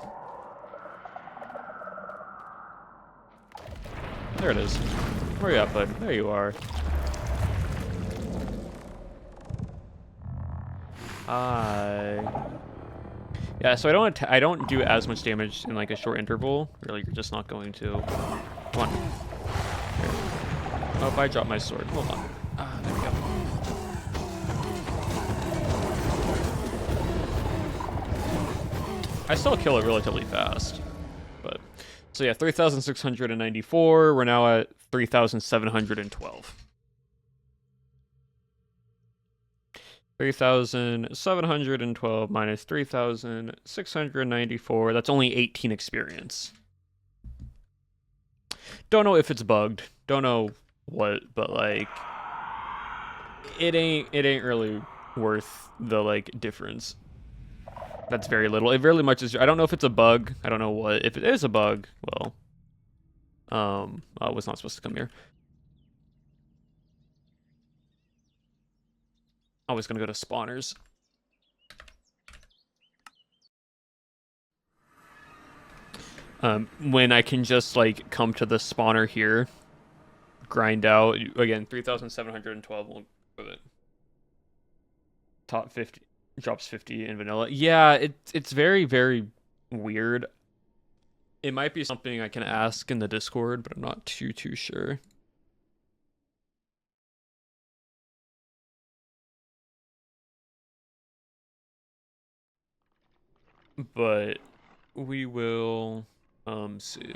There it is. Where you at, bud? There you are. Hi. Yeah, so I don't do as much damage in like a short interval. Really, you're just not going to. Come on. Here. Oh, I dropped my sword. Hold on. Ah, there we go. I still kill it relatively fast, but so yeah, 3,694. We're now at 3,712. 3,712 minus 3,694. That's only 18 experience. Don't know if it's bugged. Don't know what, but like it ain't really worth the like difference. That's very little. It very much is. I don't know if it's a bug. I don't know what. If it is a bug, well, I was not supposed to come here. I was gonna go to spawners. When I can just like come to the spawner here, grind out again 3,712 won't with it. Top 50 drops 50 in vanilla. Yeah, it's very weird. It might be something I can ask in the Discord, but I'm not too sure. But we will see.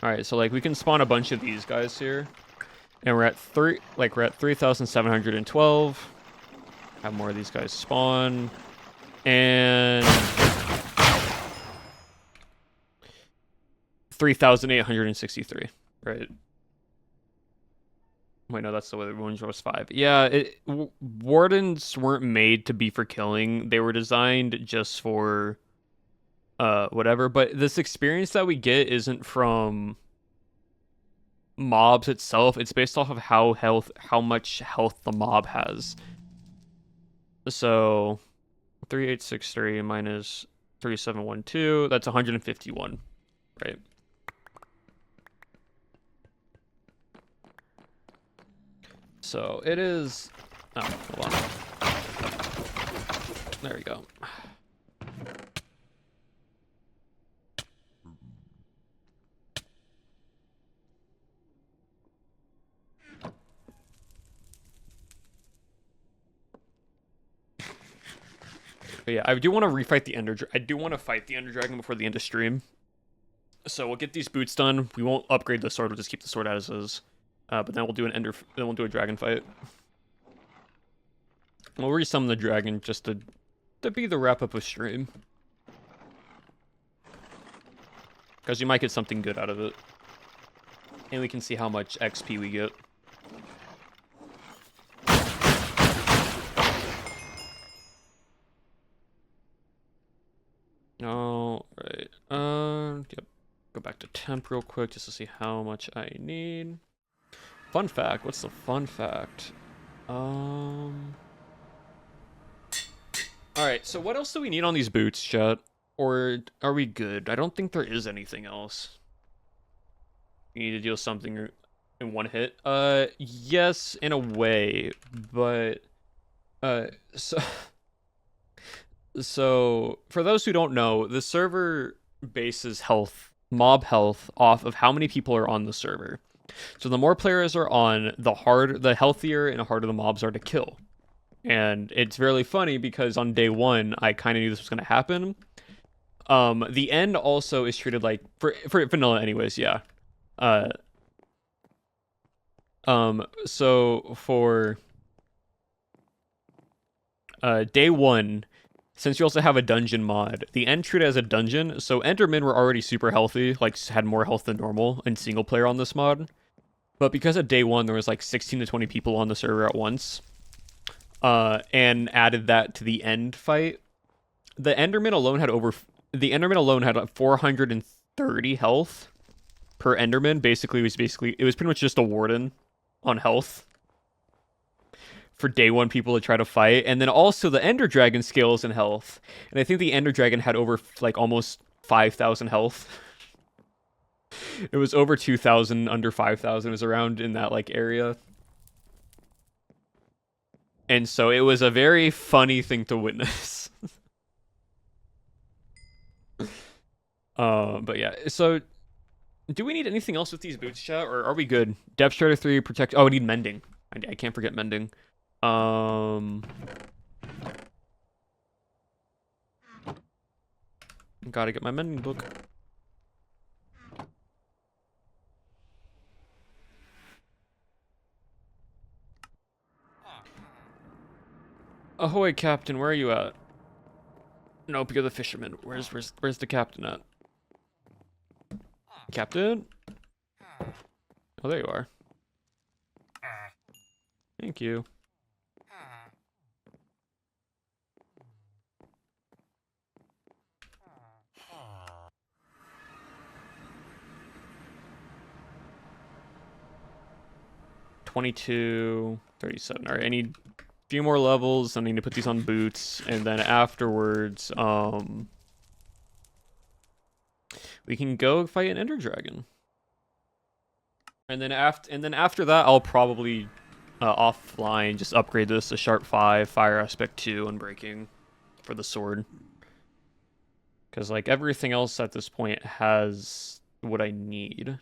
All right, so like we can spawn a bunch of these guys here, and we're at 3,712. Have more of these guys spawn, and 3,863. Right. Wait, no, that's the way the one was 5. Yeah, wardens weren't made to be for killing. They were designed just for whatever, but this experience that we get isn't from mobs itself. It's based off of how much health the mob has. So 3863 minus 3712, that's 151, right? So it is. Oh, hold on. There we go. But yeah, I do want to refight the Ender. I do want to fight the Ender Dragon before the end of stream. So we'll get these boots done. We won't upgrade the sword. We'll just keep the sword as is. But then we'll do then we'll do a dragon fight. We'll resummon the dragon just to be the wrap up of stream. Because you might get something good out of it. And we can see how much XP we get. Alright. Yep. Go back to temp real quick just to see how much I need. Fun fact. What's the fun fact? Alright, so what else do we need on these boots, chat? Or are we good? I don't think there is anything else. You need to deal something in one hit. Yes, in a way, but so for those who don't know, the server bases mob health off of how many people are on the server. So the more players are on, the healthier and harder the mobs are to kill. And it's really funny because on day 1, I kind of knew this was going to happen. The end also is treated like for vanilla anyways, yeah. So for day 1, since you also have a dungeon mod, the end treated as a dungeon, so Endermen were already super healthy, like had more health than normal in single player on this mod. But because at day 1 there was like 16 to 20 people on the server at once, and added that to the end fight, the Enderman alone had 430 health per Enderman. It was pretty much just a warden on health for day 1 people to try to fight. And then also the Ender Dragon scales in health, and I think the Ender Dragon had over like almost 5,000 health. It was over 2,000, under 5,000. It was around in that like area. And so it was a very funny thing to witness. But yeah, so do we need anything else with these boots, chat, or are we good? Depth Strider 3, protect. Oh, I need mending. I can't forget mending. Gotta get my mending book. Ahoy, Captain, where are you at? Nope, you're the fisherman. Where's the captain at? Captain? Oh, there you are. Thank you. $22, $37. All right, I need a few more levels. I need to put these on boots, and then afterwards, we can go fight an Ender Dragon. And then after that, I'll probably offline just upgrade this to Sharp 5, Fire Aspect 2, and Breaking for the sword. Because like everything else at this point has what I need.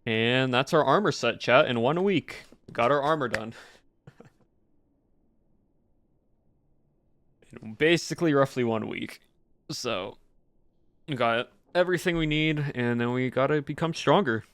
And that's our armor set, chat, in 1 week. Got our armor done. In basically roughly 1 week. So, we got everything we need, and then we gotta become stronger.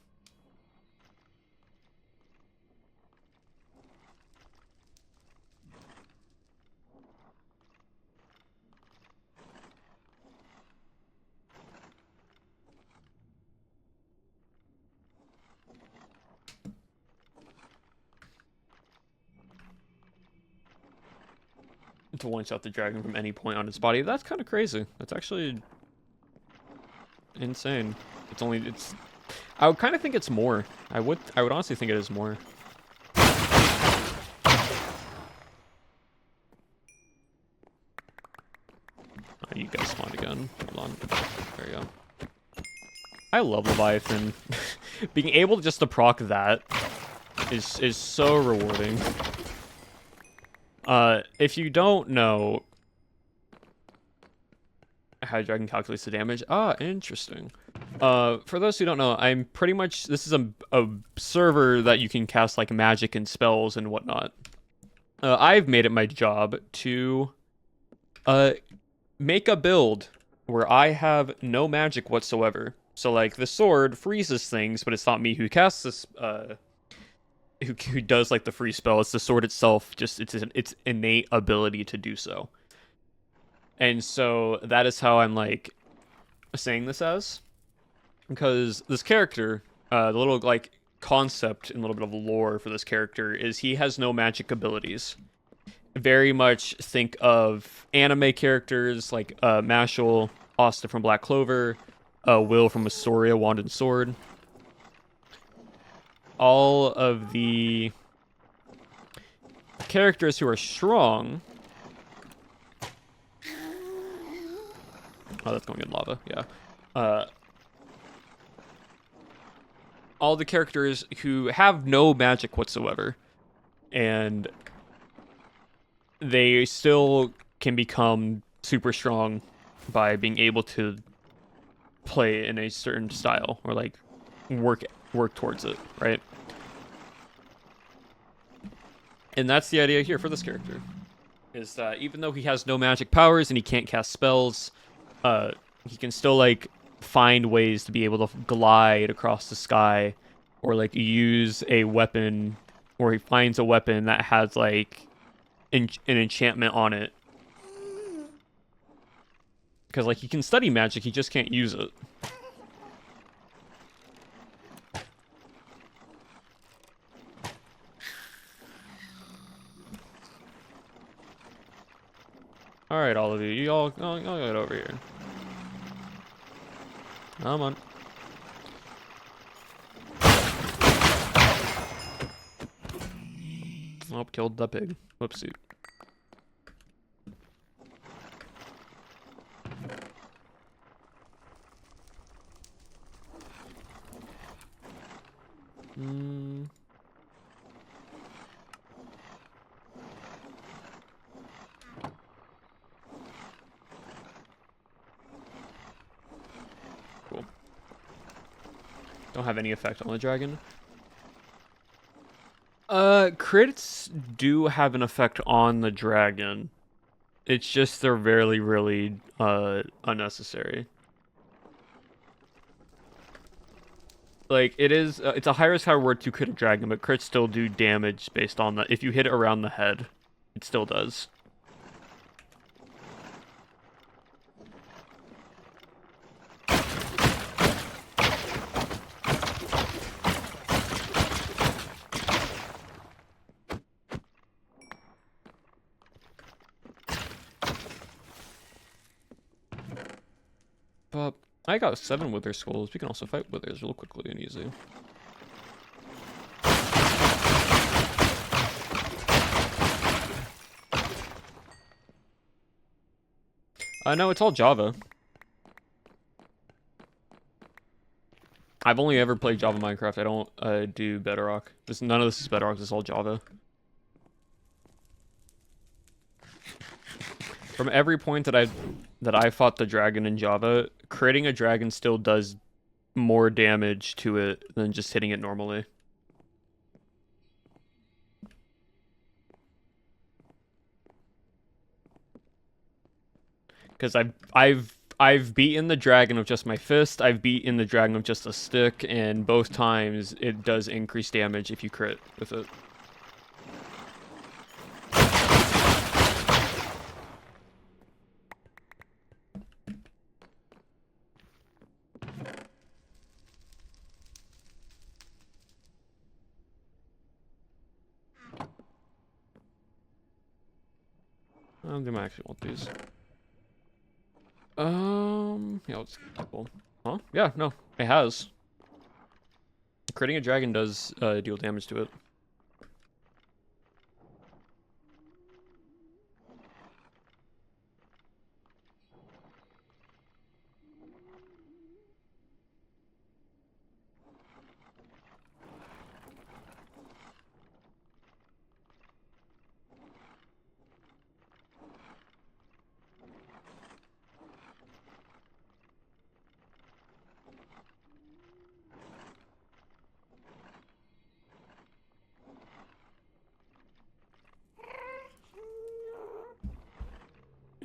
To one-shot the dragon from any point on its body. That's kind of crazy. That's actually insane. I would kind of think it's more. I would honestly think it is more. Oh, you guys spawned again. Hold on. There you go. I love Leviathan. Being able just to proc that is so rewarding. If you don't know how Dragon calculates the damage, interesting. For those who don't know, I'm pretty much, this is a server that you can cast like magic and spells and whatnot. I've made it my job to make a build where I have no magic whatsoever. So like the sword freezes things, but it's not me who casts this who does like the free spell. It's the sword itself, just its innate ability to do so. And so that is how I'm like saying this as, because this character, the little like concept and a little bit of lore for this character is he has no magic abilities. Very much think of anime characters like Mashal, Asta from Black Clover, Will from Astoria, Wand and Sword. All of the characters who are strong. Oh, that's going in lava, yeah. All the characters who have no magic whatsoever, and they still can become super strong by being able to play in a certain style, or like work towards it, right? And that's the idea here for this character, is that even though he has no magic powers and he can't cast spells, he can still like find ways to be able to glide across the sky, or like use a weapon, or he finds a weapon that has like an enchantment on it. Because like he can study magic, he just can't use it. Alright, all of you. You all get over here. Come on. Oh, killed the pig. Whoopsie. Cool. Don't have any effect on the dragon. Crits do have an effect on the dragon. It's just they're really, really, unnecessary. like it is. It's a high risk, high reward to crit a dragon, but crits still do damage based on that. If you hit it around the head, it still does. But I got 7 Wither Skulls. We can also fight Withers real quickly and easy. No, it's all Java. I've only ever played Java Minecraft. I don't do Bedrock. None of this is Bedrock. This is all Java. From every point that I fought the dragon in Java, creating a dragon still does more damage to it than just hitting it normally. Because I've beaten the dragon with just my fist. I've beaten the dragon with just a stick, and both times it does increase damage if you crit with it. They might actually want these. Yeah, let's cool. Huh? Yeah, no, it has. Critting a dragon does deal damage to it.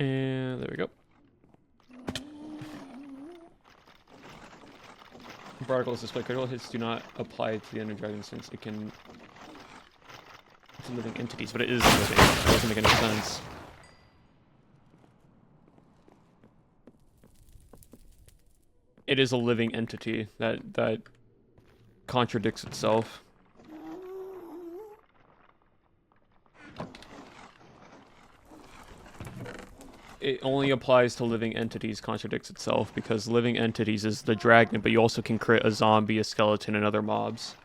And there we go. Particles display critical hits do not apply to the Ender Dragon since it can... It's living entities, but it is living. That doesn't make any sense. It is a living entity. That contradicts itself. It only applies to living entities, contradicts itself, because living entities is the dragon, but you also can crit a zombie, a skeleton, and other mobs.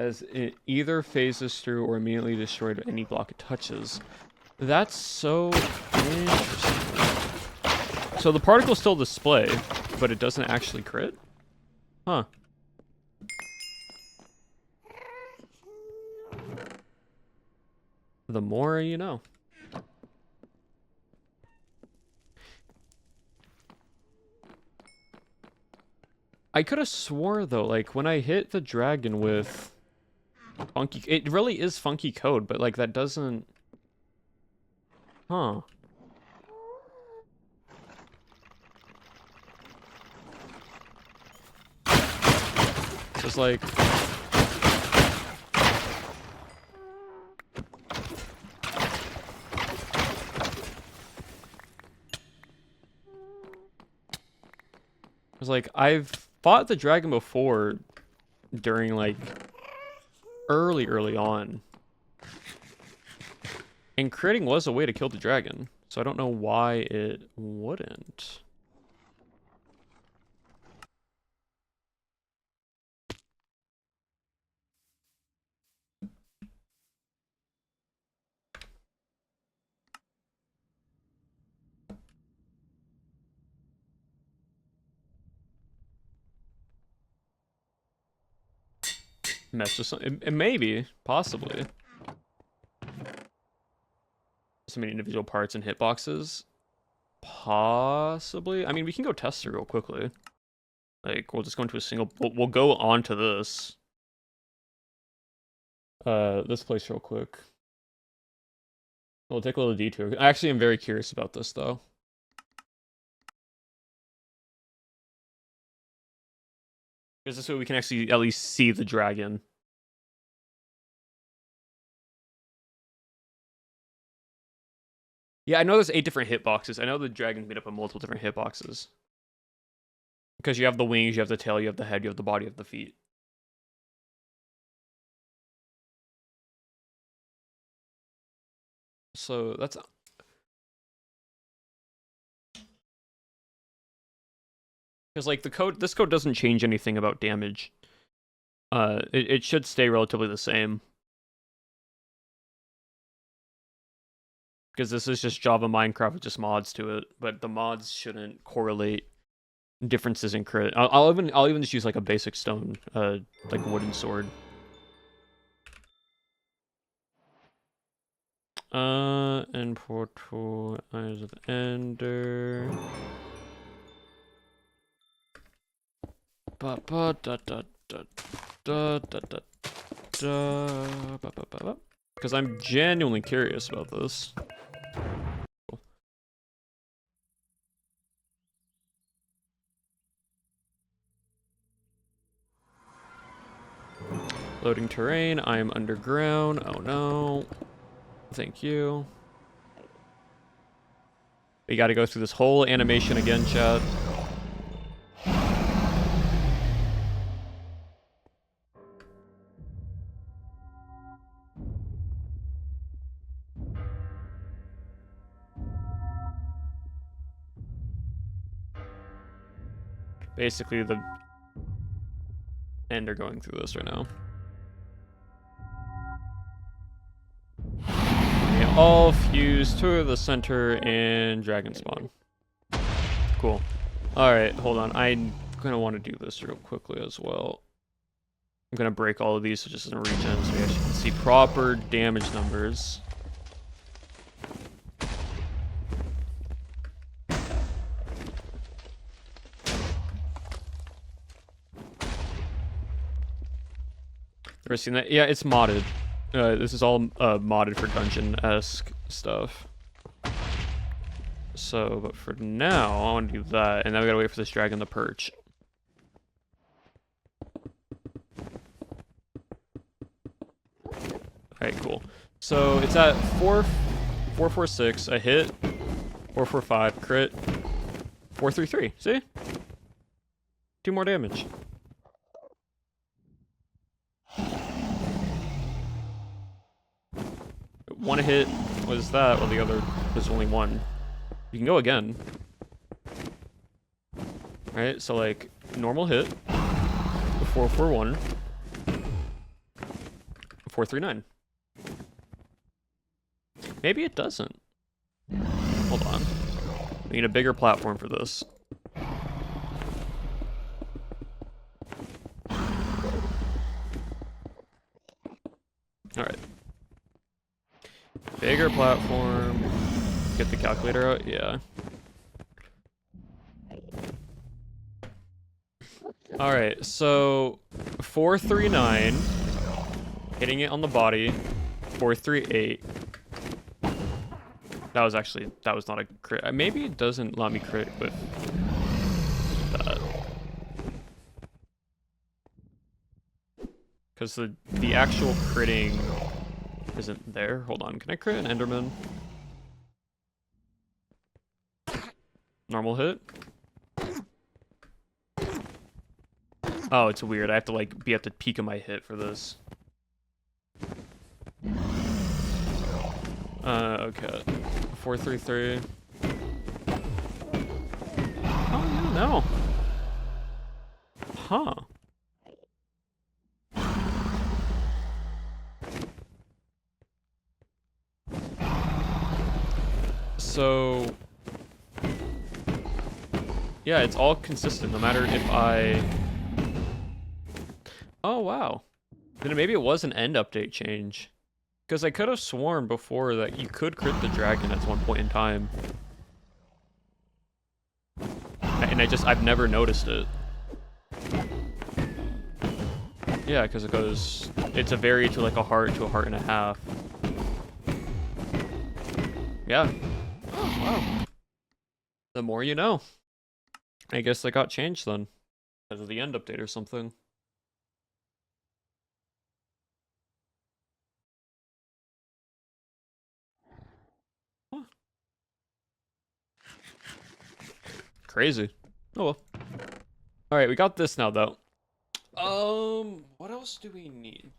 As it either phases through or immediately destroyed any block it touches. That's so interesting. So the particles still display, but it doesn't actually crit? Huh. The more you know. I could have swore though, like when I hit the dragon with funky, it really is funky code, but like that doesn't. Huh. Just like. Like, I've fought the dragon before during, like, early on. And critting was a way to kill the dragon, so I don't know why it wouldn't. Mess with something. It may be, possibly. So many individual parts and hitboxes. Possibly. I mean, we can go test it real quickly. Like, we'll just go into a single... We'll go on to this. This place real quick. We'll take a little detour. I actually am very curious about this, though. Because this way we can actually at least see the dragon. Yeah, I know there's 8 different hitboxes. I know the dragon's made up of multiple different hitboxes. Because you have the wings, you have the tail, you have the head, you have the body, you have the feet. So that's... Because, like, this code doesn't change anything about damage. It should stay relatively the same. Because this is just Java Minecraft with just mods to it, but the mods shouldn't correlate differences in crit. I'll even just use like a basic stone, like wooden sword. Import tool, Eyes of Ender. Because I'm genuinely curious about this. Loading terrain, I am underground. Oh no. Thank you. We gotta go through this whole animation again, chat. Basically, the end are going through this right now. They all fuse to the center and dragon spawn. Cool. Alright, hold on. I'm gonna want to do this real quickly as well. I'm gonna break all of these so it just doesn't regen so we actually can see proper damage numbers. Ever seen that? Yeah, it's modded. This is all modded for dungeon-esque stuff. So, but for now, I want to do that, and then we gotta wait for this dragon to perch. Alright, cool. So, it's at 446, a hit, 445, crit, 433, see? 2 more damage. One hit was that, while the other was only 1. You can go again. Alright, so like, normal hit, 441, 439. Maybe it doesn't. Hold on. We need a bigger platform for this. Alright. Bigger platform. Get the calculator out? Yeah. Alright, so 439. Hitting it on the body. 438. That was not a crit. Maybe it doesn't let me crit with that. Because the actual critting isn't there. Hold on, can I crit an Enderman? Normal hit. Oh, it's weird. I have to like be at the peak of my hit for this. Okay. 433. Oh no. Huh. So yeah, it's all consistent no matter if I... Oh wow. Then maybe it was an end update change. Because I could have sworn before that you could crit the dragon at one point in time. And I've never noticed it. Yeah, because it goes, it's a vary to like a heart and a half. Yeah. Oh, wow. The more you know. I guess that got changed then. Because of the end update or something. Huh. Crazy. Oh well. Alright, we got this now though. What else do we need?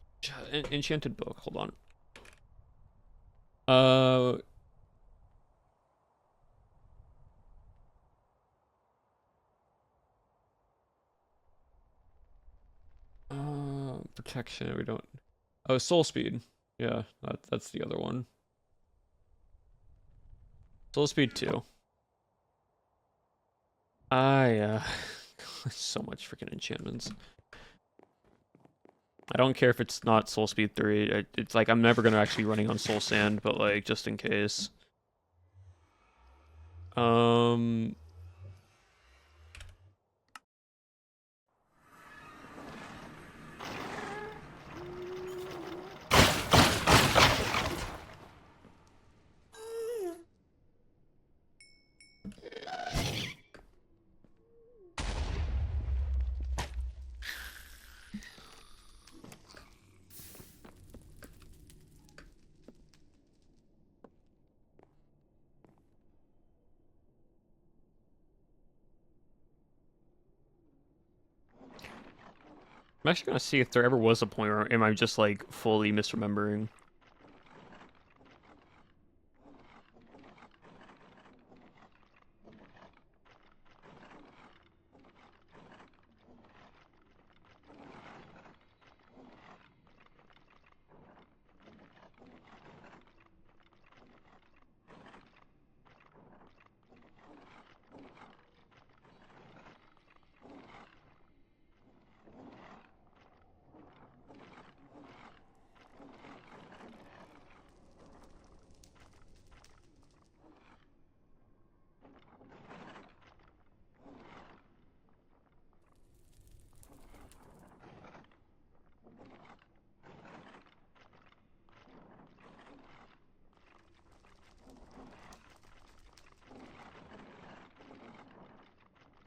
Enchanted book, hold on. Protection, we don't. Oh, soul speed. Yeah, that's the other one. Soul speed 2. So much freaking enchantments. I don't care if it's not soul speed 3. It's like I'm never gonna actually be running on soul sand, but like just in case. I'm actually gonna see if there ever was a point where am I just like fully misremembering.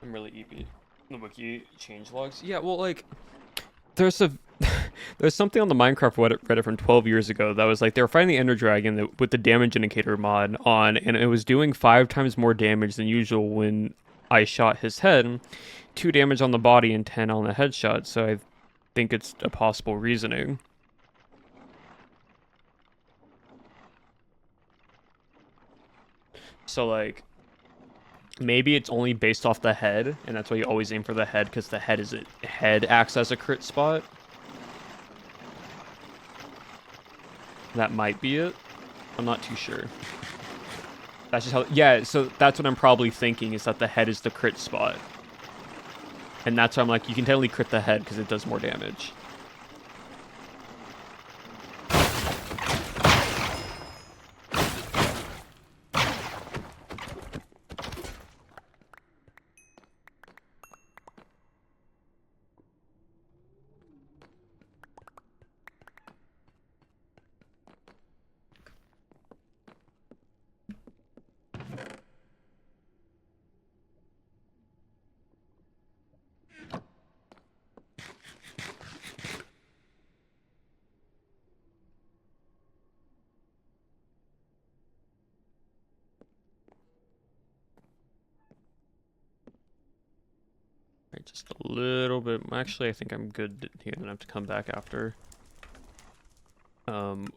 I'm really EP. The wiki change logs. Yeah, well, like, there's a there's something on the Minecraft Reddit from 12 years ago that was like they were fighting the Ender Dragon with the damage indicator mod on, and it was doing 5 times more damage than usual when I shot his head, 2 damage on the body and 10 on the headshot. So I think it's a possible reasoning. So like, maybe it's only based off the head, and that's why you always aim for the head because the head acts as a crit spot. That might be it. I'm not too sure. That's just how. Yeah, so that's what I'm probably thinking is that the head is the crit spot, and that's why I'm like, you can technically crit the head because it does more damage. Right, just a little bit. Actually, I think I'm good here. I'm gonna have to come back after.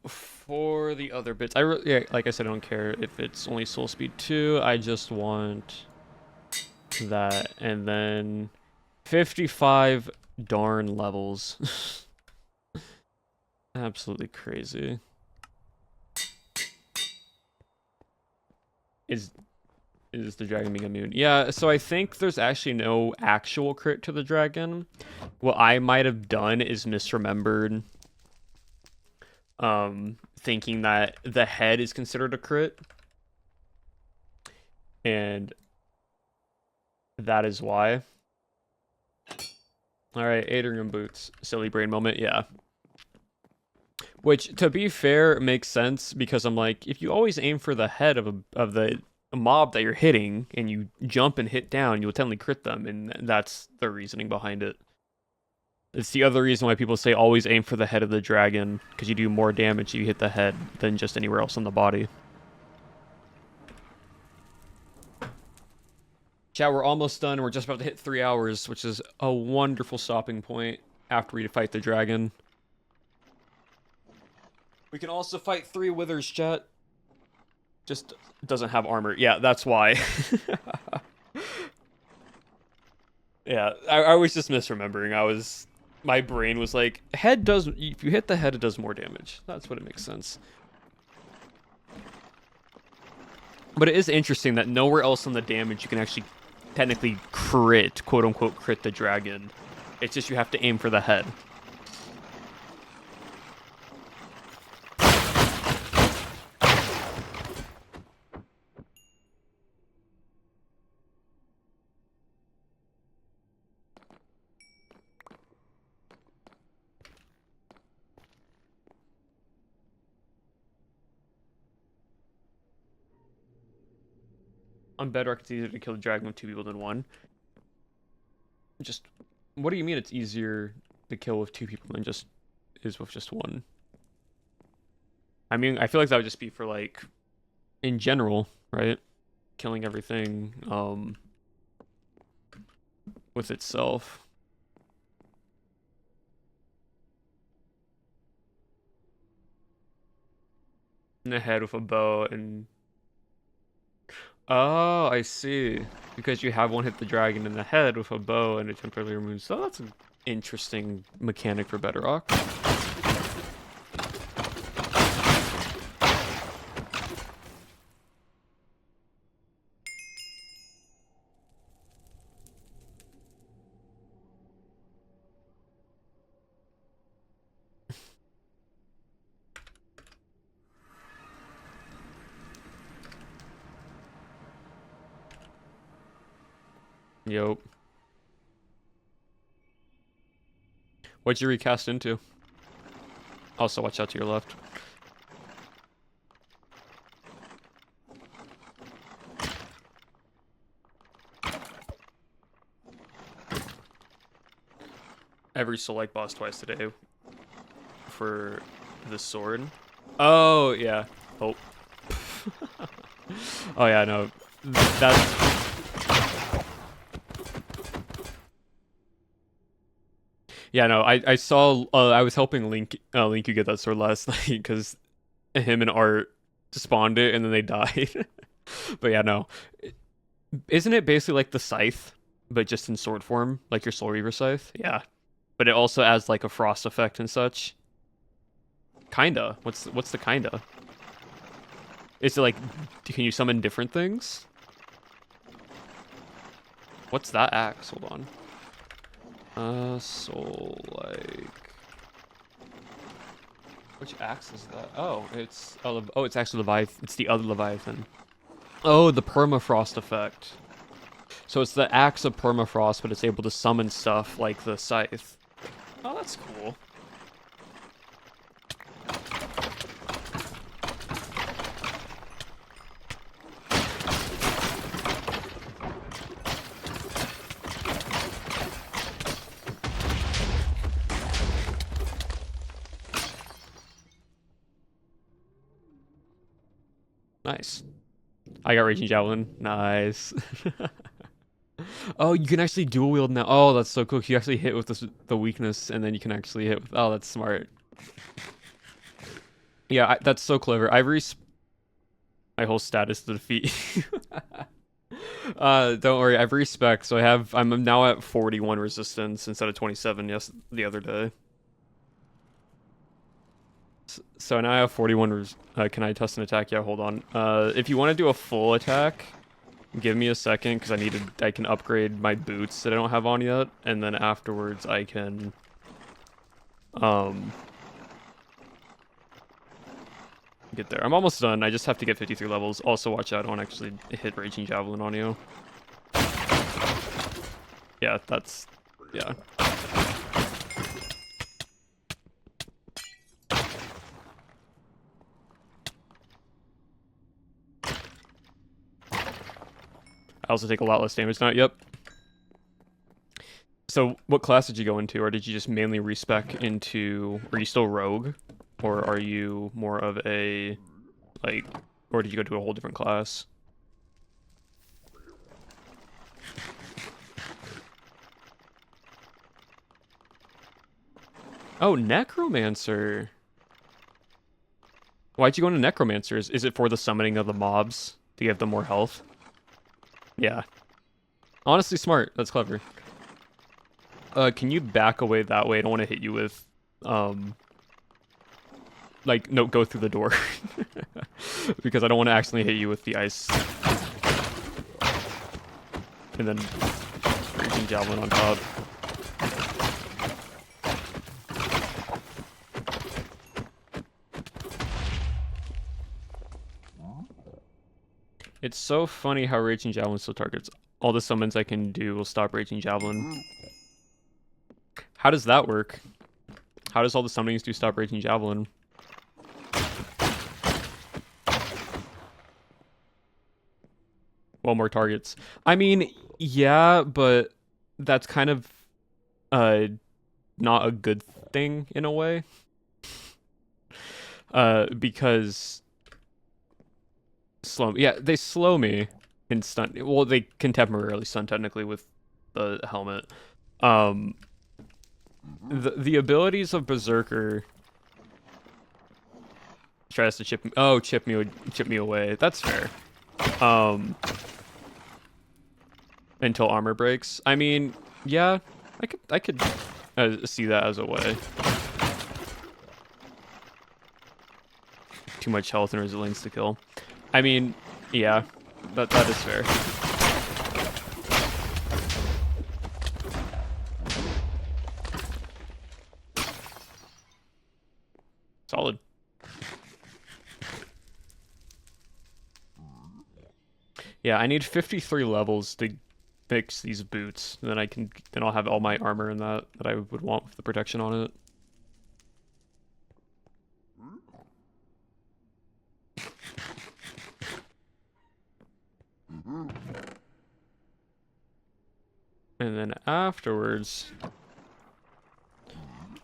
For the other bits, yeah, like I said, I don't care if it's only soul speed 2. I just want that, and then 55 darn levels. Absolutely crazy. Is the dragon being immune? Yeah, so I think there's actually no actual crit to the dragon. What I might have done is misremembered, thinking that the head is considered a crit, and that is why. All right, Adrian boots, silly brain moment. Yeah, Which, to be fair, makes sense because I'm like, if you always aim for the head of the mob that you're hitting and you jump and hit down, you'll tend to crit them, and that's the reasoning behind it. It's the other reason why people say always aim for the head of the dragon, because you do more damage if you hit the head than just anywhere else on the body. Chat, we're almost done. We're just about to hit 3 hours, which is a wonderful stopping point after we fight the dragon. We can also fight 3 withers, chat. Just doesn't have armor. Yeah, that's why. Yeah, I was just misremembering. My brain was like, head does, if you hit the head, it does more damage. That's what it makes sense. But it is interesting that nowhere else on the damage you can actually technically crit, quote unquote, crit the dragon. It's just you have to aim for the head. On Bedrock, it's easier to kill the dragon with 2 people than 1. Just, what do you mean it's easier to kill with 2 people than just is with just 1? I mean, I feel like that would just be for, like, in general, right? Killing everything, with itself. In the head with a bow and... Oh, I see. Because you have one hit the dragon in the head with a bow and it temporarily removes... So that's an interesting mechanic for Bedrock. Yup. What'd you recast into? Also, watch out to your left. Every select boss twice today for the sword. Oh, yeah. Oh. Oh, yeah, no. That's... Yeah, no, I saw, I was helping Link you get that sword last night, because him and Art spawned it, and then they died. But yeah, no. Isn't it basically like the scythe, but just in sword form? Like your Soul Reaver scythe? Yeah. But it also adds like a frost effect and such. Kinda. What's the kinda? Is it like, can you summon different things? What's that axe? Hold on. Which axe is that? Oh, it's it's actually Leviathan. It's the other Leviathan. Oh, the permafrost effect. So it's the axe of permafrost, but it's able to summon stuff like the scythe. Oh, that's cool. Nice. I got Raging Javelin. Nice. Oh, you can actually dual wield now. Oh, that's so cool. You actually hit with the weakness, and then you can actually hit with... Oh, that's smart. Yeah, that's so clever. My whole status to defeat. Don't worry. I've respec, so I'm now at 41 resistance instead of 27 the other day. So now I have 41 can I test an attack? Yeah, hold on. If you want to do a full attack, give me a second, because I can upgrade my boots that I don't have on yet, and then afterwards I can get there. I'm almost done. I just have to get 53 levels. Also, watch out, I don't actually hit Raging Javelin on you. Yeah, yeah. I also take a lot less damage now. Yep. So, what class did you go into, or did you just mainly respec into? Are you still rogue, or are you more of a like, or did you go to a whole different class? Oh, Necromancer. Why'd you go into Necromancer? Is it for the summoning of the mobs to give them more health? Yeah. Honestly, smart. That's clever. Can you back away that way? I don't want to hit you with, like, no, go through the door. Because I don't want to accidentally hit you with the ice. And then Raging Javelin on top. It's so funny how Raging Javelin still targets. All the summons I can do will stop Raging Javelin. How does that work? How does all the summonings do stop Raging Javelin? Well, more targets. I mean, yeah, but that's kind of not a good thing in a way. Because they slow me in stun. Well, they can temporarily stun technically with the helmet. The abilities of Berserker tries to chip me away. That's fair. Until armor breaks. I mean, yeah, I could see that as a way. Too much health and resilience to kill. I mean, yeah, that is fair. Solid. Yeah, I need 53 levels to fix these boots. And then I'll have all my armor in that I would want with the protection on it. And then afterwards,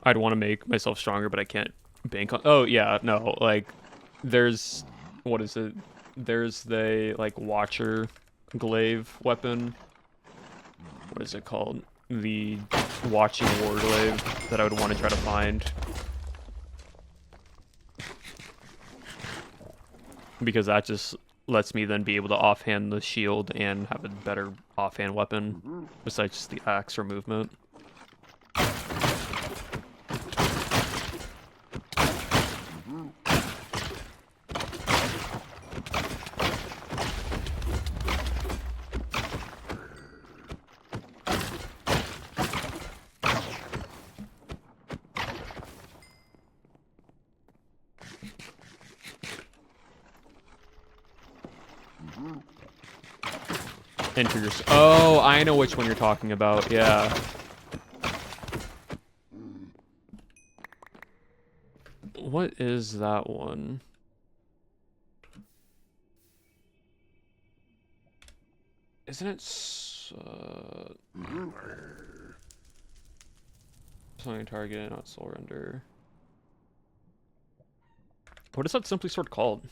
I'd want to make myself stronger, but I can't bank on. Oh yeah, no, like there's what is it? There's the like Watcher glaive weapon. What is it called? The Watching War glaive that I would want to try to find. Because that just lets me then be able to offhand the shield and have a better offhand weapon besides just the axe or movement. Enter your... Oh, I know which one you're talking about. Yeah. What is that one? Isn't it... Something target, not soul render. What is that Simply Sword called?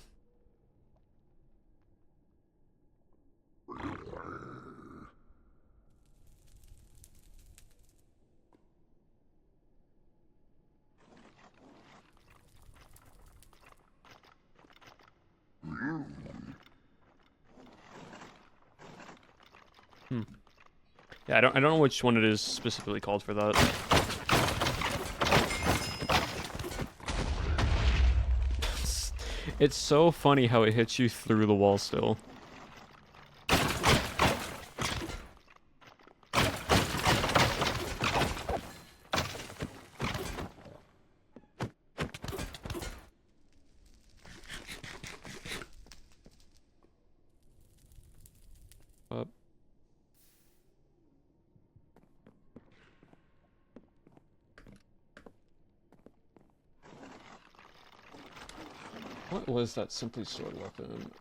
Yeah, I don't know which one it is specifically called for that. It's so funny how it hits you through the wall still. What was that Simply Sword weapon?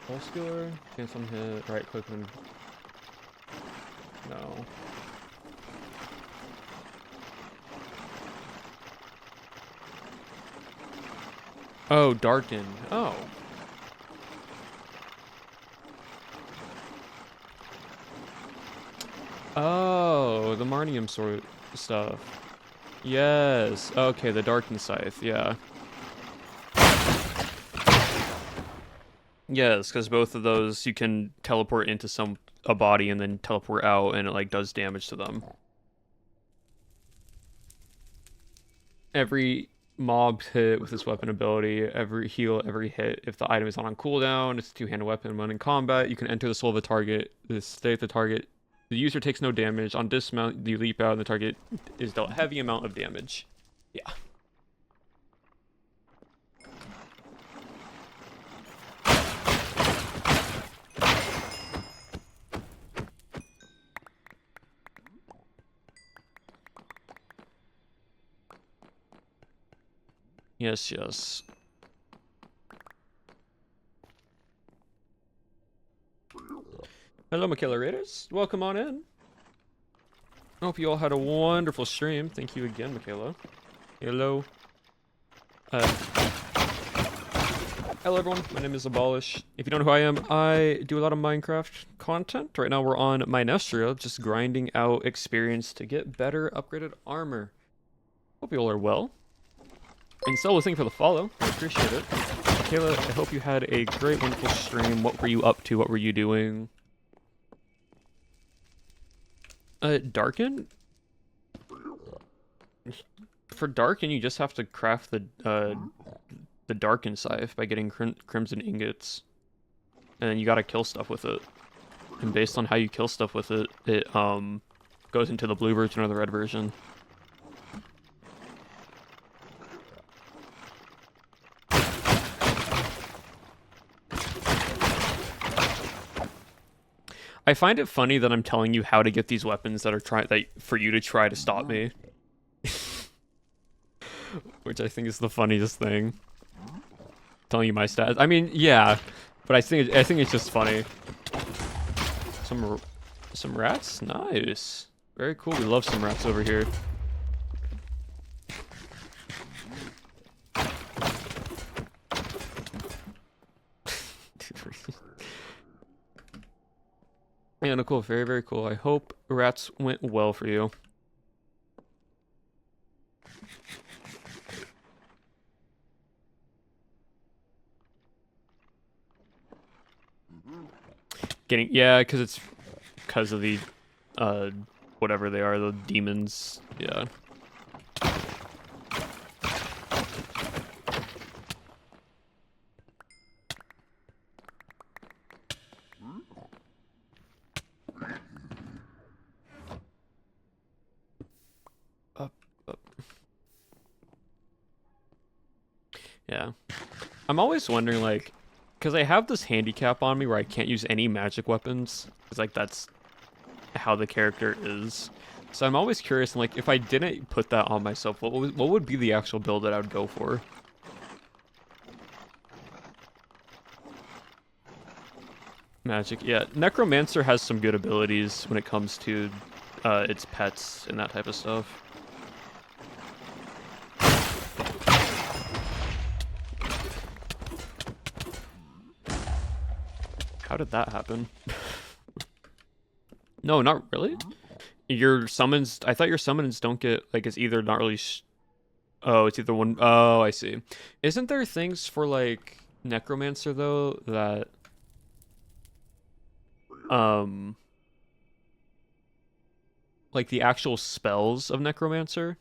Muscular, chance on hit, right click and no. Oh, darken. Oh. Oh, the Marnium sort of stuff. Yes. Okay, the Darken Scythe, yeah. Yes, because both of those you can teleport into a body and then teleport out, and it like does damage to them. Every mob hit with this weapon ability, every heal, every hit. If the item is not on cooldown, it's a two-handed weapon. When in combat, you can enter the soul of a target. Stay at the target. The user takes no damage. On dismount, you leap out, and the target is dealt a heavy amount of damage. Yeah. Yes, yes. Hello, Michaela Raiders. Welcome on in. I hope you all had a wonderful stream. Thank you again, Michaela. Hello. Hello, everyone. My name is Abolish. If you don't know who I am, I do a lot of Minecraft content. Right now, we're on Minestria, just grinding out experience to get better upgraded armor. Hope you all are well. And Stella, thank you for the follow. I appreciate it. Michaela, I hope you had a great, wonderful stream. What were you up to? What were you doing? Darken? For Darken, you just have to craft the Darken Scythe by getting Crimson Ingots. And then you gotta kill stuff with it. And based on how you kill stuff with it, it goes into the blue version or the red version. I find it funny that I'm telling you how to get these weapons that are for you to try to stop me. Which I think is the funniest thing. Telling you my stats. I mean, yeah, but I think it's just funny. Some rats? Nice. Very cool. We love some rats over here. Yeah, no, cool. Very, very cool. I hope rats went well for you. Yeah, because of the, whatever they are, the demons. Yeah. Yeah. I'm always wondering, like, because I have this handicap on me where I can't use any magic weapons. It's like, that's how the character is. So I'm always curious, like, if I didn't put that on myself, what would be the actual build that I would go for? Magic, yeah. Necromancer has some good abilities when it comes to its pets and that type of stuff. How did that happen? No, not really. Your summons, I thought your summons don't get, like, it's either not really, oh, it's either one, oh, I see. Isn't there things for, like, Necromancer, though, that, like, the actual spells of Necromancer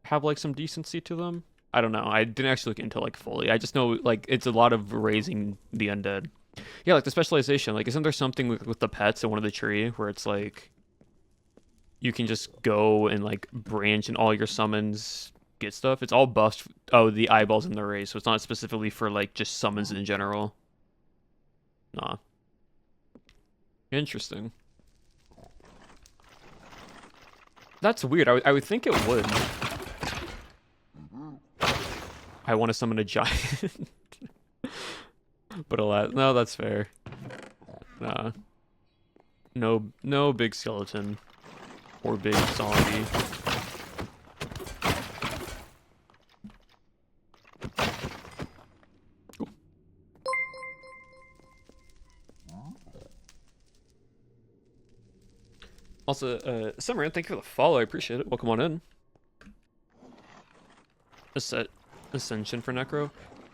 have, like, some decency to them? I don't know. I didn't actually look into, like, fully. I just know, like, it's a lot of raising the undead. Yeah, like the specialization. Like, isn't there something with the pets in one of the tree where it's like you can just go and like branch and all your summons get stuff? It's all buffed. Oh, the eyeballs in the race, so it's not specifically for like just summons in general. Nah. Interesting. That's weird. I would think it would. I want to summon a giant. But alas, no, that's fair. Nah. No big skeleton. Or big zombie. Cool. Also, Summerin, thank you for the follow. I appreciate it. Welcome on in. Ascension for Necro.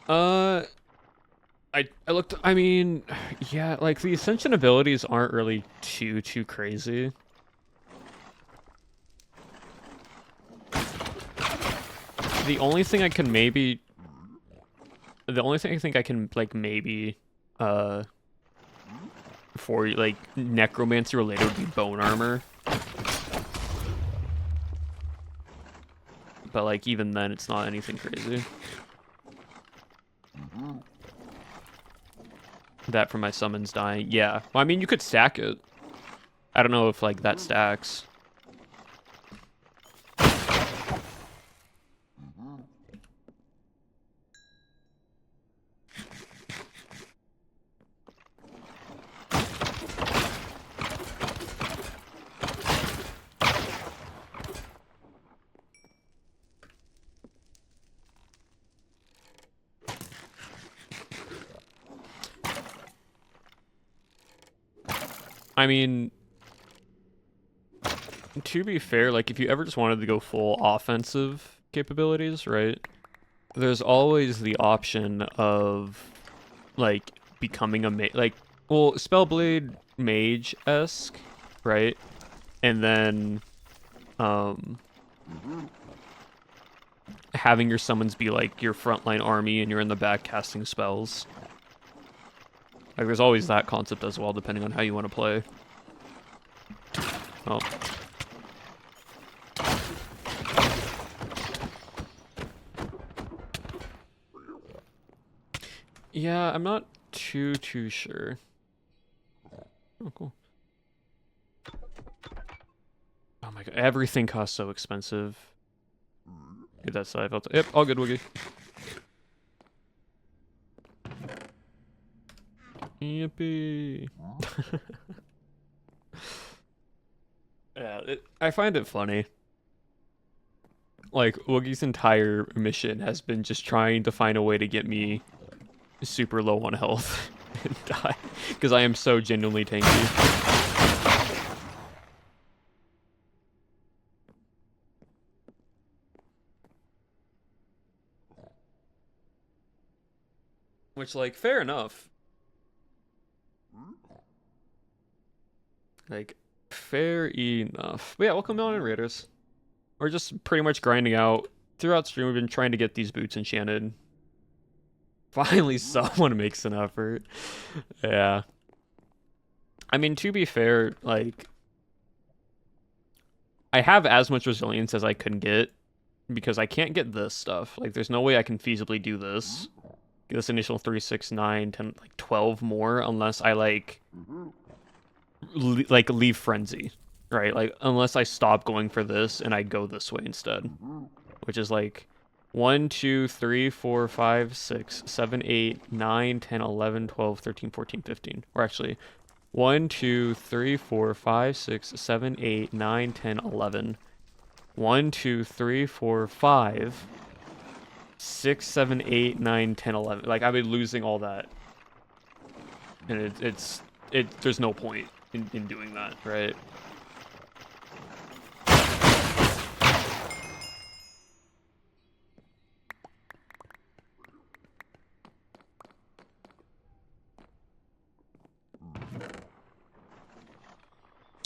I looked. I mean, yeah, like the Ascension abilities aren't really too crazy. The only thing I can maybe, the only thing I think I can like maybe, for like necromancy related would be bone armor. But like even then, it's not anything crazy. That for my summons dying. Yeah. Well, I mean, you could stack it. I don't know if like that stacks. I mean, to be fair, like if you ever just wanted to go full offensive capabilities, right? There's always the option of like becoming a well, Spellblade mage-esque, right? And then having your summons be like your frontline army and you're in the back casting spells. Like there's always that concept as well, depending on how you want to play. Oh. Yeah, I'm not too sure. Oh, cool. Oh my god, everything costs so expensive. Get that side. Yep, all good, Woogie. Yippee. Yeah, I find it funny. Like, Woogie's entire mission has been just trying to find a way to get me super low on health and die. Because I am so genuinely tanky. Which, like, fair enough. Like, fair enough. But yeah, welcome on in, Raiders. We're just pretty much grinding out. Throughout stream, we've been trying to get these boots enchanted. Finally, someone makes an effort. Yeah. I mean, to be fair, like, I have as much resilience as I can get because I can't get this stuff. Like, there's no way I can feasibly do this. Get this initial 3, 6, 9, 10, like 12 more unless I like leave frenzy, right? Like unless I stop going for this and I go this way instead, which is like 1, 2, 3, 4, 5, 6, 7, 8, 9, 10, 11, 12, 13, 14, 15. Or actually 1, 2, 3, 4, 5, 6, 7, 8, 9, 10, 11. 1, 2, 3, 4, 5, 6, 7, 8, 9, 10, 11. Like I've been losing all that. And there's no point in doing that, right?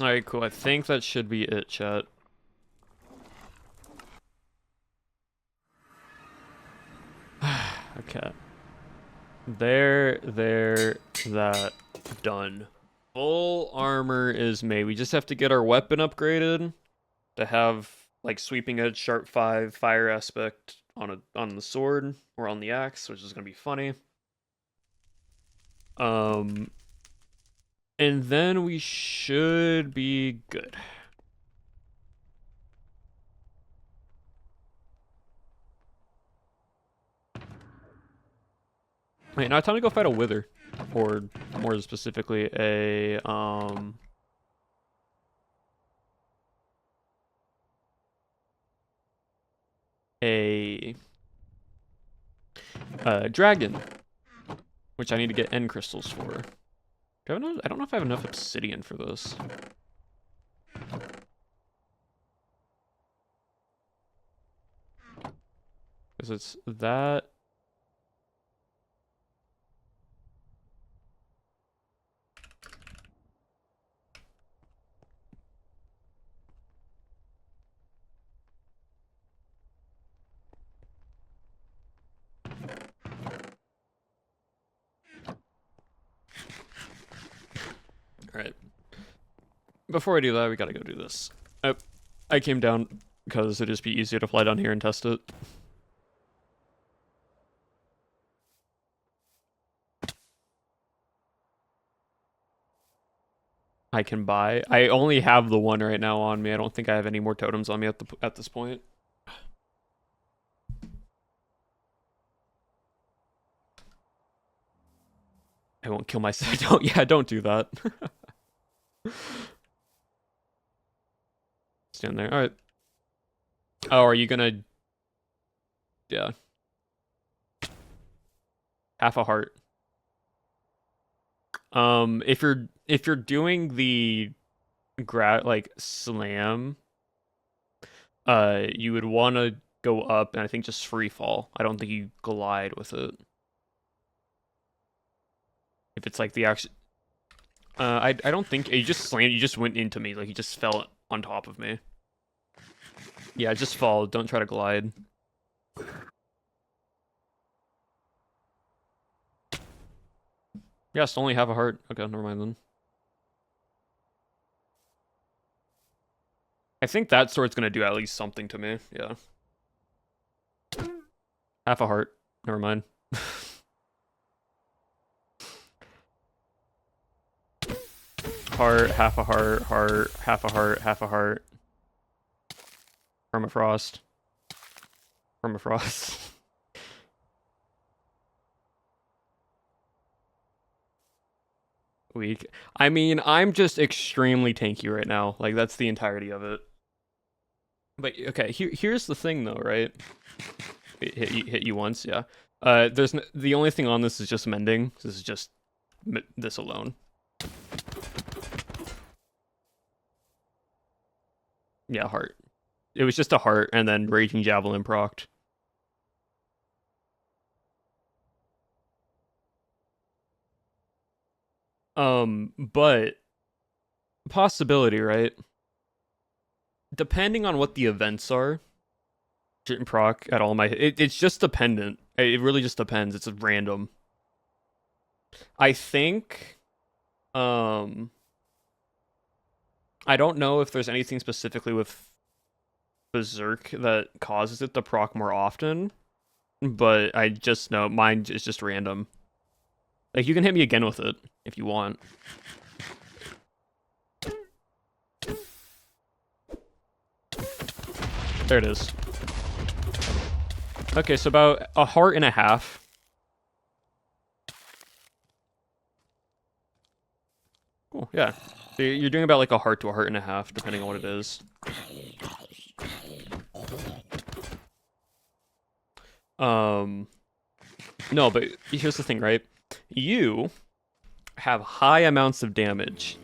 Alright, cool. I think that should be it, chat. Okay. There, that, done. Full armor is made. We just have to get our weapon upgraded to have like sweeping edge, sharp 5, fire aspect on the sword or on the axe, which is gonna be funny. And then we should be good. Wait, now time to go fight a wither. Or more specifically, a dragon, which I need to get end crystals for. I don't know if I have enough obsidian for this. Because it's that. Alright. Before I do that, we gotta go do this. I came down because it'd just be easier to fly down here and test it. I can buy. I only have the one right now on me. I don't think I have any more totems on me at this point. I won't kill myself. Don't do that. Stand there. All right. Oh, are you gonna? Yeah. Half a heart. If you're doing the slam, you would want to go up and I think just free fall. I don't think you glide with it. If it's like the actual, I don't think you just slammed. You just went into me, like you just fell on top of me. Yeah, just fall. Don't try to glide. Yes, only have a heart. Okay, never mind then. I think that sword's gonna do at least something to me. Yeah. Half a heart. Never mind. Heart, half a heart, heart, half a heart, half a heart. Permafrost. Permafrost. Weak. I mean, I'm just extremely tanky right now. Like, that's the entirety of it. But, okay, here's the thing, though, right? Hit you once, yeah. The only thing on this is just mending. This is just this alone. Yeah, heart. It was just a heart, and then Raging Javelin procced. But possibility, right? Depending on what the events are, shouldn't proc at all. It's just dependent. It really just depends. It's random. I think, I don't know if there's anything specifically with Berserk that causes it to proc more often, but I just know mine is just random. Like, you can hit me again with it if you want. There it is. Okay, so about a heart and a half. Cool, yeah. So you're doing about like a heart to a heart and a half, depending on what it is. No, but here's the thing, right? You have high amounts of damage.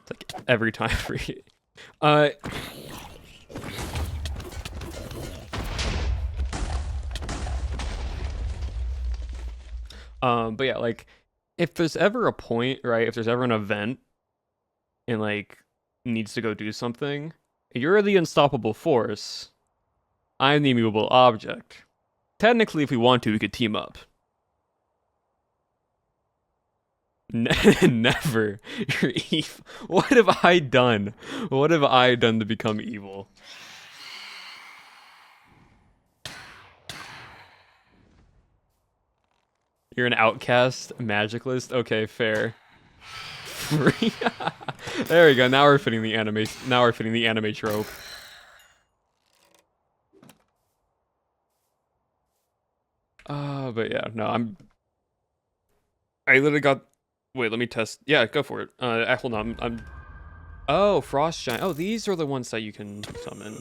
It's like every time for you. But yeah, like, if there's ever a point, right, if there's ever an event and, like, needs to go do something, you're the unstoppable force, I'm the immovable object. Technically, if we want to, we could team up. Never. You're evil. What have I done? What have I done to become evil? You're an outcast magicalist? Okay, fair. There we go. Now we're fitting the anime. Now we're fitting the anime trope. But yeah, no, I literally got... Wait, let me test. Yeah, go for it. Hold on. I'm... Oh, Frost Giant. Oh, these are the ones that you can summon.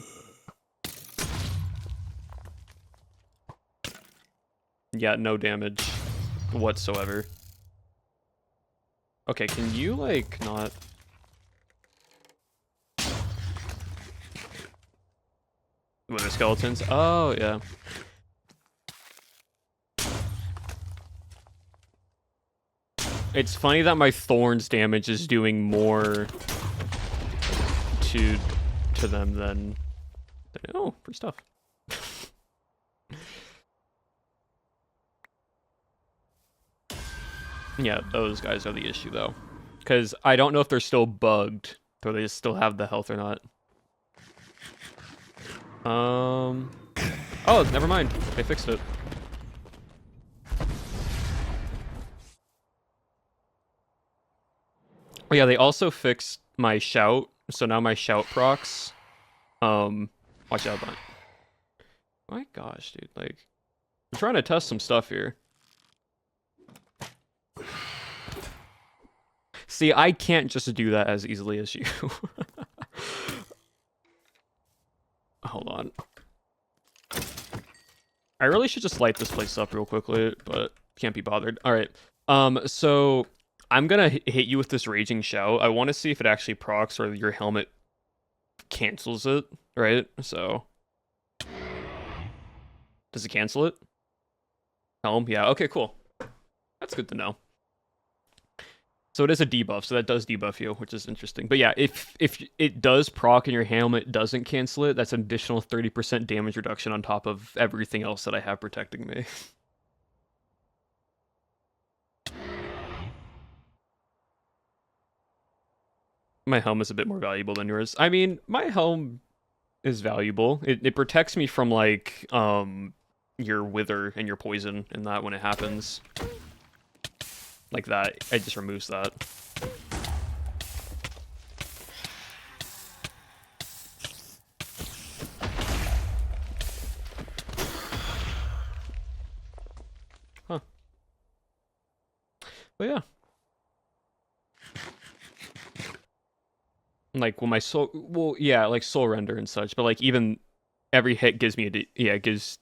Yeah, no damage whatsoever. Okay, can you, like, not... Wither skeletons? Oh, yeah. It's funny that my thorns damage is doing more to them than... Oh, free stuff. Yeah, those guys are the issue, though. Because I don't know if they're still bugged, or they just still have the health or not. Oh, never mind. They fixed it. Oh, yeah, they also fixed my shout, so now my shout procs. Watch out, bud. My gosh, dude, like... I'm trying to test some stuff here. See, I can't just do that as easily as you. Hold on. I really should just light this place up real quickly, but can't be bothered. All right. So I'm gonna hit you with this Raging Shout. I want to see if it actually procs or your helmet cancels it, right? So does it cancel it? Helm? Yeah. Okay, cool. That's good to know. So it is a debuff, so that does debuff you, which is interesting. But yeah, if it does proc and your helmet doesn't cancel it, that's an additional 30% damage reduction on top of everything else that I have protecting me. My helm is a bit more valuable than yours. I mean, my helm is valuable. It protects me from, like, your wither and your poison and that when it happens. Like that. It just removes that. Huh. But yeah. Like, when my soul... Well, yeah, like soul render and such, but like even every hit gives me a... Yeah, it gives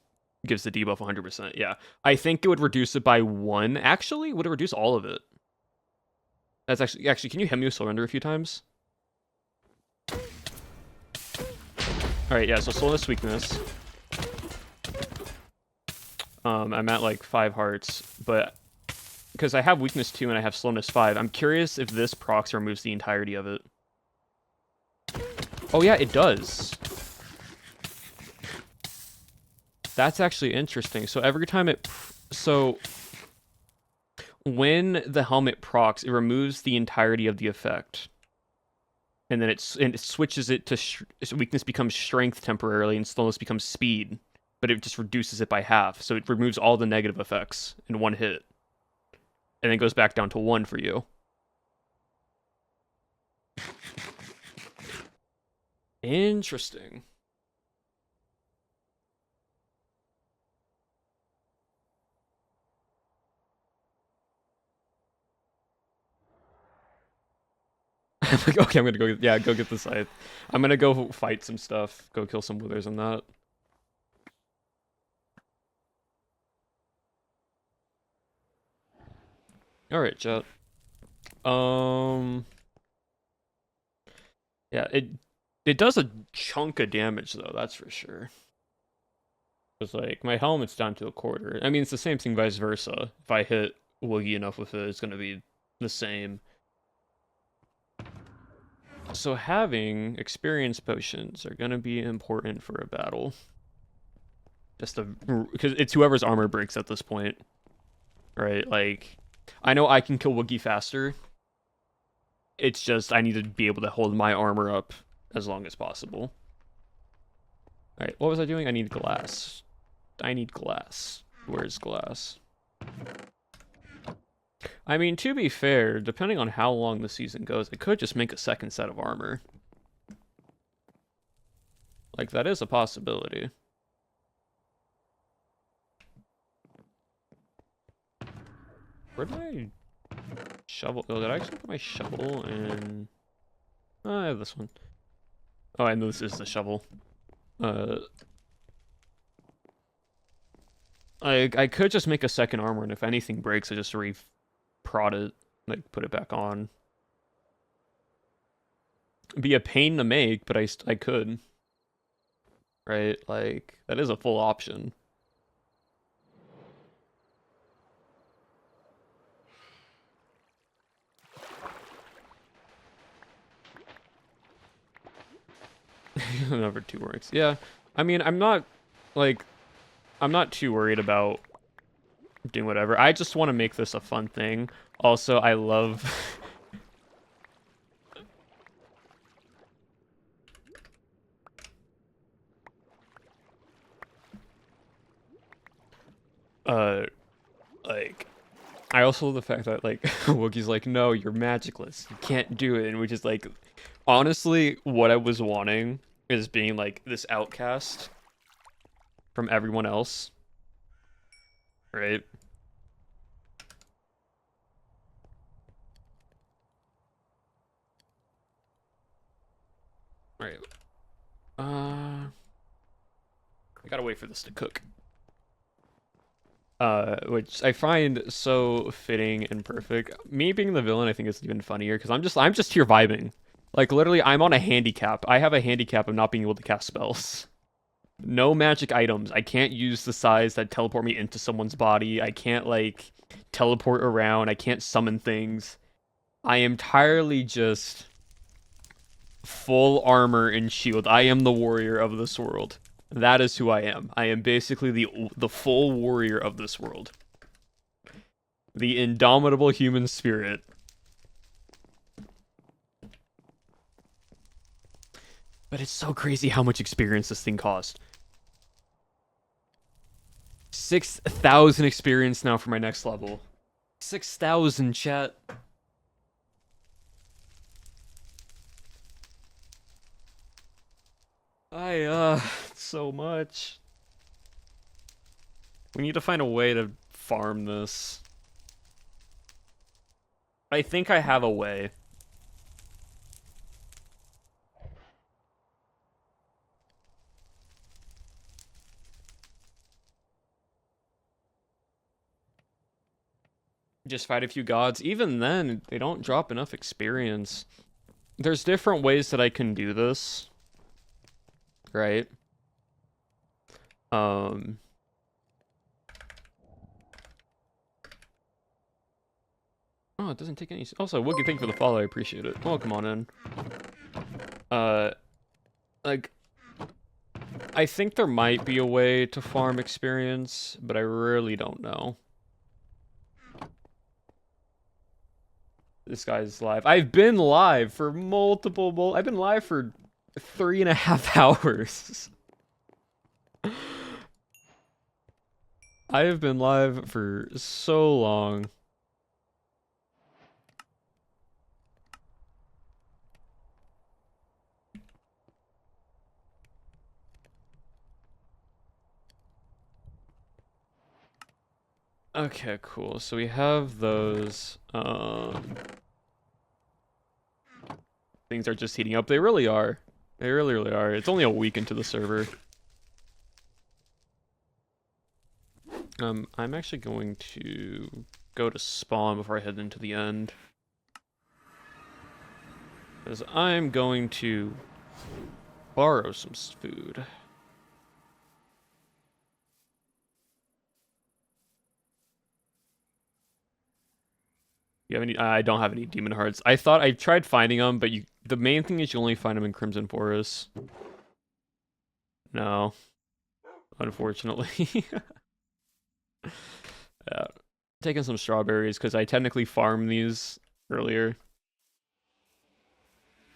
the debuff 100%. Yeah. I think it would reduce it by 1. Actually, would it reduce all of it? That's actually, can you hit me with soul render a few times? Alright, yeah, so slowness, weakness. I'm at like 5 hearts, but because I have weakness 2 and I have slowness 5, I'm curious if this procs removes the entirety of it. Oh yeah, it does. That's actually interesting. So every time it... So when the helmet procs, it removes the entirety of the effect. And then it switches it to... weakness becomes strength temporarily and slowness becomes speed. But it just reduces it by half. So it removes all the negative effects in one hit. And then goes back down to 1 for you. Interesting. I'm like, okay, I'm gonna go. Yeah, go get the scythe. I'm gonna go fight some stuff. Go kill some withers and that. All right, chat. Yeah, it does a chunk of damage though. That's for sure. It's like my helmet's down to a quarter. I mean, it's the same thing vice versa. If I hit Woogie enough with it, it's gonna be the same. So having experience potions are gonna be important for a battle. Just because it's whoever's armor breaks at this point, right? Like, I know I can kill Woogie faster. It's just I need to be able to hold my armor up as long as possible. All right, what was I doing? I need glass. I need glass. Where's glass? I mean, to be fair, depending on how long the season goes, I could just make a second set of armor. Like, that is a possibility. Where did I Shovel. Oh, did I actually put my shovel in? Oh, I have this one. Oh, I know this is the shovel. I could just make a second armor, and if anything breaks, I just prod it, like put it back on. It'd be a pain to make, but I could. Right? Like, that is a full option. Number 2 works. Yeah. I mean, I'm not too worried about doing whatever. I just want to make this a fun thing. Also, I love like I also love the fact that like Wookiee's like, no, you're magicless. You can't do it, and which is like honestly what I was wanting is being like this outcast from everyone else. Right? Alright. I gotta wait for this to cook. Which I find so fitting and perfect. Me being the villain, I think is even funnier because I'm just here vibing. Like literally, I'm on a handicap. I have a handicap of not being able to cast spells. No magic items. I can't use the size that teleport me into someone's body. I can't like teleport around. I can't summon things. I am entirely just full armor and shield. I am the warrior of this world. That is who I am. I am basically the full warrior of this world. The indomitable human spirit. But it's so crazy how much experience this thing cost. 6,000 experience now for my next level. 6,000, chat. So much. We need to find a way to farm this. I think I have a way. Just fight a few gods. Even then, they don't drop enough experience. There's different ways that I can do this. Right? Oh, it doesn't take any... Also, Wookie, thank you for the follow. I appreciate it. Welcome on in. Like... I think there might be a way to farm experience, but I really don't know. This guy's live. I've been live for I've been live for 3.5 hours. I have been live for so long. Okay, cool. So we have those. Things are just heating up. They really are. They really, really are. It's only a week into the server. I'm actually going to go to spawn before I head into the end. Because I'm going to borrow some food. You have any? I don't have any demon hearts. I thought I tried finding them, but the main thing is you only find them in Crimson Forest. No, unfortunately. Yeah, taking some strawberries because I technically farmed these earlier.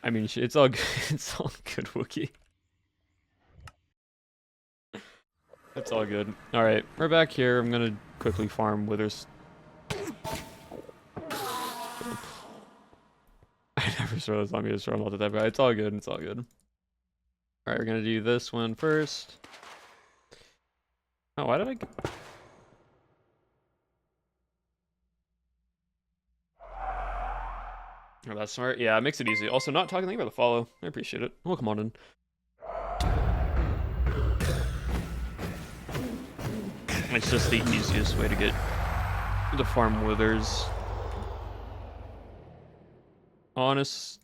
I mean, it's all good. It's all good, Wookie. It's all good. All right, we're back here. I'm gonna quickly farm withers. I never saw this zombie destroy multi type guy. It's all good. It's all good. All right, we're gonna do this one first. Oh, why did I? Oh, that's smart. Yeah, it makes it easy. Also, not talking, thank you for the follow. I appreciate it. Welcome on in. It's just the easiest way to get the farm withers. Honest,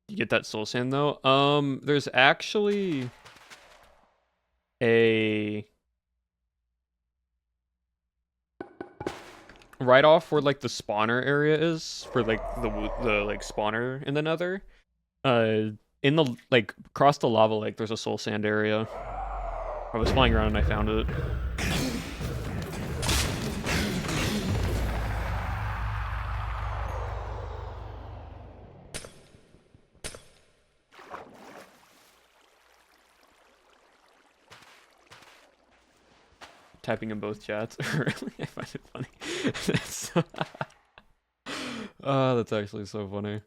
you get that soul sand though. There's actually a right off where like the spawner area is for like the like spawner in the nether. In the like across the lava lake, there's a soul sand area. I was flying around and I found it. Typing in both chats. Really? I find it funny. Oh, that's actually so funny.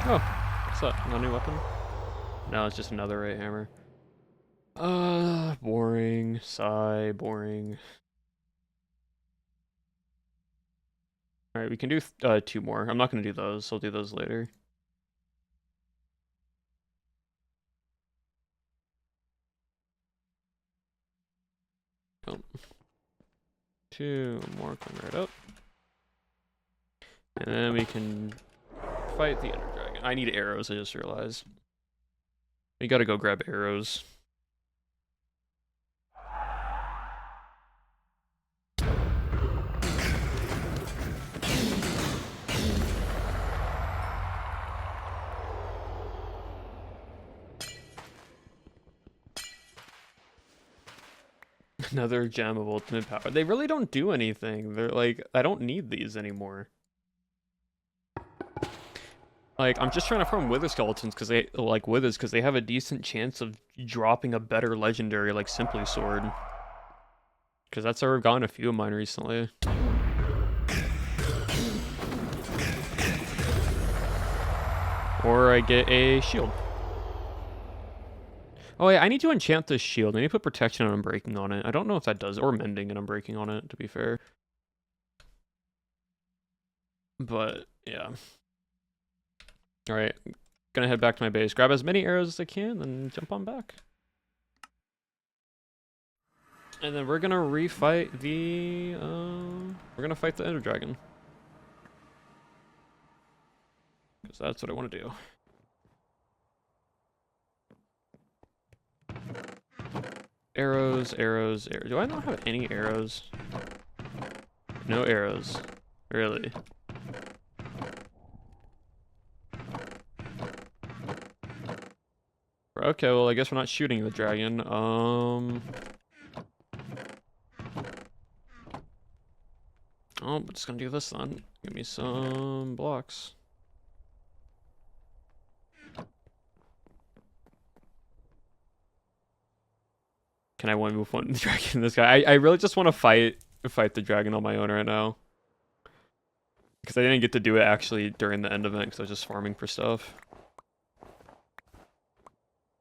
Oh, what's that? No new weapon? No, it's just another right hammer. Boring. Sigh, boring. Alright, we can do 2 more. I'm not gonna do those, I'll do those later. Oh. 2 more coming right up. And then we can fight the Ender Dragon. I need arrows, I just realized. We gotta go grab arrows. Another gem of ultimate power. They really don't do anything. They're like, I don't need these anymore. Like, I'm just trying to farm wither skeletons because they like withers because they have a decent chance of dropping a better legendary like Simply Sword. Because that's where I've gotten a few of mine recently. Or I get a shield. Oh yeah, I need to enchant this shield. I need to put protection and unbreaking on it. I don't know if that does, or mending and unbreaking on it, to be fair. But yeah. Alright, gonna head back to my base, grab as many arrows as I can, then jump on back. And then we're gonna refight the, we're gonna fight the Ender Dragon. Because that's what I want to do. Arrows, arrows, arrows. Do I not have any arrows? No arrows. Really? Okay, well, I guess we're not shooting the dragon. Oh, I'm just gonna do this then. Give me some blocks. Can I 1v1 the dragon? This guy. I really just want to fight the dragon on my own right now. Because I didn't get to do it actually during the end event because I was just farming for stuff.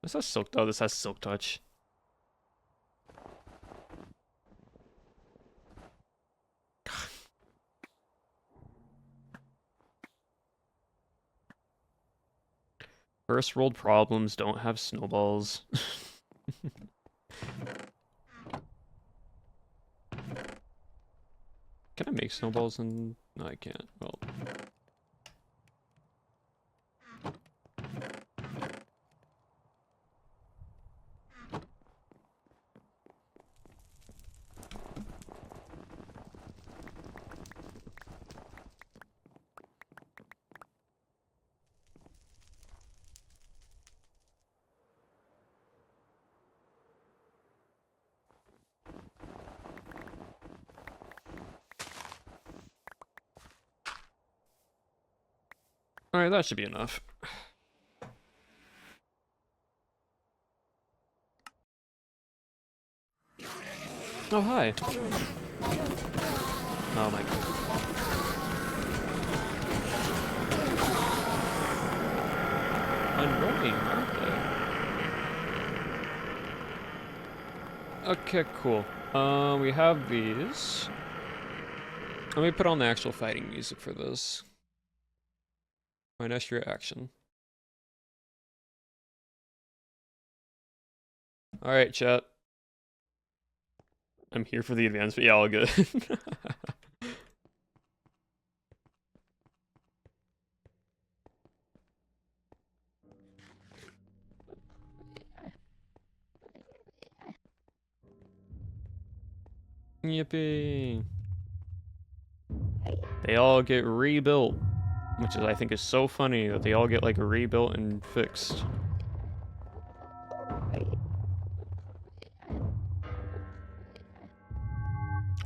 This has silk. Oh, this has silk touch. First world problems don't have snowballs. Can I make snowballs and no, I can't. Well. Alright, that should be enough. Oh, hi. Oh my god. Annoying, aren't they? Okay, cool. We have these. Let me put on the actual fighting music for this. Minestria action. Alright, chat. I'm here for the advancement. Yeah, all good. Yippee. They all get rebuilt. Which is, I think, is so funny that they all get, like, rebuilt and fixed.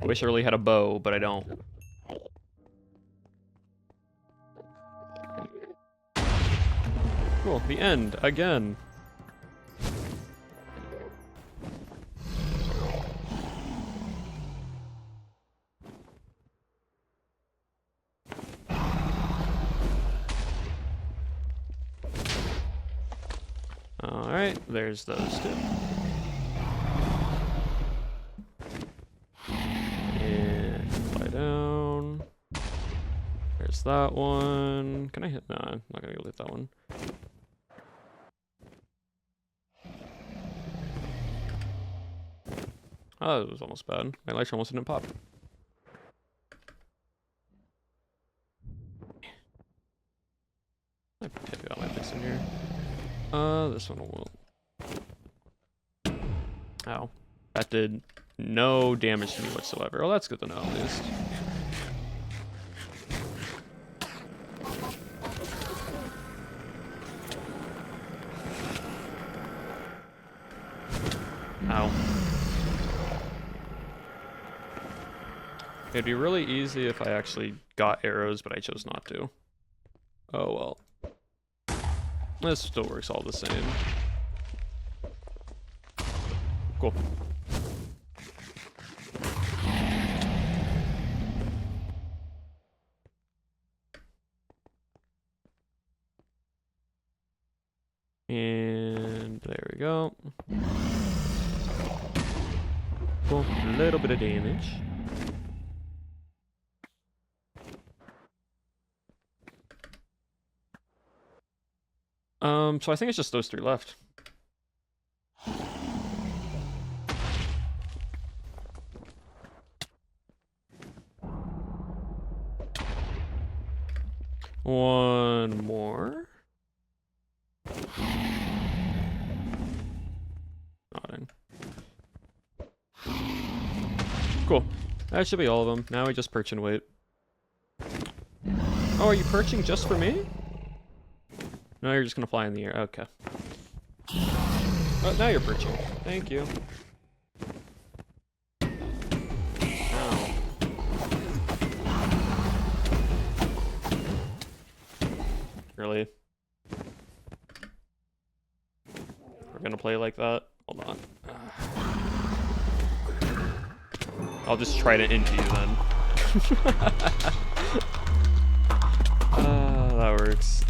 I wish I really had a bow, but I don't. Cool, the end, again. Alright, there's those two. And fly down. There's that one. Can I hit? Nah, I'm not gonna go hit that one. Oh, that was almost bad. My lights almost didn't pop. I maybe got my fix in here. This one will. Ow. That did no damage to me whatsoever. Oh, that's good to know at least. Ow. It'd be really easy if I actually got arrows, but I chose not to. Oh well. This still works all the same. Cool. And there we go. Cool. A little bit of damage. So I think it's just those three left. One more. Nodding. Cool. That should be all of them. Now we just perch and wait. Oh, are you perching just for me? No, you're just gonna fly in the air. Okay. Oh, now you're perching. Thank you. Ow. Really? We're gonna play like that? Hold on. I'll just try to end you then. That works.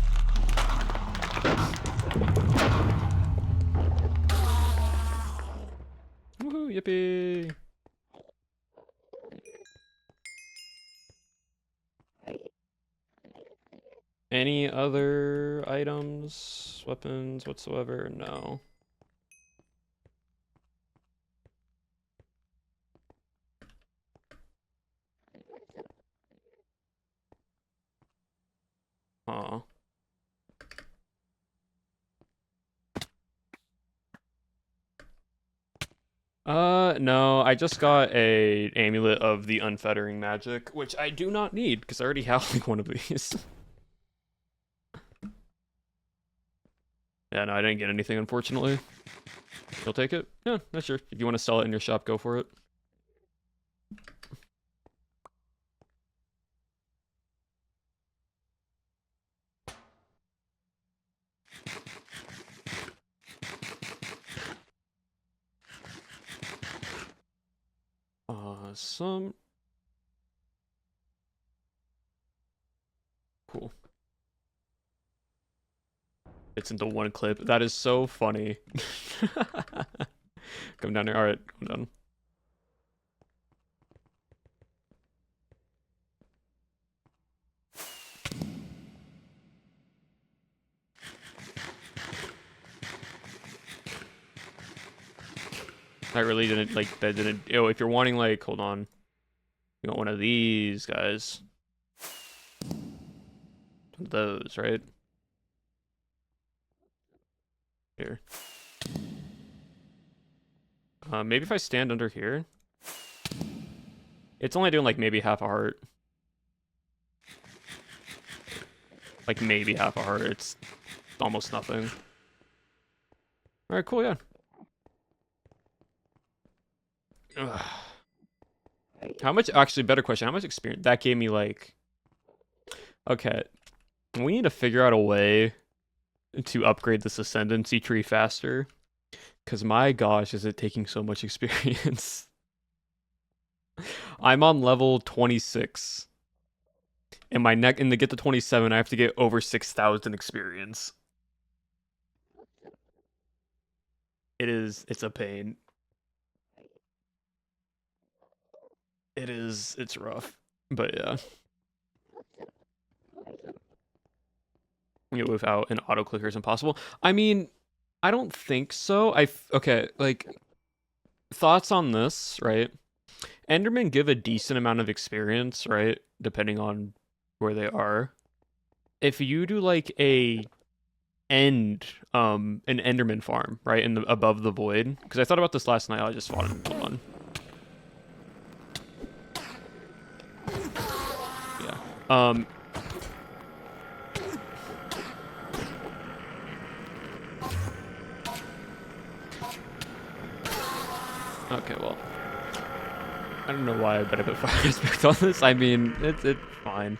Woohoo, yippee! Any other items, weapons whatsoever? No. Aw. No, I just got a amulet of the unfettering magic, which I do not need, because I already have like one of these. Yeah, no, I didn't get anything, unfortunately. You'll take it? Yeah, that's sure. If you want to sell it in your shop, go for it. Awesome. Cool. It's into one clip. That is so funny. Come down here. All right, come down. I really didn't like that. Didn't. Oh, if you're wanting like, hold on. You want one of these guys. Those, right? Here. Maybe if I stand under here. It's only doing like maybe half a heart. Like maybe half a heart. It's almost nothing. Alright, cool, yeah. Ugh. How much, actually, better question, how much experience? That gave me like, okay, we need to figure out a way to upgrade this ascendancy tree faster. Because my gosh, is it taking so much experience. I'm on level 26. And my neck, and to get to 27, I have to get over 6,000 experience. It's a pain. It's rough. But yeah. Without an auto clicker is impossible. I mean, I don't think so. Okay, like, thoughts on this, right? Endermen give a decent amount of experience, right? Depending on where they are. If you do like an Enderman farm, right, in the above the void, because I thought about this last night. I just fought him. Hold on. Yeah. Okay, well, I don't know why, but I put fire aspect on this. I mean, it's fine.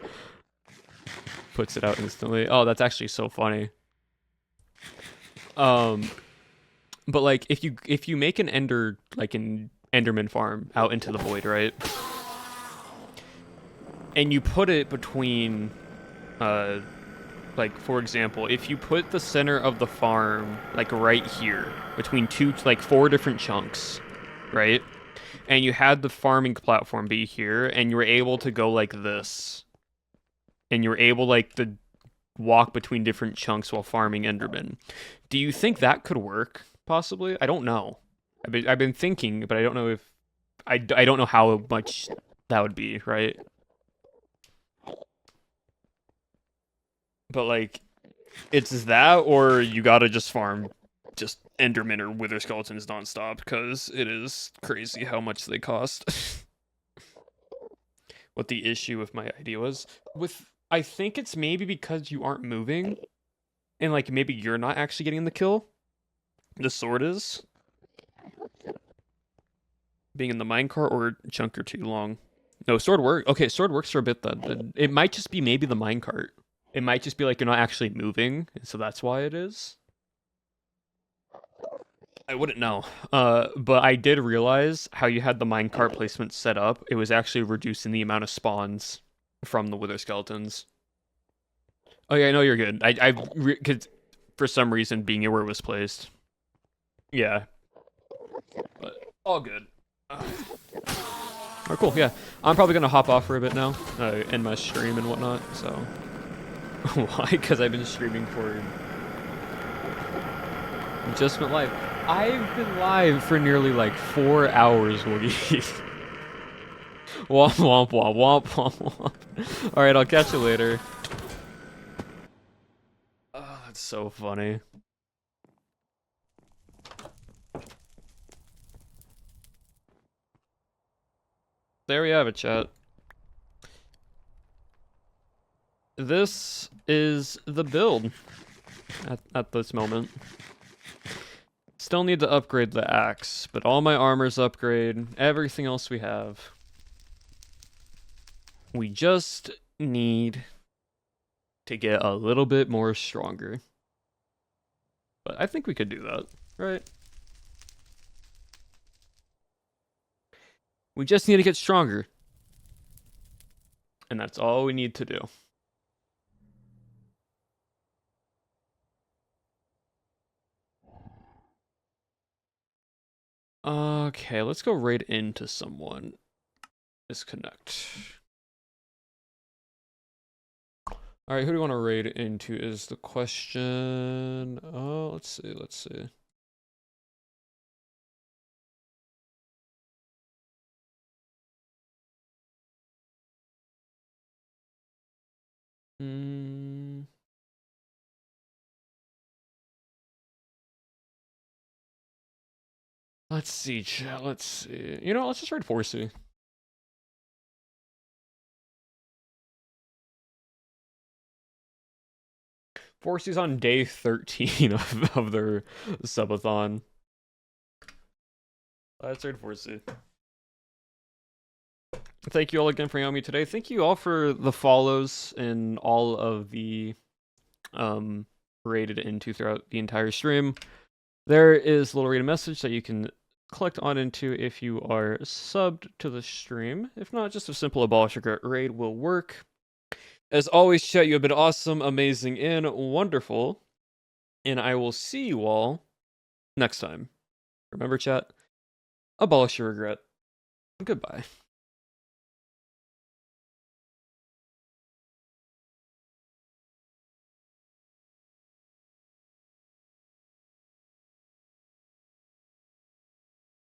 Puts it out instantly. Oh, that's actually so funny. But like, if you make an Enderman farm out into the void, right? And you put it between, like, for example, if you put the center of the farm, like, right here, between four different chunks, right? And you had the farming platform be here, and you were able to go like this. And you were able, like, to walk between different chunks while farming Enderman. Do you think that could work, possibly? I don't know. I've been thinking, but I don't know if... I don't know how much that would be, right? But, like, it's that, or you gotta just farm just Endermen or Wither Skeletons nonstop, because it is crazy how much they cost. What the issue with my idea was. I think it's maybe because you aren't moving, and, like, maybe you're not actually getting the kill. The sword is. Being in the minecart, or chunk or too long. No, sword works. Okay, sword works for a bit then. It might just be maybe the minecart. It might just be like you're not actually moving, so that's why it is. I wouldn't know. But I did realize how you had the minecart placement set up. It was actually reducing the amount of spawns from the Wither Skeletons. Oh yeah, I know you're good. Cause for some reason being where it was placed. Yeah. But all good. Oh, cool. Yeah, I'm probably gonna hop off for a bit now. End my stream and whatnot. So why? Because I've been streaming for just went live. I've been live for nearly like 4 hours, Woogie. Womp womp womp womp womp womp. Alright, I'll catch you later. Oh, that's so funny. There we have it, chat. This is the build at this moment. Still need to upgrade the axe, but all my armor's upgrade, everything else we have. We just need to get a little bit more stronger. But I think we could do that, right? We just need to get stronger. And that's all we need to do. Okay, let's go right into someone. Disconnect. All right, who do we want to raid into is the question. Oh, let's see. Let's see, chat. Let's see. You know, let's just raid 4C. Forcy's on day 13 of their subathon. Let's raid 4C. Thank you all again for hanging out with me today. Thank you all for the follows and all of the raided into throughout the entire stream. There is a little rated message that you can click on into if you are subbed to the stream. If not, just a simple Abolish Regret raid will work. As always, chat, you have been awesome, amazing, and wonderful. And I will see you all next time. Remember, chat, abolish your regret. Goodbye.